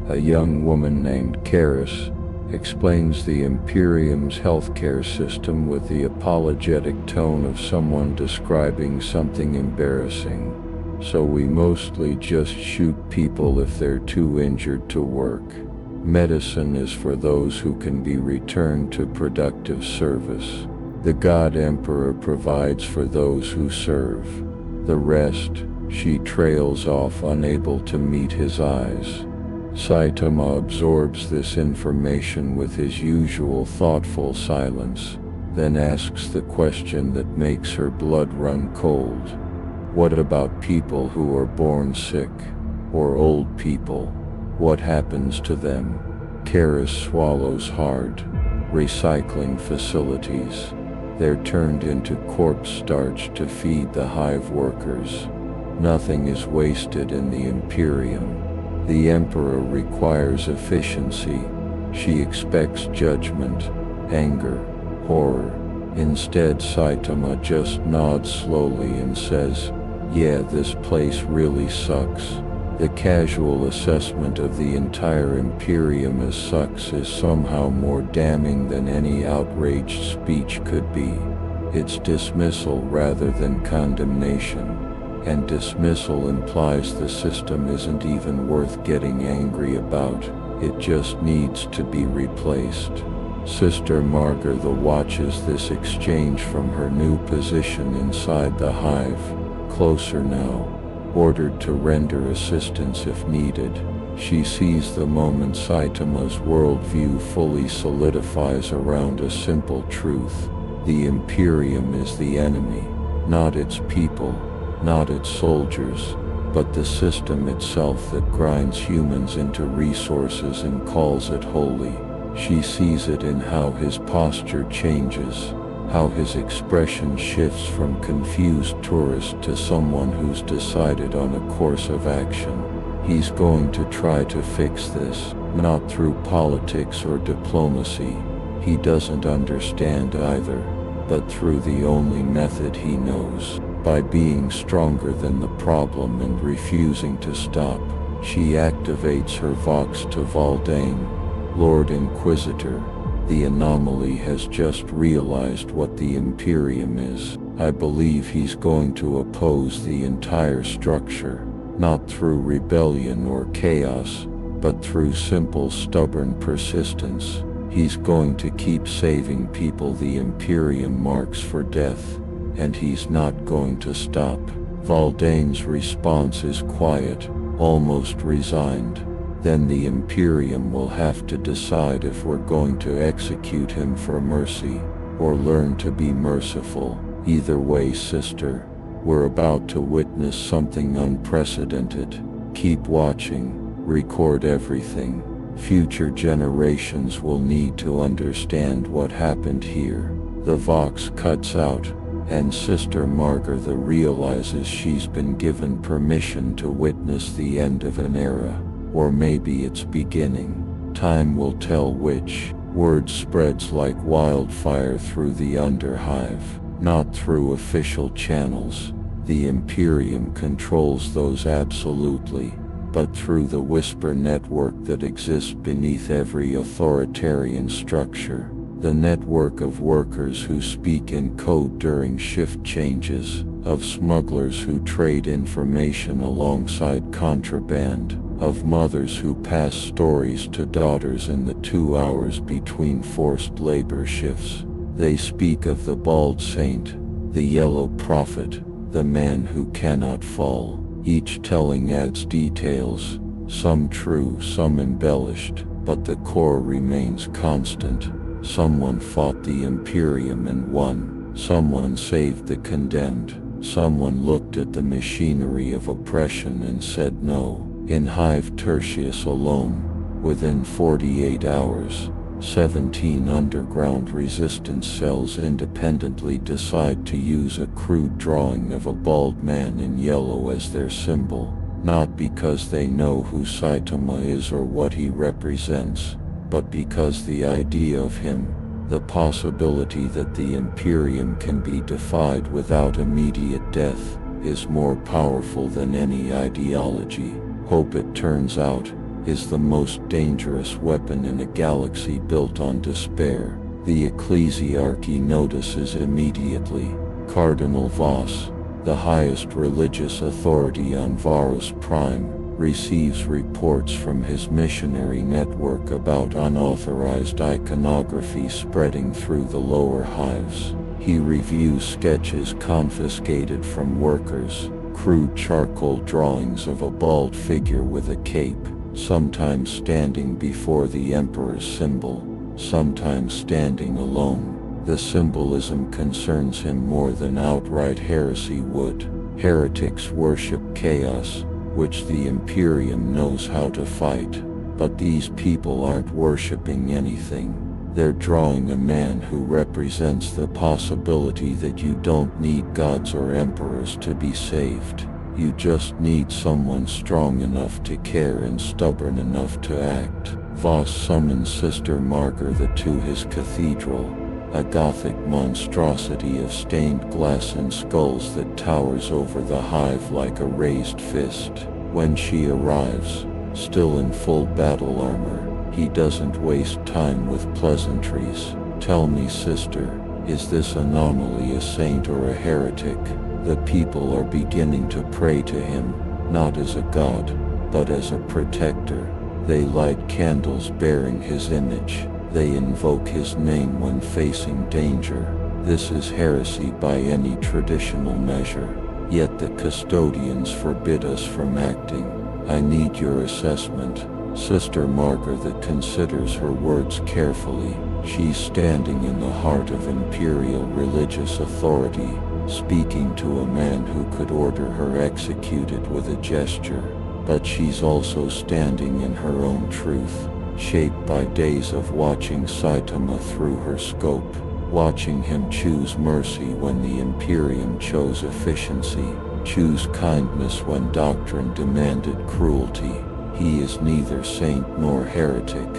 a young woman named Karis, explains the Imperium's healthcare system with the apologetic tone of someone describing something embarrassing. So we mostly just shoot people if they're too injured to work. Medicine is for those who can be returned to productive service. The God Emperor provides for those who serve. The rest, she trails off, unable to meet his eyes. Saitama absorbs this information with his usual thoughtful silence, then asks the question that makes her blood run cold. What about people who are born sick? Or old people? What happens to them? Karis swallows hard. Recycling facilities. They're turned into corpse starch to feed the hive workers. Nothing is wasted in the Imperium. The Emperor requires efficiency. She expects judgment, anger, horror. Instead, Saitama just nods slowly and says, "Yeah, this place really sucks." The casual assessment of the entire Imperium as sucks is somehow more damning than any outraged speech could be. It's dismissal rather than condemnation. And dismissal implies the system isn't even worth getting angry about. It just needs to be replaced. Sister Margartha watches this exchange from her new position inside the hive. Closer now. ordered to render assistance if needed. She sees the moment Saitama's worldview fully solidifies around a simple truth. The Imperium is the enemy, not its people, not its soldiers, but the system itself that grinds humans into resources and calls it holy. She sees it in how his posture changes, how his expression shifts from confused tourist to someone who's decided on a course of action. He's going to try to fix this, not through politics or diplomacy. He doesn't understand either, but through the only method he knows, by being stronger than the problem and refusing to stop. She activates her vox to Valdane. Lord Inquisitor, the anomaly has just realized what the Imperium is. I believe he's going to oppose the entire structure, not through rebellion or chaos, but through simple stubborn persistence. He's going to keep saving people the Imperium marks for death, and he's not going to stop. Valdane's response is quiet, almost resigned. Then the Imperium will have to decide if we're going to execute him for mercy, or learn to be merciful. Either way, sister, we're about to witness something unprecedented. Keep watching, record everything. Future generations will need to understand what happened here. The Vox cuts out, and Sister Margarita realizes she's been given permission to witness the end of an era, or maybe its beginning. Time will tell which. Word spreads like wildfire through the Underhive, not through official channels. The Imperium controls those absolutely, but through the whisper network that exists beneath every authoritarian structure. The network of workers who speak in code during shift changes, of smugglers who trade information alongside contraband, of mothers who pass stories to daughters in the 2 hours between forced labor shifts. They speak of the bald saint, the yellow prophet, the man who cannot fall. Each telling adds details, some true, some embellished, but the core remains constant. Someone fought the Imperium and won. Someone saved the condemned. Someone looked at the machinery of oppression and said no. In Hive Tertius alone, within 48 hours, 17 underground resistance cells independently decide to use a crude drawing of a bald man in yellow as their symbol, not because they know who Saitama is or what he represents, but because the idea of him, the possibility that the Imperium can be defied without immediate death, is more powerful than any ideology. Hope, it turns out, is the most dangerous weapon in a galaxy built on despair. The ecclesiarchy notices immediately. Cardinal Voss, the highest religious authority on Varus Prime, receives reports from his missionary network about unauthorized iconography spreading through the lower hives. He reviews sketches confiscated from workers, crude charcoal drawings of a bald figure with a cape, sometimes standing before the Emperor's symbol, sometimes standing alone. The symbolism concerns him more than outright heresy would. Heretics worship chaos, which the Imperium knows how to fight. But these people aren't worshipping anything. They're drawing a man who represents the possibility that you don't need gods or emperors to be saved. You just need someone strong enough to care and stubborn enough to act. Voss summons Sister Margarita to his cathedral, a Gothic monstrosity of stained glass and skulls that towers over the hive like a raised fist. When she arrives, still in full battle armor, he doesn't waste time with pleasantries. Tell me, sister, is this anomaly a saint or a heretic? The people are beginning to pray to him, not as a god, but as a protector. They light candles bearing his image. They invoke his name when facing danger. This is heresy by any traditional measure. yet the custodians forbid us from acting. I need your assessment." Sister Margaretha considers her words carefully. She's standing in the heart of imperial religious authority, speaking to a man who could order her executed with a gesture. But she's also standing in her own truth, shaped by days of watching Saitama through her scope, watching him choose mercy when the Imperium chose efficiency, choose kindness when doctrine demanded cruelty. He is neither saint nor heretic,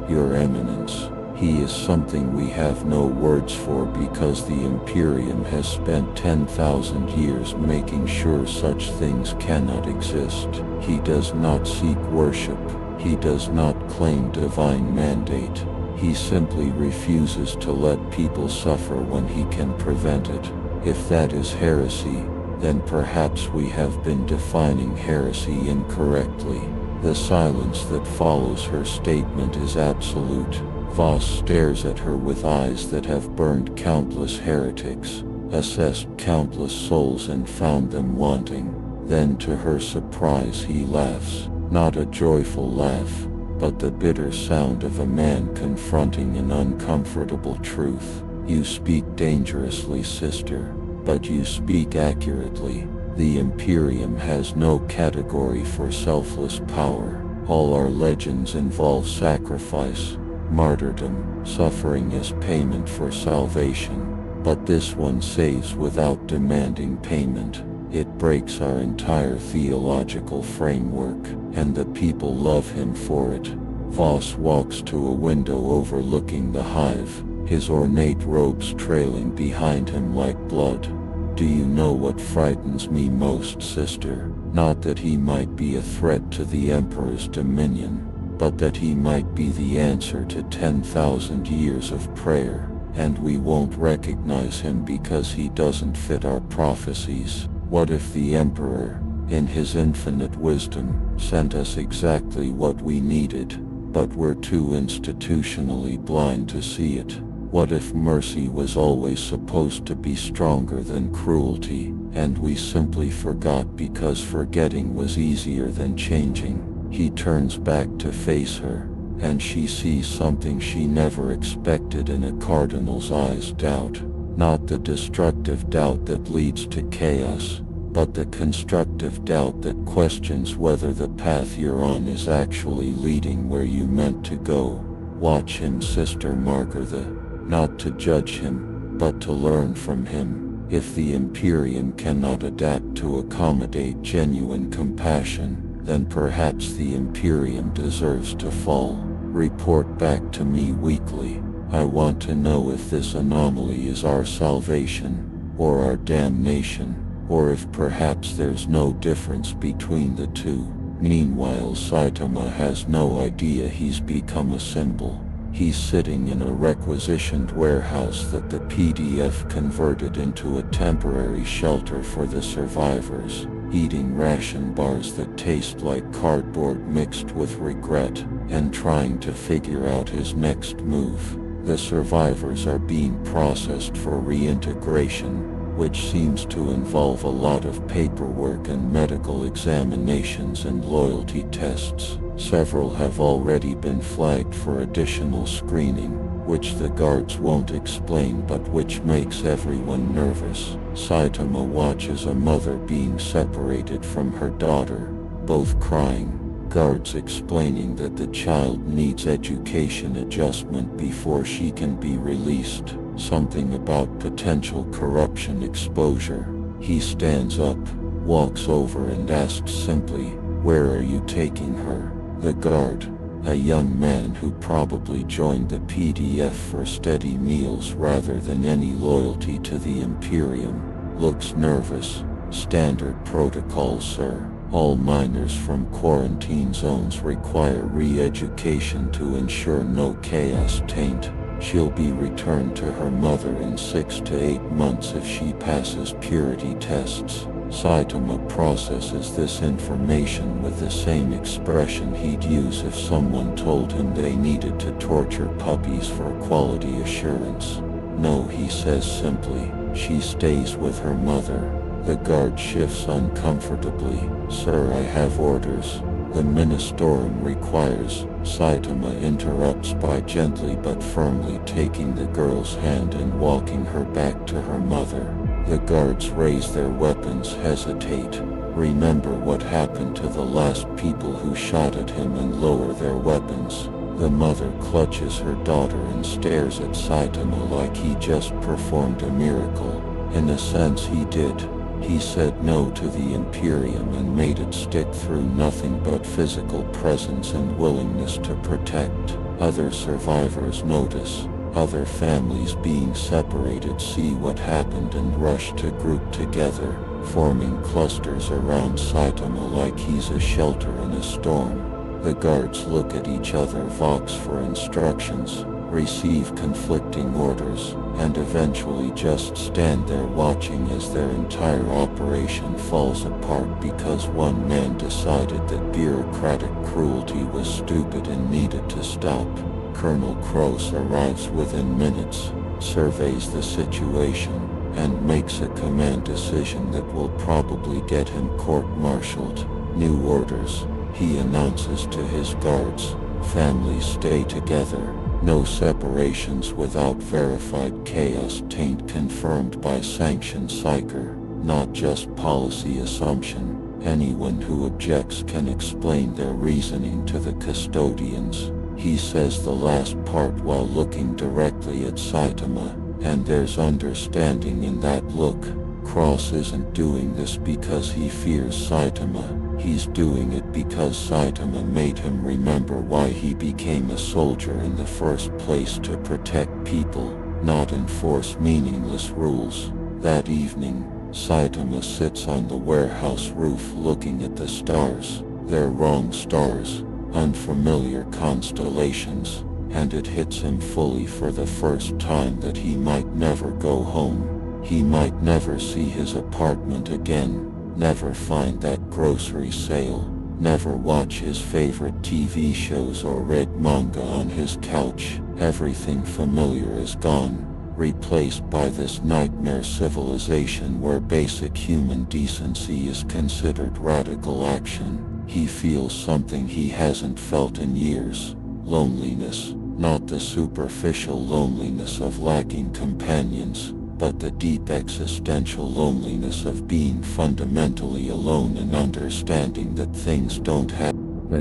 Your Eminence. He is something we have no words for because the Imperium has spent 10,000 years making sure such things cannot exist. He does not seek worship. He does not claim divine mandate. He simply refuses to let people suffer when he can prevent it. If that is heresy, then perhaps we have been defining heresy incorrectly. The silence that follows her statement is absolute. Voss stares at her with eyes that have burned countless heretics, assessed countless souls and found them wanting. Then to her surprise he laughs, not a joyful laugh, but the bitter sound of a man confronting an uncomfortable truth. "You speak dangerously, sister, but you speak accurately. The Imperium has no category for selfless power. All our legends involve sacrifice, martyrdom, suffering as payment for salvation. But this one saves without demanding payment. It breaks our entire theological framework, and the people love him for it." Voss walks to a window overlooking the hive, his ornate robes trailing behind him like blood. "Do you know what frightens me most, sister? Not that he might be a threat to the Emperor's dominion, but that he might be the answer to 10,000 years of prayer, and we won't recognize him because he doesn't fit our prophecies. What if the Emperor, in his infinite wisdom, sent us exactly what we needed, but we're too institutionally blind to see it? What if mercy was always supposed to be stronger than cruelty, and we simply forgot because forgetting was easier than changing?" He turns back to face her, and she sees something she never expected in a cardinal's eyes: doubt. Not the destructive doubt that leads to chaos, but the constructive doubt that questions whether the path you're on is actually leading where you meant to go. Watch him, Sister Margaretha, not to judge him, but to learn from him. If the Imperium cannot adapt to accommodate genuine compassion, then perhaps the Imperium deserves to fall. Report back to me weekly. I want to know if this anomaly is our salvation, or our damnation, or if perhaps there's no difference between the two. Meanwhile, Saitama has no idea he's become a symbol. He's sitting in a requisitioned warehouse that the PDF converted into a temporary shelter for the survivors, eating ration bars that taste like cardboard mixed with regret, and trying to figure out his next move. The survivors are being processed for reintegration, which seems to involve a lot of paperwork and medical examinations and loyalty tests. Several have already been flagged for additional screening, which the guards won't explain but which makes everyone nervous. Saitama watches a mother being separated from her daughter, both crying. Guards explaining that the child needs education adjustment before she can be released. Something about potential corruption exposure. He stands up, walks over and asks simply, "Where are you taking her?" The guard, a young man who probably joined the PDF for steady meals rather than any loyalty to the Imperium, looks nervous. "Standard protocol, sir. All minors from quarantine zones require re-education to ensure no chaos taint. She'll be returned to her mother in 6 to 8 months if she passes purity tests." Saitama processes this information with the same expression he'd use if someone told him they needed to torture puppies for quality assurance. "No," he says simply, "she stays with her mother. The guard shifts uncomfortably. Sir, I have orders. The Ministorum requires. Saitama interrupts by gently but firmly taking the girl's hand and walking her back to her mother. The guards raise their weapons, hesitate, remember what happened to the last people who shot at him, and lower their weapons. The mother clutches her daughter and stares at Saitama like he just performed a miracle. In a sense he did. He said no to the Imperium and made it stick through nothing but physical presence and willingness to protect. Other survivors notice. Other families being separated see what happened and rush to group together, forming clusters around Saitama like he's a shelter in a storm. The guards look at each other, vox for instructions, receive conflicting orders, and eventually just stand there watching as their entire operation falls apart because one man decided that bureaucratic cruelty was stupid and needed to stop. Colonel Kroos arrives within minutes, surveys the situation, and makes a command decision that will probably get him court-martialed. New orders, he announces to his guards. Families stay together. No separations without verified chaos taint confirmed by sanctioned psyker, not just policy assumption. Anyone who objects can explain their reasoning to the custodians. He says the last part while looking directly at Saitama, and there's understanding in that look. Cross isn't doing this because he fears Saitama. He's doing it because Saitama made him remember why he became a soldier in the first place, to protect people, not enforce meaningless rules. That evening, Saitama sits on the warehouse roof looking at the stars. They're wrong stars, unfamiliar constellations, and it hits him fully for the first time that he might never go home. He might never see his apartment again. Never find that grocery sale, never watch his favorite TV shows or read manga on his couch. Everything familiar is gone, replaced by this nightmare civilization where basic human decency is considered radical action. He feels something he hasn't felt in years. Loneliness, not the superficial loneliness of lacking companions, but the deep existential loneliness of being fundamentally alone and understanding that things don't have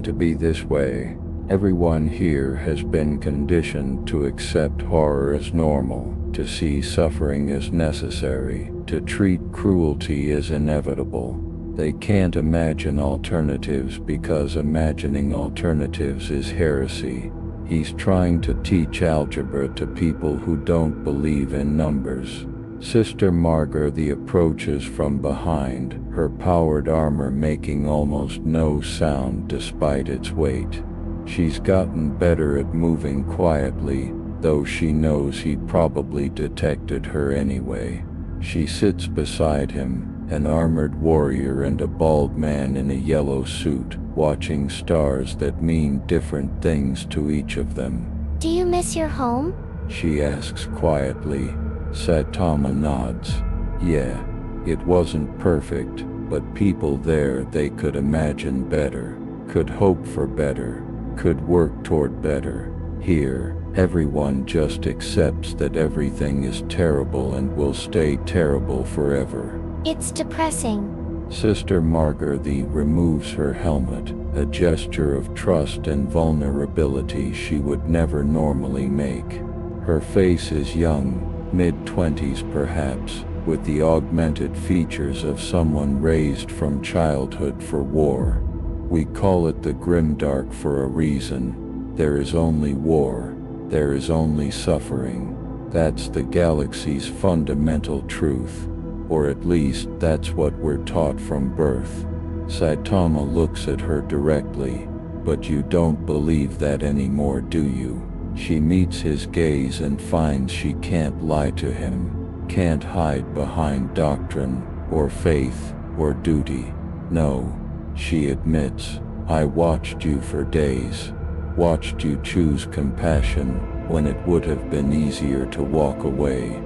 to be this way. Everyone here has been conditioned to accept horror as normal, to see suffering as necessary, to treat cruelty as inevitable. They can't imagine alternatives because imagining alternatives is heresy. He's trying to teach algebra to people who don't believe in numbers. Sister Margot approaches from behind, her powered armor making almost no sound despite its weight. She's gotten better at moving quietly, though she knows he probably detected her anyway. She sits beside him, an armored warrior and a bald man in a yellow suit, watching stars that mean different things to each of them. Do you miss your home? She asks quietly. Saitama nods. Yeah, it wasn't perfect, but people there, they could imagine better, could hope for better, could work toward better. Here, everyone just accepts that everything is terrible and will stay terrible forever. It's depressing. Sister Margot removes her helmet, a gesture of trust and vulnerability she would never normally make. Her face is young, mid-20s perhaps, with the augmented features of someone raised from childhood for war. We call it the grimdark for a reason. There is only war. There is only suffering. That's the galaxy's fundamental truth. Or at least that's what we're taught from birth. Saitama looks at her directly. But you don't believe that anymore, do you? She meets his gaze and finds she can't lie to him, can't hide behind doctrine, or faith, or duty. No, she admits, I watched you for days, watched you choose compassion when it would have been easier to walk away.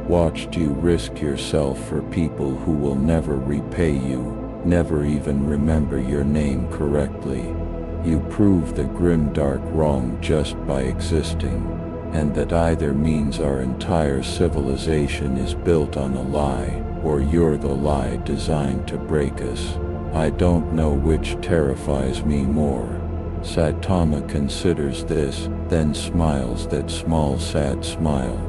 Watched you risk yourself for people who will never repay you, never even remember your name correctly. You prove the grimdark wrong just by existing, and that either means our entire civilization is built on a lie, or you're the lie designed to break us. I don't know which terrifies me more. Saitama considers this, then smiles that small sad smile.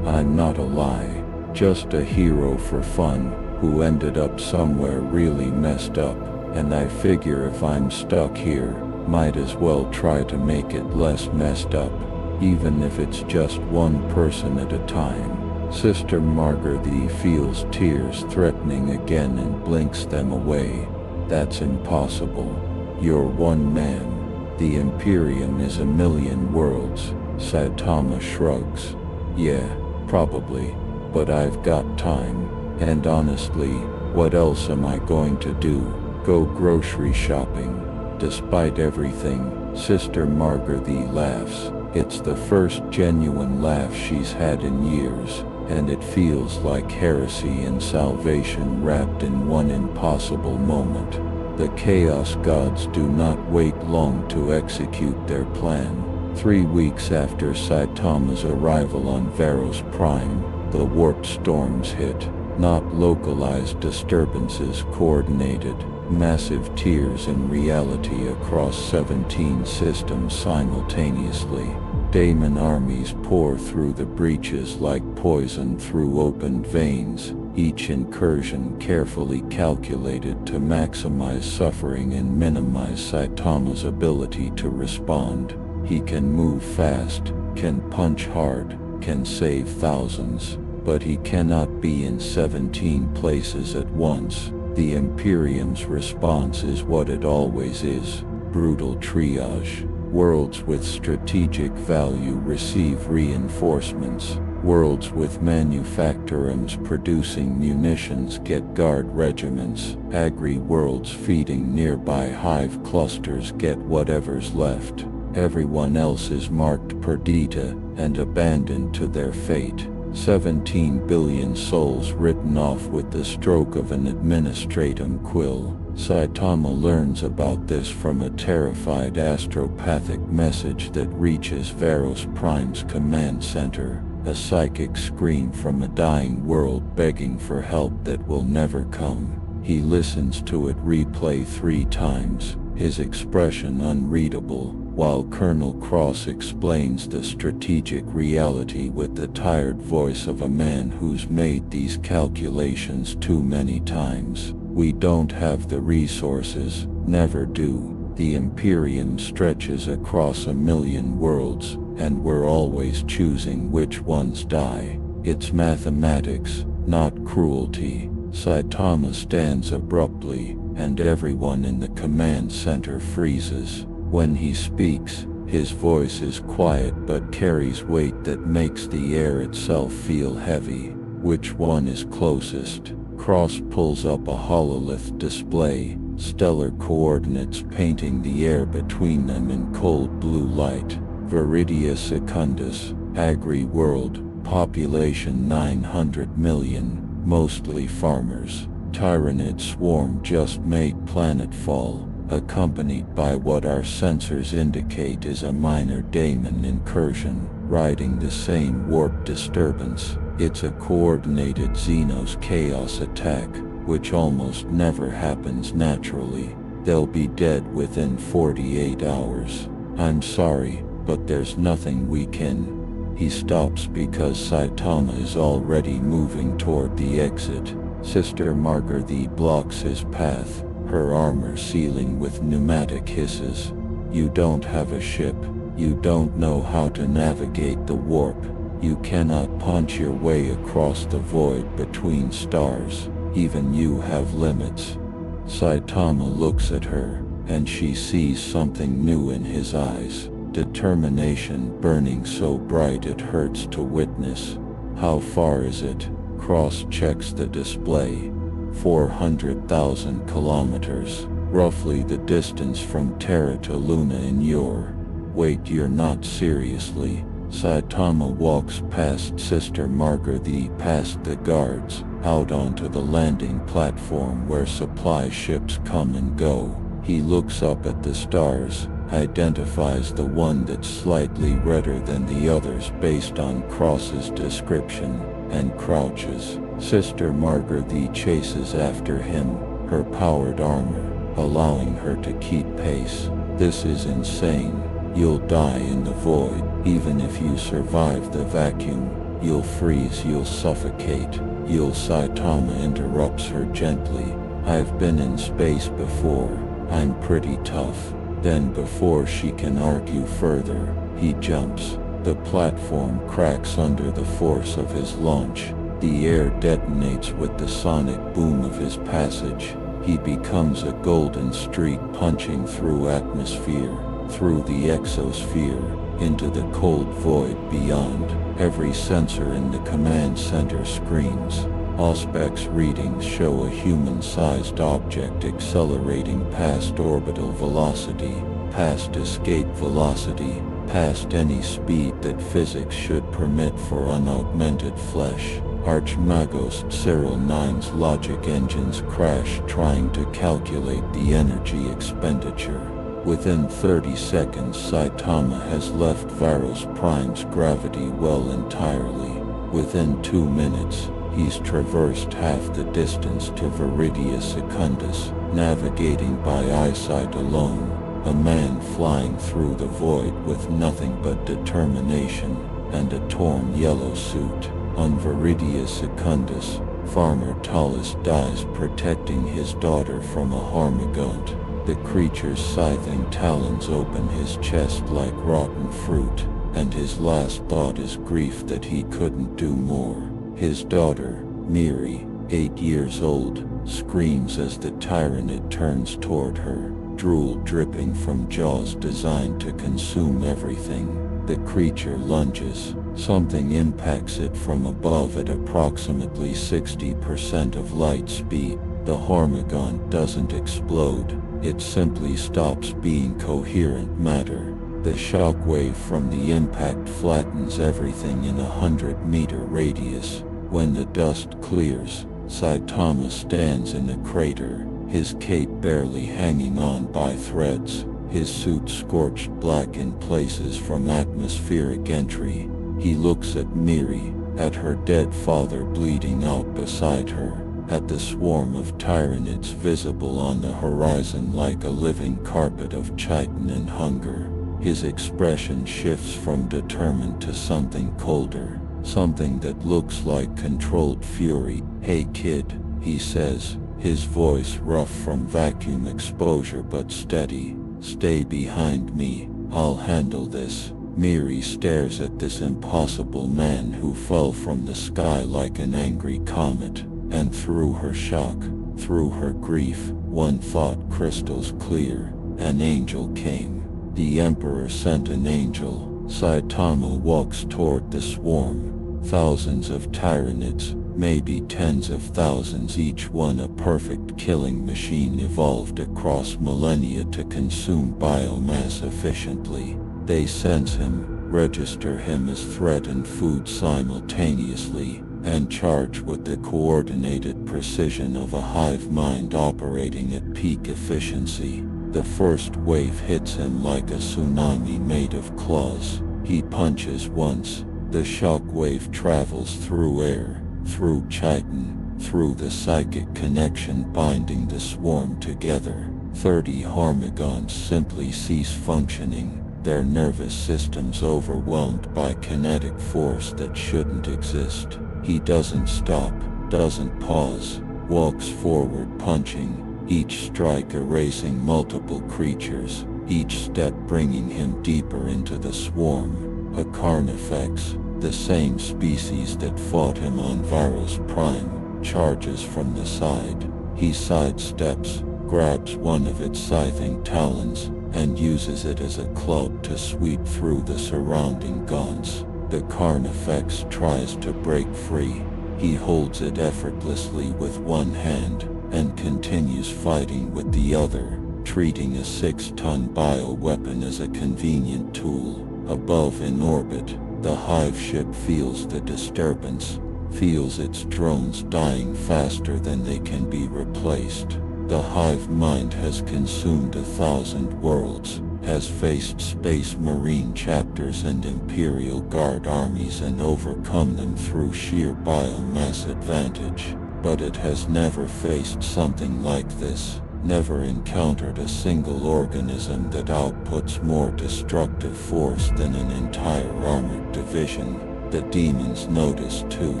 I'm not a lie, just a hero for fun, who ended up somewhere really messed up, and I figure if I'm stuck here, might as well try to make it less messed up, even if it's just one person at a time. Sister Margarete feels tears threatening again and blinks them away. That's impossible. You're one man. The Imperium is 1,000,000 worlds. Saitama shrugs. Yeah, probably, but I've got time, and honestly, what else am I going to do? Go grocery shopping? Despite everything, Sister Margarete laughs. It's the first genuine laugh she's had in years, and it feels like heresy and salvation wrapped in one impossible moment. The Chaos Gods do not wait long to execute their plan. 3 weeks after Saitama's arrival on Varos Prime, the warp storms hit. Not localized disturbances, coordinated, massive tears in reality across 17 systems simultaneously. Daemon armies pour through the breaches like poison through opened veins, each incursion carefully calculated to maximize suffering and minimize Saitama's ability to respond. He can move fast, can punch hard, can save thousands, but he cannot be in 17 places at once. The Imperium's response is what it always is: brutal triage. Worlds with strategic value receive reinforcements. Worlds with manufactorums producing munitions get guard regiments. Agri-worlds feeding nearby hive clusters get whatever's left. Everyone else is marked perdita and abandoned to their fate. 17 billion souls written off with the stroke of an administratum quill. Saitama learns about this from a terrified astropathic message that reaches Varos Prime's command center, a psychic scream from a dying world begging for help that will never come. He listens to it replay 3 times, his expression unreadable, while Colonel Cross explains the strategic reality with the tired voice of a man who's made these calculations too many times. We don't have the resources, never do. The Imperium stretches across 1,000,000 worlds, and we're always choosing which ones die. It's mathematics, not cruelty. Saitama stands abruptly, and everyone in the command center freezes. When he speaks, his voice is quiet but carries weight that makes the air itself feel heavy. Which one is closest? Cross pulls up a hololith display, stellar coordinates painting the air between them in cold blue light. Viridia Secundus, Agri World, population 900 million, mostly farmers. Tyranid swarm just made planetfall, accompanied by what our sensors indicate is a minor daemon incursion, riding the same warp disturbance. It's a coordinated Xenos chaos attack, which almost never happens naturally. They'll be dead within 48 hours. I'm sorry, but there's nothing we can. He stops because Saitama is already moving toward the exit. Sister Margarete blocks his path, her armor sealing with pneumatic hisses. You don't have a ship. You don't know how to navigate the warp. You cannot punch your way across the void between stars. Even you have limits. Saitama looks at her, and she sees something new in his eyes. Determination burning so bright it hurts to witness. How far is it? Cross checks the display. 400,000 kilometers, roughly the distance from Terra to Luna in your... Wait, you're not seriously... Saitama walks past Sister Margaret, past the guards, out onto the landing platform where supply ships come and go. He looks up at the stars, identifies the one that's slightly redder than the others based on Cross's description, and crouches. Sister Margaret chases after him, her powered armor, allowing her to keep pace. This is insane. You'll die in the void. Even if you survive the vacuum, you'll freeze, you'll suffocate. Saitama interrupts her gently. I've been in space before. I'm pretty tough. Then before she can argue further, he jumps. The platform cracks under the force of his launch. The air detonates with the sonic boom of his passage. He becomes a golden streak punching through atmosphere, through the exosphere, into the cold void beyond. Every sensor in the command center screams. Auspex readings show a human-sized object accelerating past orbital velocity, past escape velocity, past any speed that physics should permit for unaugmented flesh. Archmagos Cyril 9's logic engines crash trying to calculate the energy expenditure. Within 30 seconds, Saitama has left Varos Prime's gravity well entirely. Within 2 minutes, he's traversed half the distance to Viridia Secundus, navigating by eyesight alone, a man flying through the void with nothing but determination, and a torn yellow suit. On Viridia Secundus, Farmer Talus dies protecting his daughter from a Harmagaunt. The creature's scything talons open his chest like rotten fruit, and his last thought is grief that he couldn't do more. His daughter, Miri, 8 years old, screams as the Tyranid turns toward her, drool dripping from jaws designed to consume everything. The creature lunges. Something impacts it from above at approximately 60% of light speed. The Harmagaunt doesn't explode. It simply stops being coherent matter. The shockwave from the impact flattens everything in a 100-meter radius. When the dust clears, Saitama stands in the crater, his cape barely hanging on by threads, his suit scorched black in places from atmospheric entry. He looks at Miri, at her dead father bleeding out beside her, at the swarm of Tyranids visible on the horizon like a living carpet of chitin and hunger. His expression shifts from determined to something colder, something that looks like controlled fury. "Hey kid," he says, his voice rough from vacuum exposure but steady. "Stay behind me, I'll handle this." Miri stares at this impossible man who fell from the sky like an angry comet, and through her shock, through her grief, one thought crystals clear: an angel came. The Emperor sent an angel. Saitama walks toward the swarm. Thousands of Tyranids, maybe tens of thousands, each one a perfect killing machine evolved across millennia to consume biomass efficiently. They sense him, register him as threat and food simultaneously, and charge with the coordinated precision of a hive mind operating at peak efficiency. The first wave hits him like a tsunami made of claws. He punches once. The shock wave travels through air, through chitin, through the psychic connection binding the swarm together. 30 Harmagaunts simply cease functioning, their nervous systems overwhelmed by kinetic force that shouldn't exist. He doesn't stop, doesn't pause, walks forward punching, each strike erasing multiple creatures, each step bringing him deeper into the swarm. A Carnifex, the same species that fought him on Varos Prime, charges from the side. He sidesteps, grabs one of its scything talons, and uses it as a club to sweep through the surrounding gaunts. The Carnifex tries to break free. He holds it effortlessly with one hand, and continues fighting with the other, treating a 6-ton bioweapon as a convenient tool. Above in orbit, The hive ship feels the disturbance, feels its drones dying faster than they can be replaced. The hive mind has consumed 1,000 worlds, has faced space marine chapters and Imperial Guard armies and overcome them through sheer biomass advantage. But it has never faced something like this, never encountered a single organism that outputs more destructive force than an entire armored division. The demons noticed too.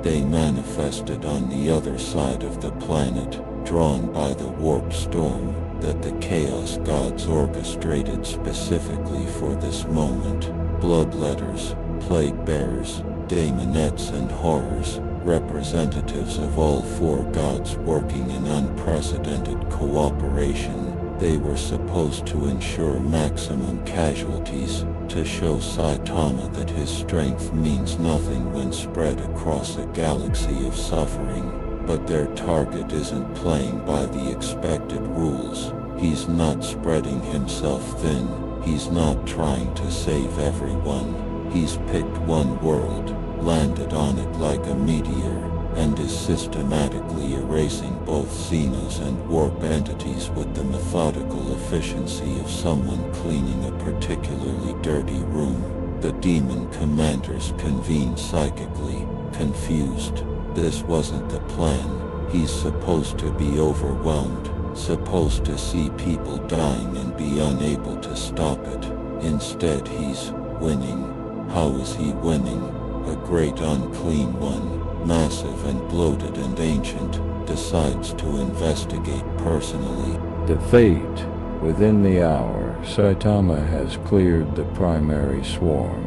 They manifested on the other side of the planet, drawn by the warp storm that the Chaos Gods orchestrated specifically for this moment. Bloodletters, plague bears, daemonettes and horrors, representatives of all four gods working in unprecedented cooperation. They were supposed to ensure maximum casualties, to show Saitama that his strength means nothing when spread across a galaxy of suffering. But their target isn't playing by the expected rules. He's not spreading himself thin. He's not trying to save everyone. He's picked one world, landed on it like a meteor, and is systematically erasing both Xenos and warp entities with the methodical efficiency of someone cleaning a particularly dirty room. The demon commanders convene psychically, confused. This wasn't the plan. He's supposed to be overwhelmed, supposed to see people dying and be unable to stop it. Instead he's winning. How is he winning? A great unclean one, massive and bloated and ancient, decides to investigate personally. The fate. Within the hour, Saitama has cleared the primary swarm.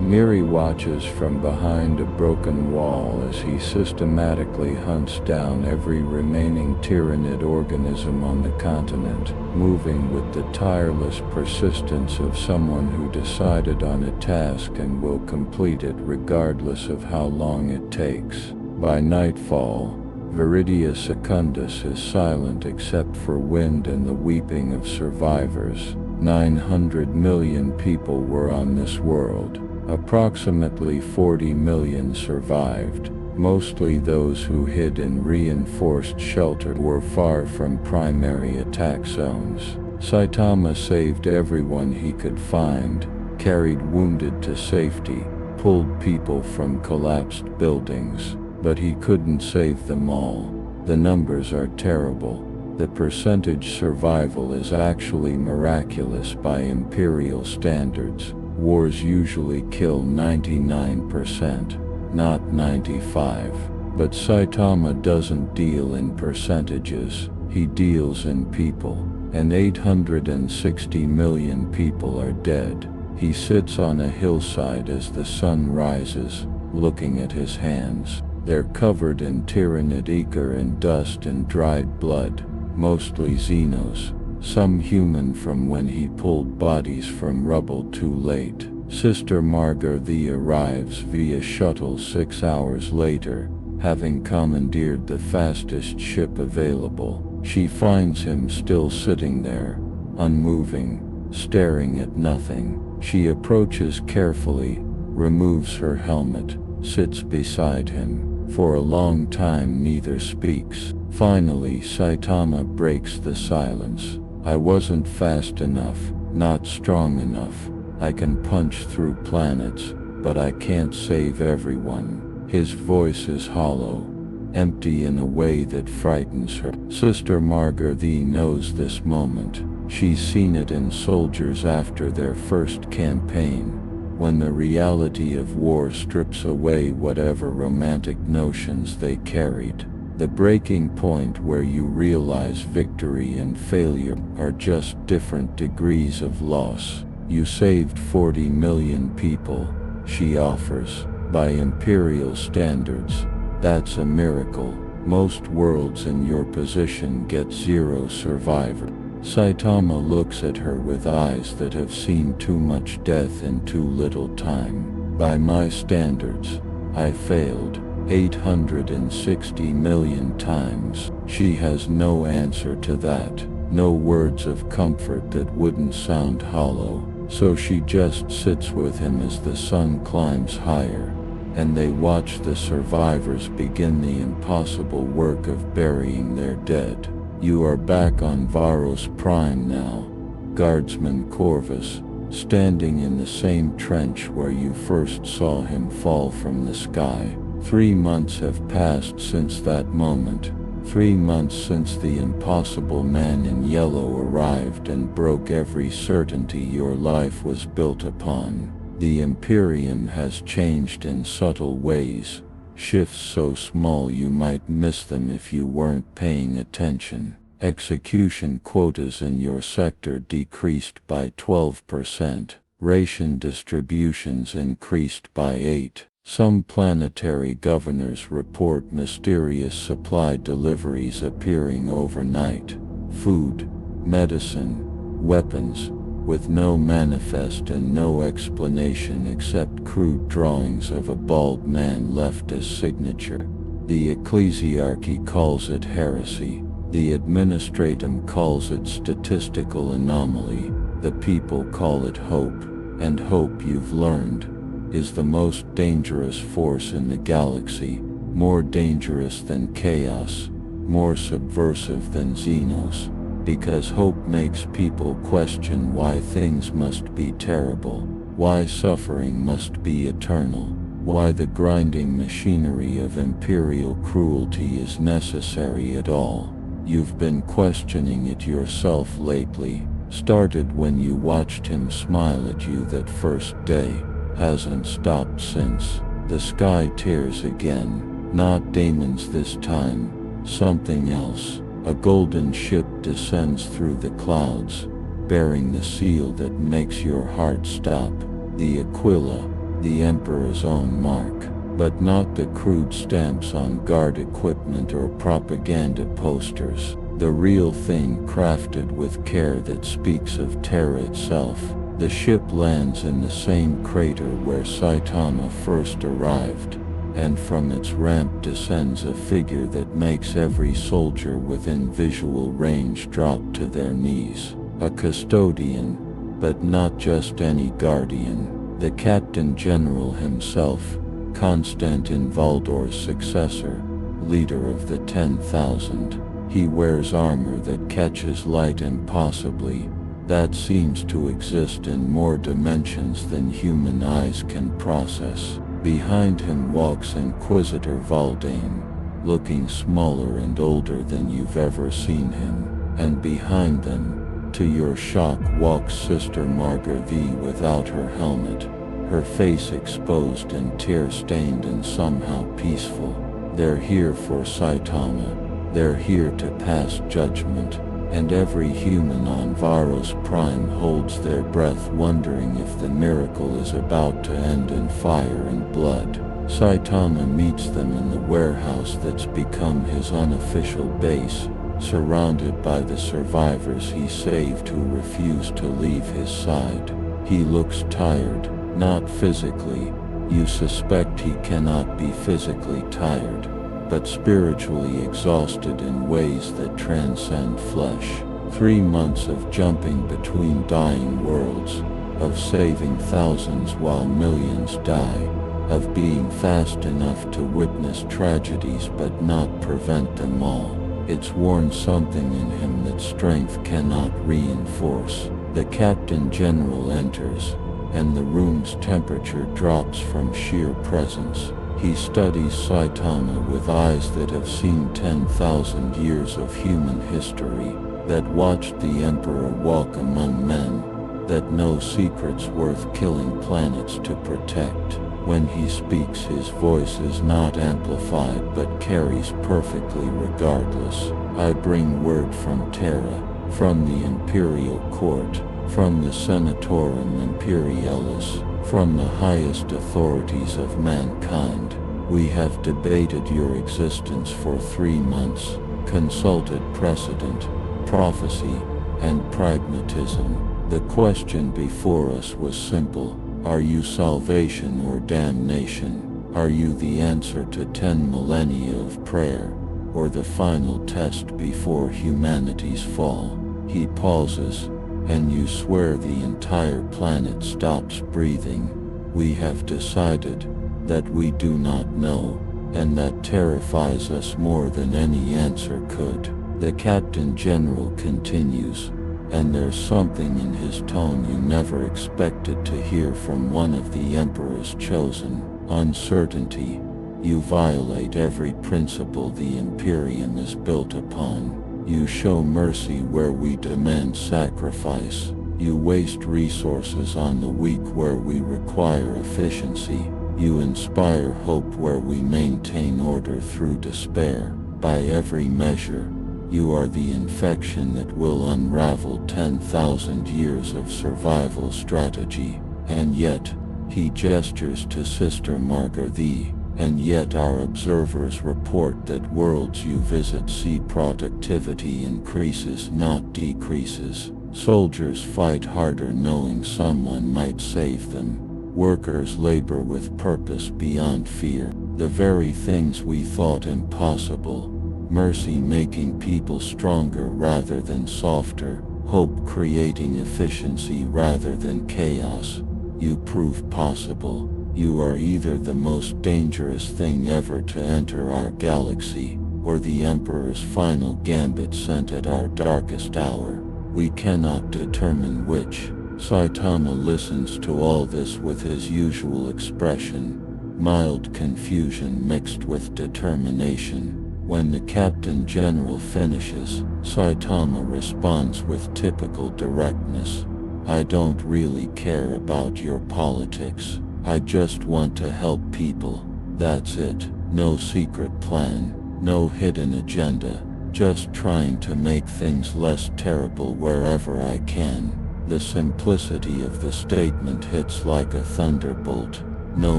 Miri watches from behind a broken wall as he systematically hunts down every remaining tyrannid organism on the continent, moving with the tireless persistence of someone who decided on a task and will complete it regardless of how long it takes. By nightfall, Viridia Secundus is silent except for wind and the weeping of survivors. 900 million people were on this world. Approximately 40 million survived, mostly those who hid in reinforced shelter were far from primary attack zones. Saitama saved everyone he could find, carried wounded to safety, pulled people from collapsed buildings, but he couldn't save them all. The numbers are terrible. The percentage survival is actually miraculous by Imperial standards. Wars usually kill 99%, not 95%. But Saitama doesn't deal in percentages, he deals in people, and 860 million people are dead. He sits on a hillside as the sun rises, looking at his hands. They're covered in tyrannid ichor and dust and dried blood, mostly Xenos. Some human from when he pulled bodies from rubble too late. Sister Margarthie arrives via shuttle 6 hours later, having commandeered the fastest ship available. She finds him still sitting there, unmoving, staring at nothing. She approaches carefully, removes her helmet, sits beside him. For a long time neither speaks. Finally Saitama breaks the silence. I wasn't fast enough, not strong enough. I can punch through planets, but I can't save everyone. His voice is hollow, empty in a way that frightens her. Sister Margarthie knows this moment. She's seen it in soldiers after their first campaign, when the reality of war strips away whatever romantic notions they carried. The breaking point where you realize victory and failure are just different degrees of loss. You saved 40 million people, she offers. By Imperial standards, that's a miracle. Most worlds in your position get 0 survivor. Saitama looks at her with eyes that have seen too much death in too little time. By my standards, I failed 860 million times. She has no answer to that, no words of comfort that wouldn't sound hollow. So she just sits with him as the sun climbs higher, and they watch the survivors begin the impossible work of burying their dead. You are back on Varos Prime now, Guardsman Corvus, standing in the same trench where you first saw him fall from the sky. 3 months have passed since that moment. 3 months since the impossible man in yellow arrived and broke every certainty your life was built upon. The Imperium has changed in subtle ways, shifts so small you might miss them if you weren't paying attention. Execution quotas in your sector decreased by 12%. Ration distributions increased by 8%. Some planetary governors report mysterious supply deliveries appearing overnight. Food, medicine, weapons, with no manifest and no explanation except crude drawings of a bald man left as signature. The ecclesiarchy calls it heresy. The administratum calls it statistical anomaly. The people call it hope. And hope, you've learned, is the most dangerous force in the galaxy, more dangerous than chaos, more subversive than Xenos, because hope makes people question why things must be terrible, why suffering must be eternal, why the grinding machinery of imperial cruelty is necessary at all. You've been questioning it yourself lately, started when you watched him smile at you that first day. Hasn't stopped since. The sky tears again. Not demons this time. Something else. A golden ship descends through the clouds, bearing the seal that makes your heart stop. The Aquila, the Emperor's own mark. But not the crude stamps on guard equipment or propaganda posters. The real thing crafted with care that speaks of Terra itself. The ship lands in the same crater where Saitama first arrived, and from its ramp descends a figure that makes every soldier within visual range drop to their knees. A custodian, but not just any guardian. The Captain General himself, Constantin Valdor's successor, leader of the 10,000. He wears armor that catches light impossibly, that seems to exist in more dimensions than human eyes can process. Behind him walks Inquisitor Valdane, looking smaller and older than you've ever seen him. And behind them, to your shock, walks Sister Margarvie without her helmet, her face exposed and tear-stained and somehow peaceful. They're here for Saitama. They're here to pass judgment. And every human on Varos Prime holds their breath, wondering if the miracle is about to end in fire and blood. Saitama meets them in the warehouse that's become his unofficial base, surrounded by the survivors he saved who refuse to leave his side. He looks tired, not physically. You suspect he cannot be physically tired, but spiritually exhausted in ways that transcend flesh. 3 months of jumping between dying worlds, of saving thousands while millions die, of being fast enough to witness tragedies but not prevent them all. It's worn something in him that strength cannot reinforce. The Captain General enters, and the room's temperature drops from sheer presence. He studies Saitama with eyes that have seen 10,000 years of human history, that watched the Emperor walk among men, that know secrets worth killing planets to protect. When he speaks, his voice is not amplified but carries perfectly regardless. I bring word from Terra, from the Imperial Court, from the Senatorum Imperialis, from the highest authorities of mankind. We have debated your existence for 3 months, consulted precedent, prophecy, and pragmatism. The question before us was simple. Are you salvation or damnation? Are you the answer to 10 millennia of prayer, or the final test before humanity's fall? He pauses, and you swear the entire planet stops breathing. We have decided that we do not know, and that terrifies us more than any answer could. The Captain General continues, and there's something in his tone you never expected to hear from one of the Emperor's chosen. Uncertainty. You violate every principle the Imperium is built upon. You show mercy where we demand sacrifice. You waste resources on the weak where we require efficiency. You inspire hope where we maintain order through despair. By every measure, you are the infection that will unravel 10,000 years of survival strategy. And yet, he gestures to Sister Margarthie, and yet our observers report that worlds you visit see productivity increases, not decreases. Soldiers fight harder knowing someone might save them. Workers labor with purpose beyond fear. The very things we thought impossible. Mercy making people stronger rather than softer. Hope creating efficiency rather than chaos. You prove possible. You are either the most dangerous thing ever to enter our galaxy, or the Emperor's final gambit sent at our darkest hour. We cannot determine which. Saitama listens to all this with his usual expression, mild confusion mixed with determination. When the Captain General finishes, Saitama responds with typical directness. I don't really care about your politics. I just want to help people. That's it. No secret plan, no hidden agenda. Just trying to make things less terrible wherever I can. The simplicity of the statement hits like a thunderbolt. No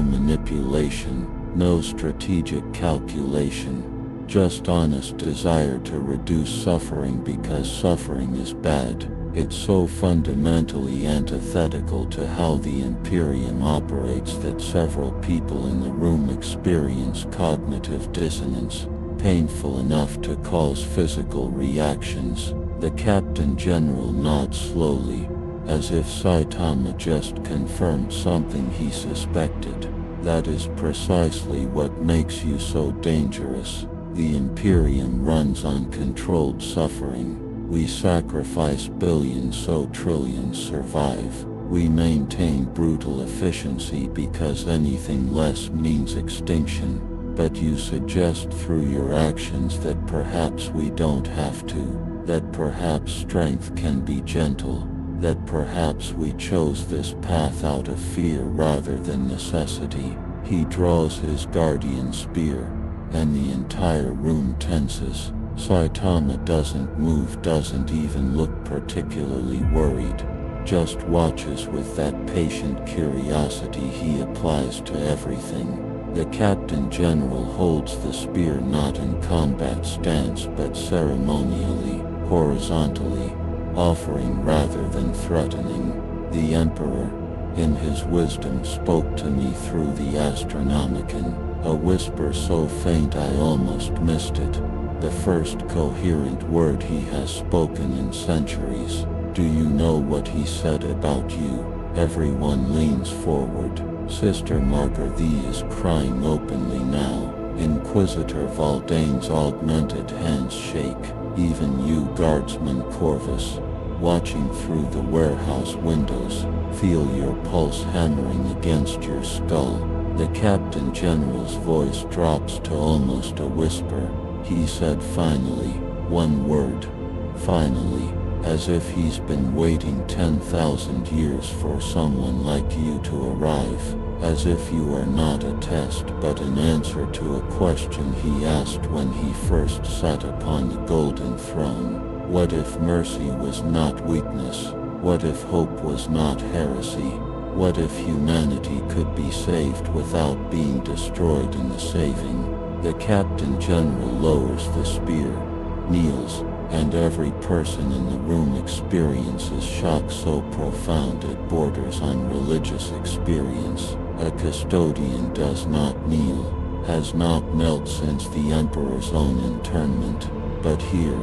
manipulation, no strategic calculation. Just honest desire to reduce suffering because suffering is bad. It's so fundamentally antithetical to how the Imperium operates that several people in the room experience cognitive dissonance, painful enough to cause physical reactions. The Captain General nods slowly, as if Saitama just confirmed something he suspected. That is precisely what makes you so dangerous. The Imperium runs on controlled suffering. We sacrifice billions so trillions survive. We maintain brutal efficiency because anything less means extinction. But you suggest through your actions that perhaps we don't have to, that perhaps strength can be gentle, that perhaps we chose this path out of fear rather than necessity. He draws his guardian spear, and the entire room tenses. Saitama doesn't move, doesn't even look particularly worried, just watches with that patient curiosity he applies to everything. The Captain General holds the spear not in combat stance but ceremonially, horizontally, offering rather than threatening. The Emperor, in his wisdom, spoke to me through the Astronomicon, a whisper so faint I almost missed it. The first coherent word he has spoken in centuries. Do you know what he said about you? Everyone leans forward. Sister Margarthie is crying openly now. Inquisitor Valdane's augmented hands shake. Even you, Guardsman Corvus, watching through the warehouse windows, feel your pulse hammering against your skull. The Captain General's voice drops to almost a whisper. He said finally, one word, finally, as if he's been waiting 10,000 years for someone like you to arrive, as if you are not a test but an answer to a question he asked when he first sat upon the golden throne. What if mercy was not weakness? What if hope was not heresy? What if humanity could be saved without being destroyed in the saving? The Captain General lowers the spear, kneels, and every person in the room experiences shock so profound it borders on religious experience. A custodian does not kneel, has not knelt since the Emperor's own internment, but here,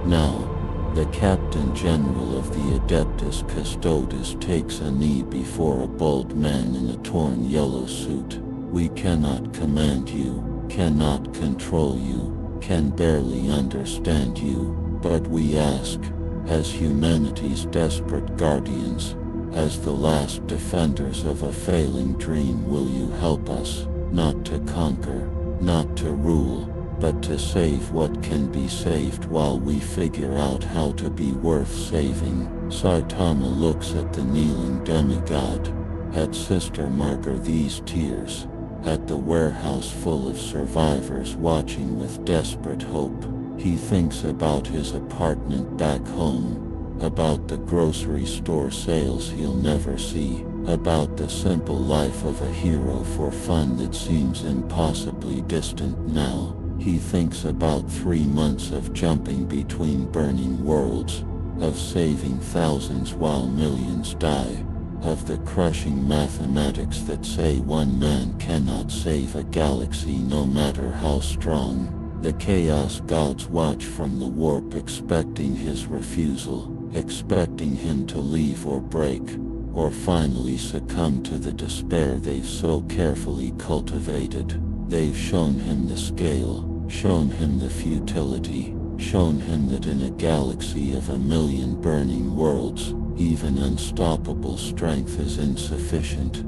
now, The Captain General of the Adeptus Custodes takes a knee before a bald man in a torn yellow suit. We cannot command you, cannot control you, can barely understand you, but we ask, as humanity's desperate guardians, as the last defenders of a failing dream, will you help us, not to conquer, not to rule, but to save what can be saved while we figure out how to be worth saving. Saitama looks at the kneeling demigod, at Sister Marguerite's tears, at the warehouse full of survivors watching with desperate hope. He thinks about his apartment back home, about the grocery store sales he'll never see, about the simple life of a hero for fun that seems impossibly distant now. He thinks about 3 months of jumping between burning worlds, of saving thousands while millions die, of the crushing mathematics that say one man cannot save a galaxy no matter how strong. The Chaos Gods watch from the warp, expecting his refusal, expecting him to leave or break, or finally succumb to the despair they've so carefully cultivated. They've shown him the scale, shown him the futility, shown him that in a galaxy of 1,000,000 burning worlds, even unstoppable strength is insufficient.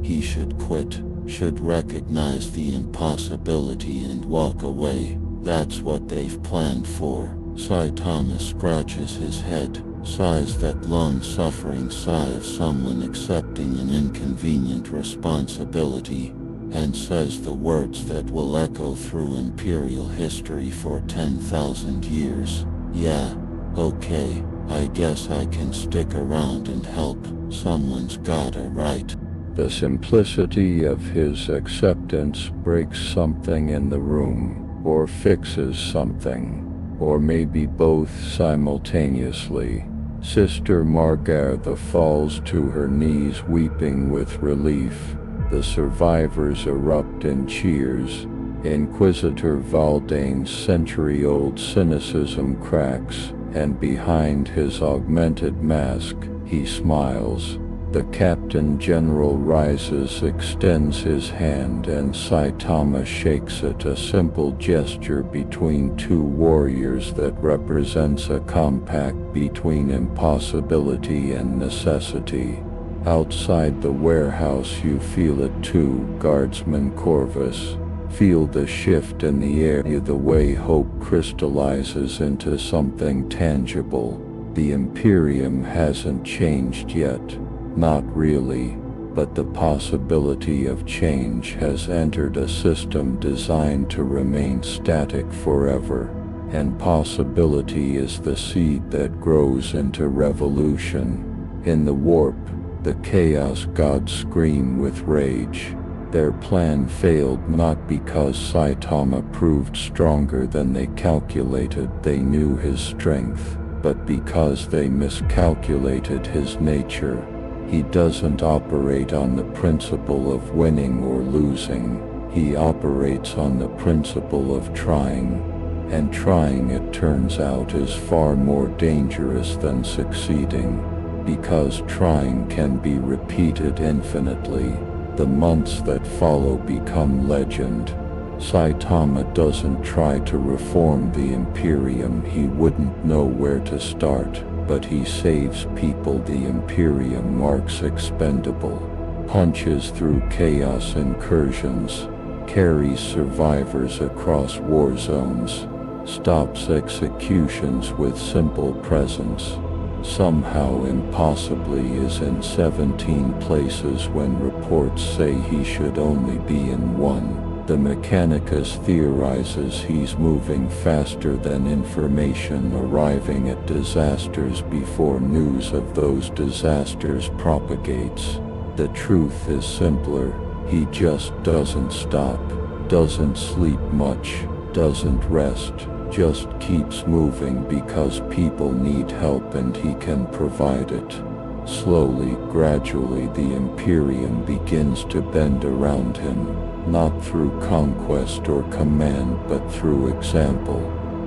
He should quit, should recognize the impossibility and walk away. That's what they've planned for. Saitama scratches his head, sighs that long-suffering sigh of someone accepting an inconvenient responsibility, and says the words that will echo through Imperial history for 10,000 years. Yeah, okay, I guess I can stick around and help. Someone's gotta, right? The simplicity of his acceptance breaks something in the room, or fixes something, or maybe both simultaneously. Sister Margarita falls to her knees weeping with relief. The survivors erupt in cheers. Inquisitor Valdane's century-old cynicism cracks, and behind his augmented mask, he smiles. The Captain General rises, extends his hand, and Saitama shakes it, a simple gesture between two warriors that represents a compact between impossibility and necessity. Outside the warehouse you feel it too, Guardsman Corvus. Feel the shift in the air, the way hope crystallizes into something tangible. The Imperium hasn't changed yet. Not really, but the possibility of change has entered a system designed to remain static forever, and possibility is the seed that grows into revolution. In the warp, the Chaos Gods scream with rage. Their plan failed not because Saitama proved stronger than they calculated. They knew his strength, but because they miscalculated his nature. He doesn't operate on the principle of winning or losing. He operates on the principle of trying. And trying, it turns out, is far more dangerous than succeeding. Because trying can be repeated infinitely. The months that follow become legend. Saitama doesn't try to reform the Imperium. He wouldn't know where to start. But he saves people. The Imperium marks expendable, punches through chaos incursions, carries survivors across war zones, stops executions with simple presence. Somehow impossibly is in 17 places when reports say he should only be in 1. The Mechanicus theorizes he's moving faster than information, arriving at disasters before news of those disasters propagates. The truth is simpler. He just doesn't stop, doesn't sleep much, doesn't rest, just keeps moving because people need help and he can provide it. Slowly, gradually, the Imperium begins to bend around him. Not through conquest or command, but through example.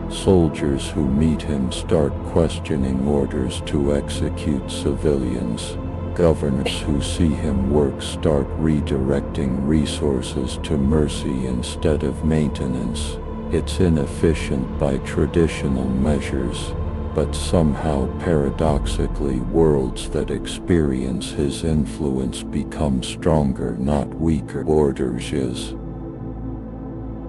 Soldiers who meet him start questioning orders to execute civilians. Governors who see him work start redirecting resources to mercy instead of maintenance. It's inefficient by traditional measures, but somehow paradoxically worlds that experience his influence become stronger, not weaker. Orders is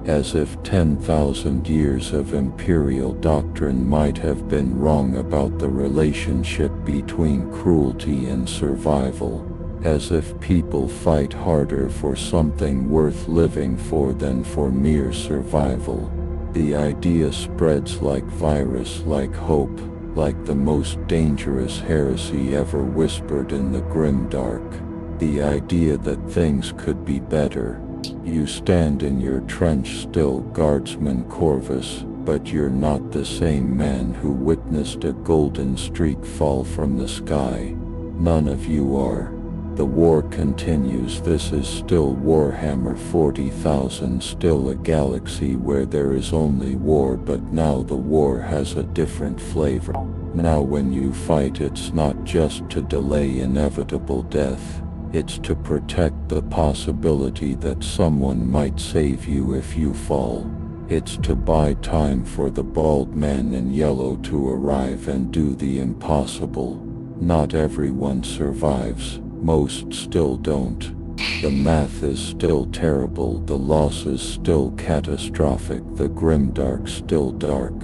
as if 10,000 years of imperial doctrine might have been wrong about the relationship between cruelty and survival, as if people fight harder for something worth living for than for mere survival. The idea spreads like virus, like hope, like the most dangerous heresy ever whispered in the grimdark. The idea that things could be better. You stand in your trench still, Guardsman Corvus, but you're not the same man who witnessed a golden streak fall from the sky. None of you are. The war continues. This is still Warhammer 40,000, still a galaxy where there is only war, but now the war has a different flavor. Now when you fight, it's not just to delay inevitable death. It's to protect the possibility that someone might save you if you fall. It's to buy time for the bald man in yellow to arrive and do the impossible. Not everyone survives. Most still don't. The math is still terrible, the losses still catastrophic, the grimdark still dark.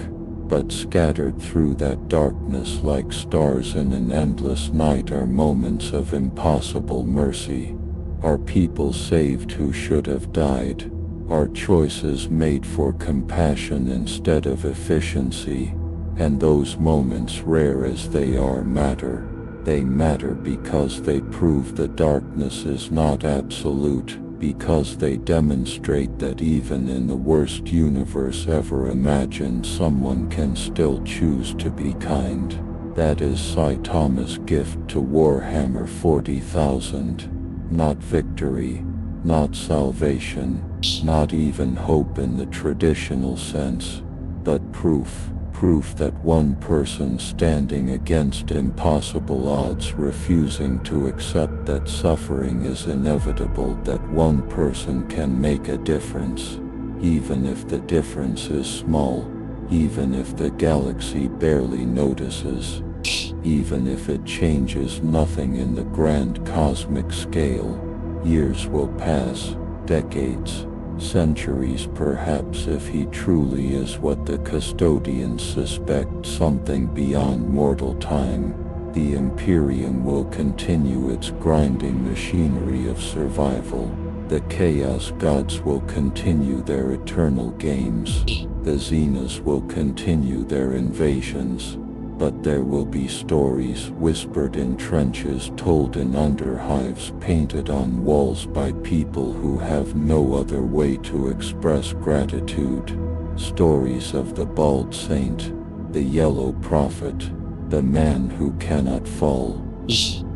But scattered through that darkness like stars in an endless night are moments of impossible mercy. Are people saved who should have died? Are choices made for compassion instead of efficiency? And those moments, rare as they are, matter. They matter because they prove the darkness is not absolute, because they demonstrate that even in the worst universe ever imagined, someone can still choose to be kind. That is Saitama's gift to Warhammer 40,000. Not victory, not salvation, not even hope in the traditional sense, but proof that one person standing against impossible odds, refusing to accept that suffering is inevitable, that one person can make a difference, even if the difference is small, even if the galaxy barely notices, even if it changes nothing in the grand cosmic scale. Years will pass, decades, centuries perhaps, if he truly is what the custodians suspect, something beyond mortal time. The Imperium will continue its grinding machinery of survival. The Chaos Gods will continue their eternal games. The Xenas will continue their invasions. But there will be stories whispered in trenches, told in underhives, painted on walls by people who have no other way to express gratitude. Stories of the bald saint, the yellow prophet, the man who cannot fall,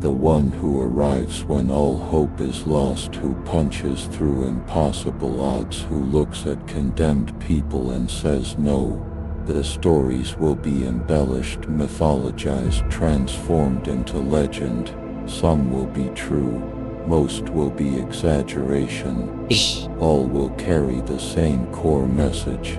the one who arrives when all hope is lost, who punches through impossible odds, who looks at condemned people and says no. The stories will be embellished, mythologized, transformed into legend. Some will be true, most will be exaggeration. All will carry the same core message.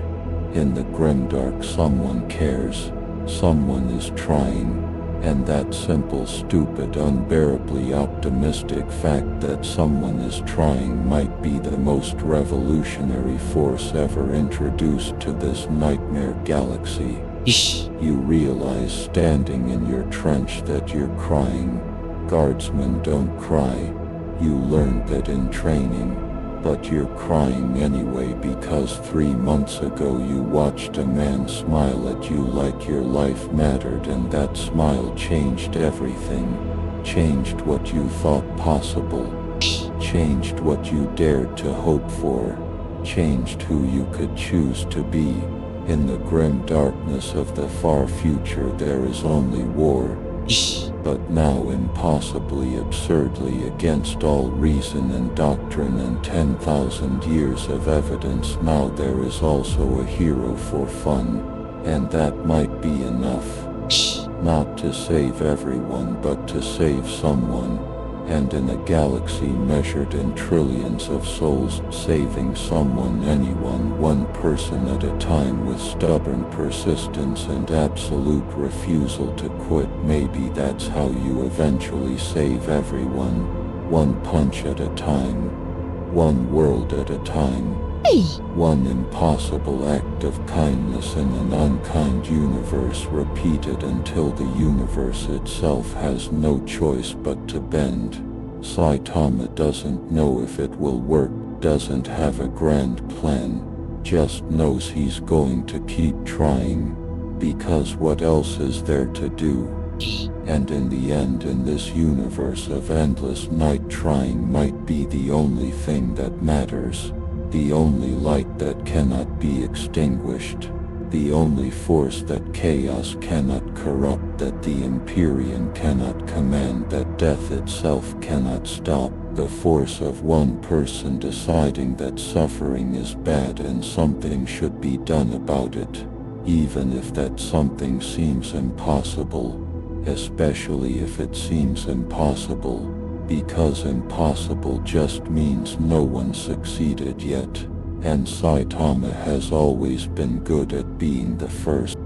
In the grimdark, someone cares, someone is trying. And that simple, stupid, unbearably optimistic fact that someone is trying might be the most revolutionary force ever introduced to this nightmare galaxy. You realize standing in your trench that you're crying. Guardsmen don't cry. You learned that in training. But you're crying anyway because 3 months ago you watched a man smile at you like your life mattered, and that smile changed everything. Changed what you thought possible. Changed what you dared to hope for. Changed who you could choose to be. In the grim darkness of the far future there is only war. But now, impossibly, absurdly, against all reason and doctrine and 10,000 years of evidence, now there is also a hero for fun. And that might be enough. Not to save everyone, but to save someone. And in a galaxy measured in trillions of souls, saving someone, anyone, one person at a time with stubborn persistence and absolute refusal to quit. Maybe that's how you eventually save everyone. One punch at a time. One world at a time. One impossible act of kindness in an unkind universe, repeated until the universe itself has no choice but to bend. Saitama doesn't know if it will work, doesn't have a grand plan, just knows he's going to keep trying, because what else is there to do? And in the end, in this universe of endless night, trying might be the only thing that matters. The only light that cannot be extinguished. The only force that chaos cannot corrupt, that the Imperium cannot command, that death itself cannot stop. The force of one person deciding that suffering is bad and something should be done about it. Even if that something seems impossible. Especially if it seems impossible. Because impossible just means no one succeeded yet, and Saitama has always been good at being the first.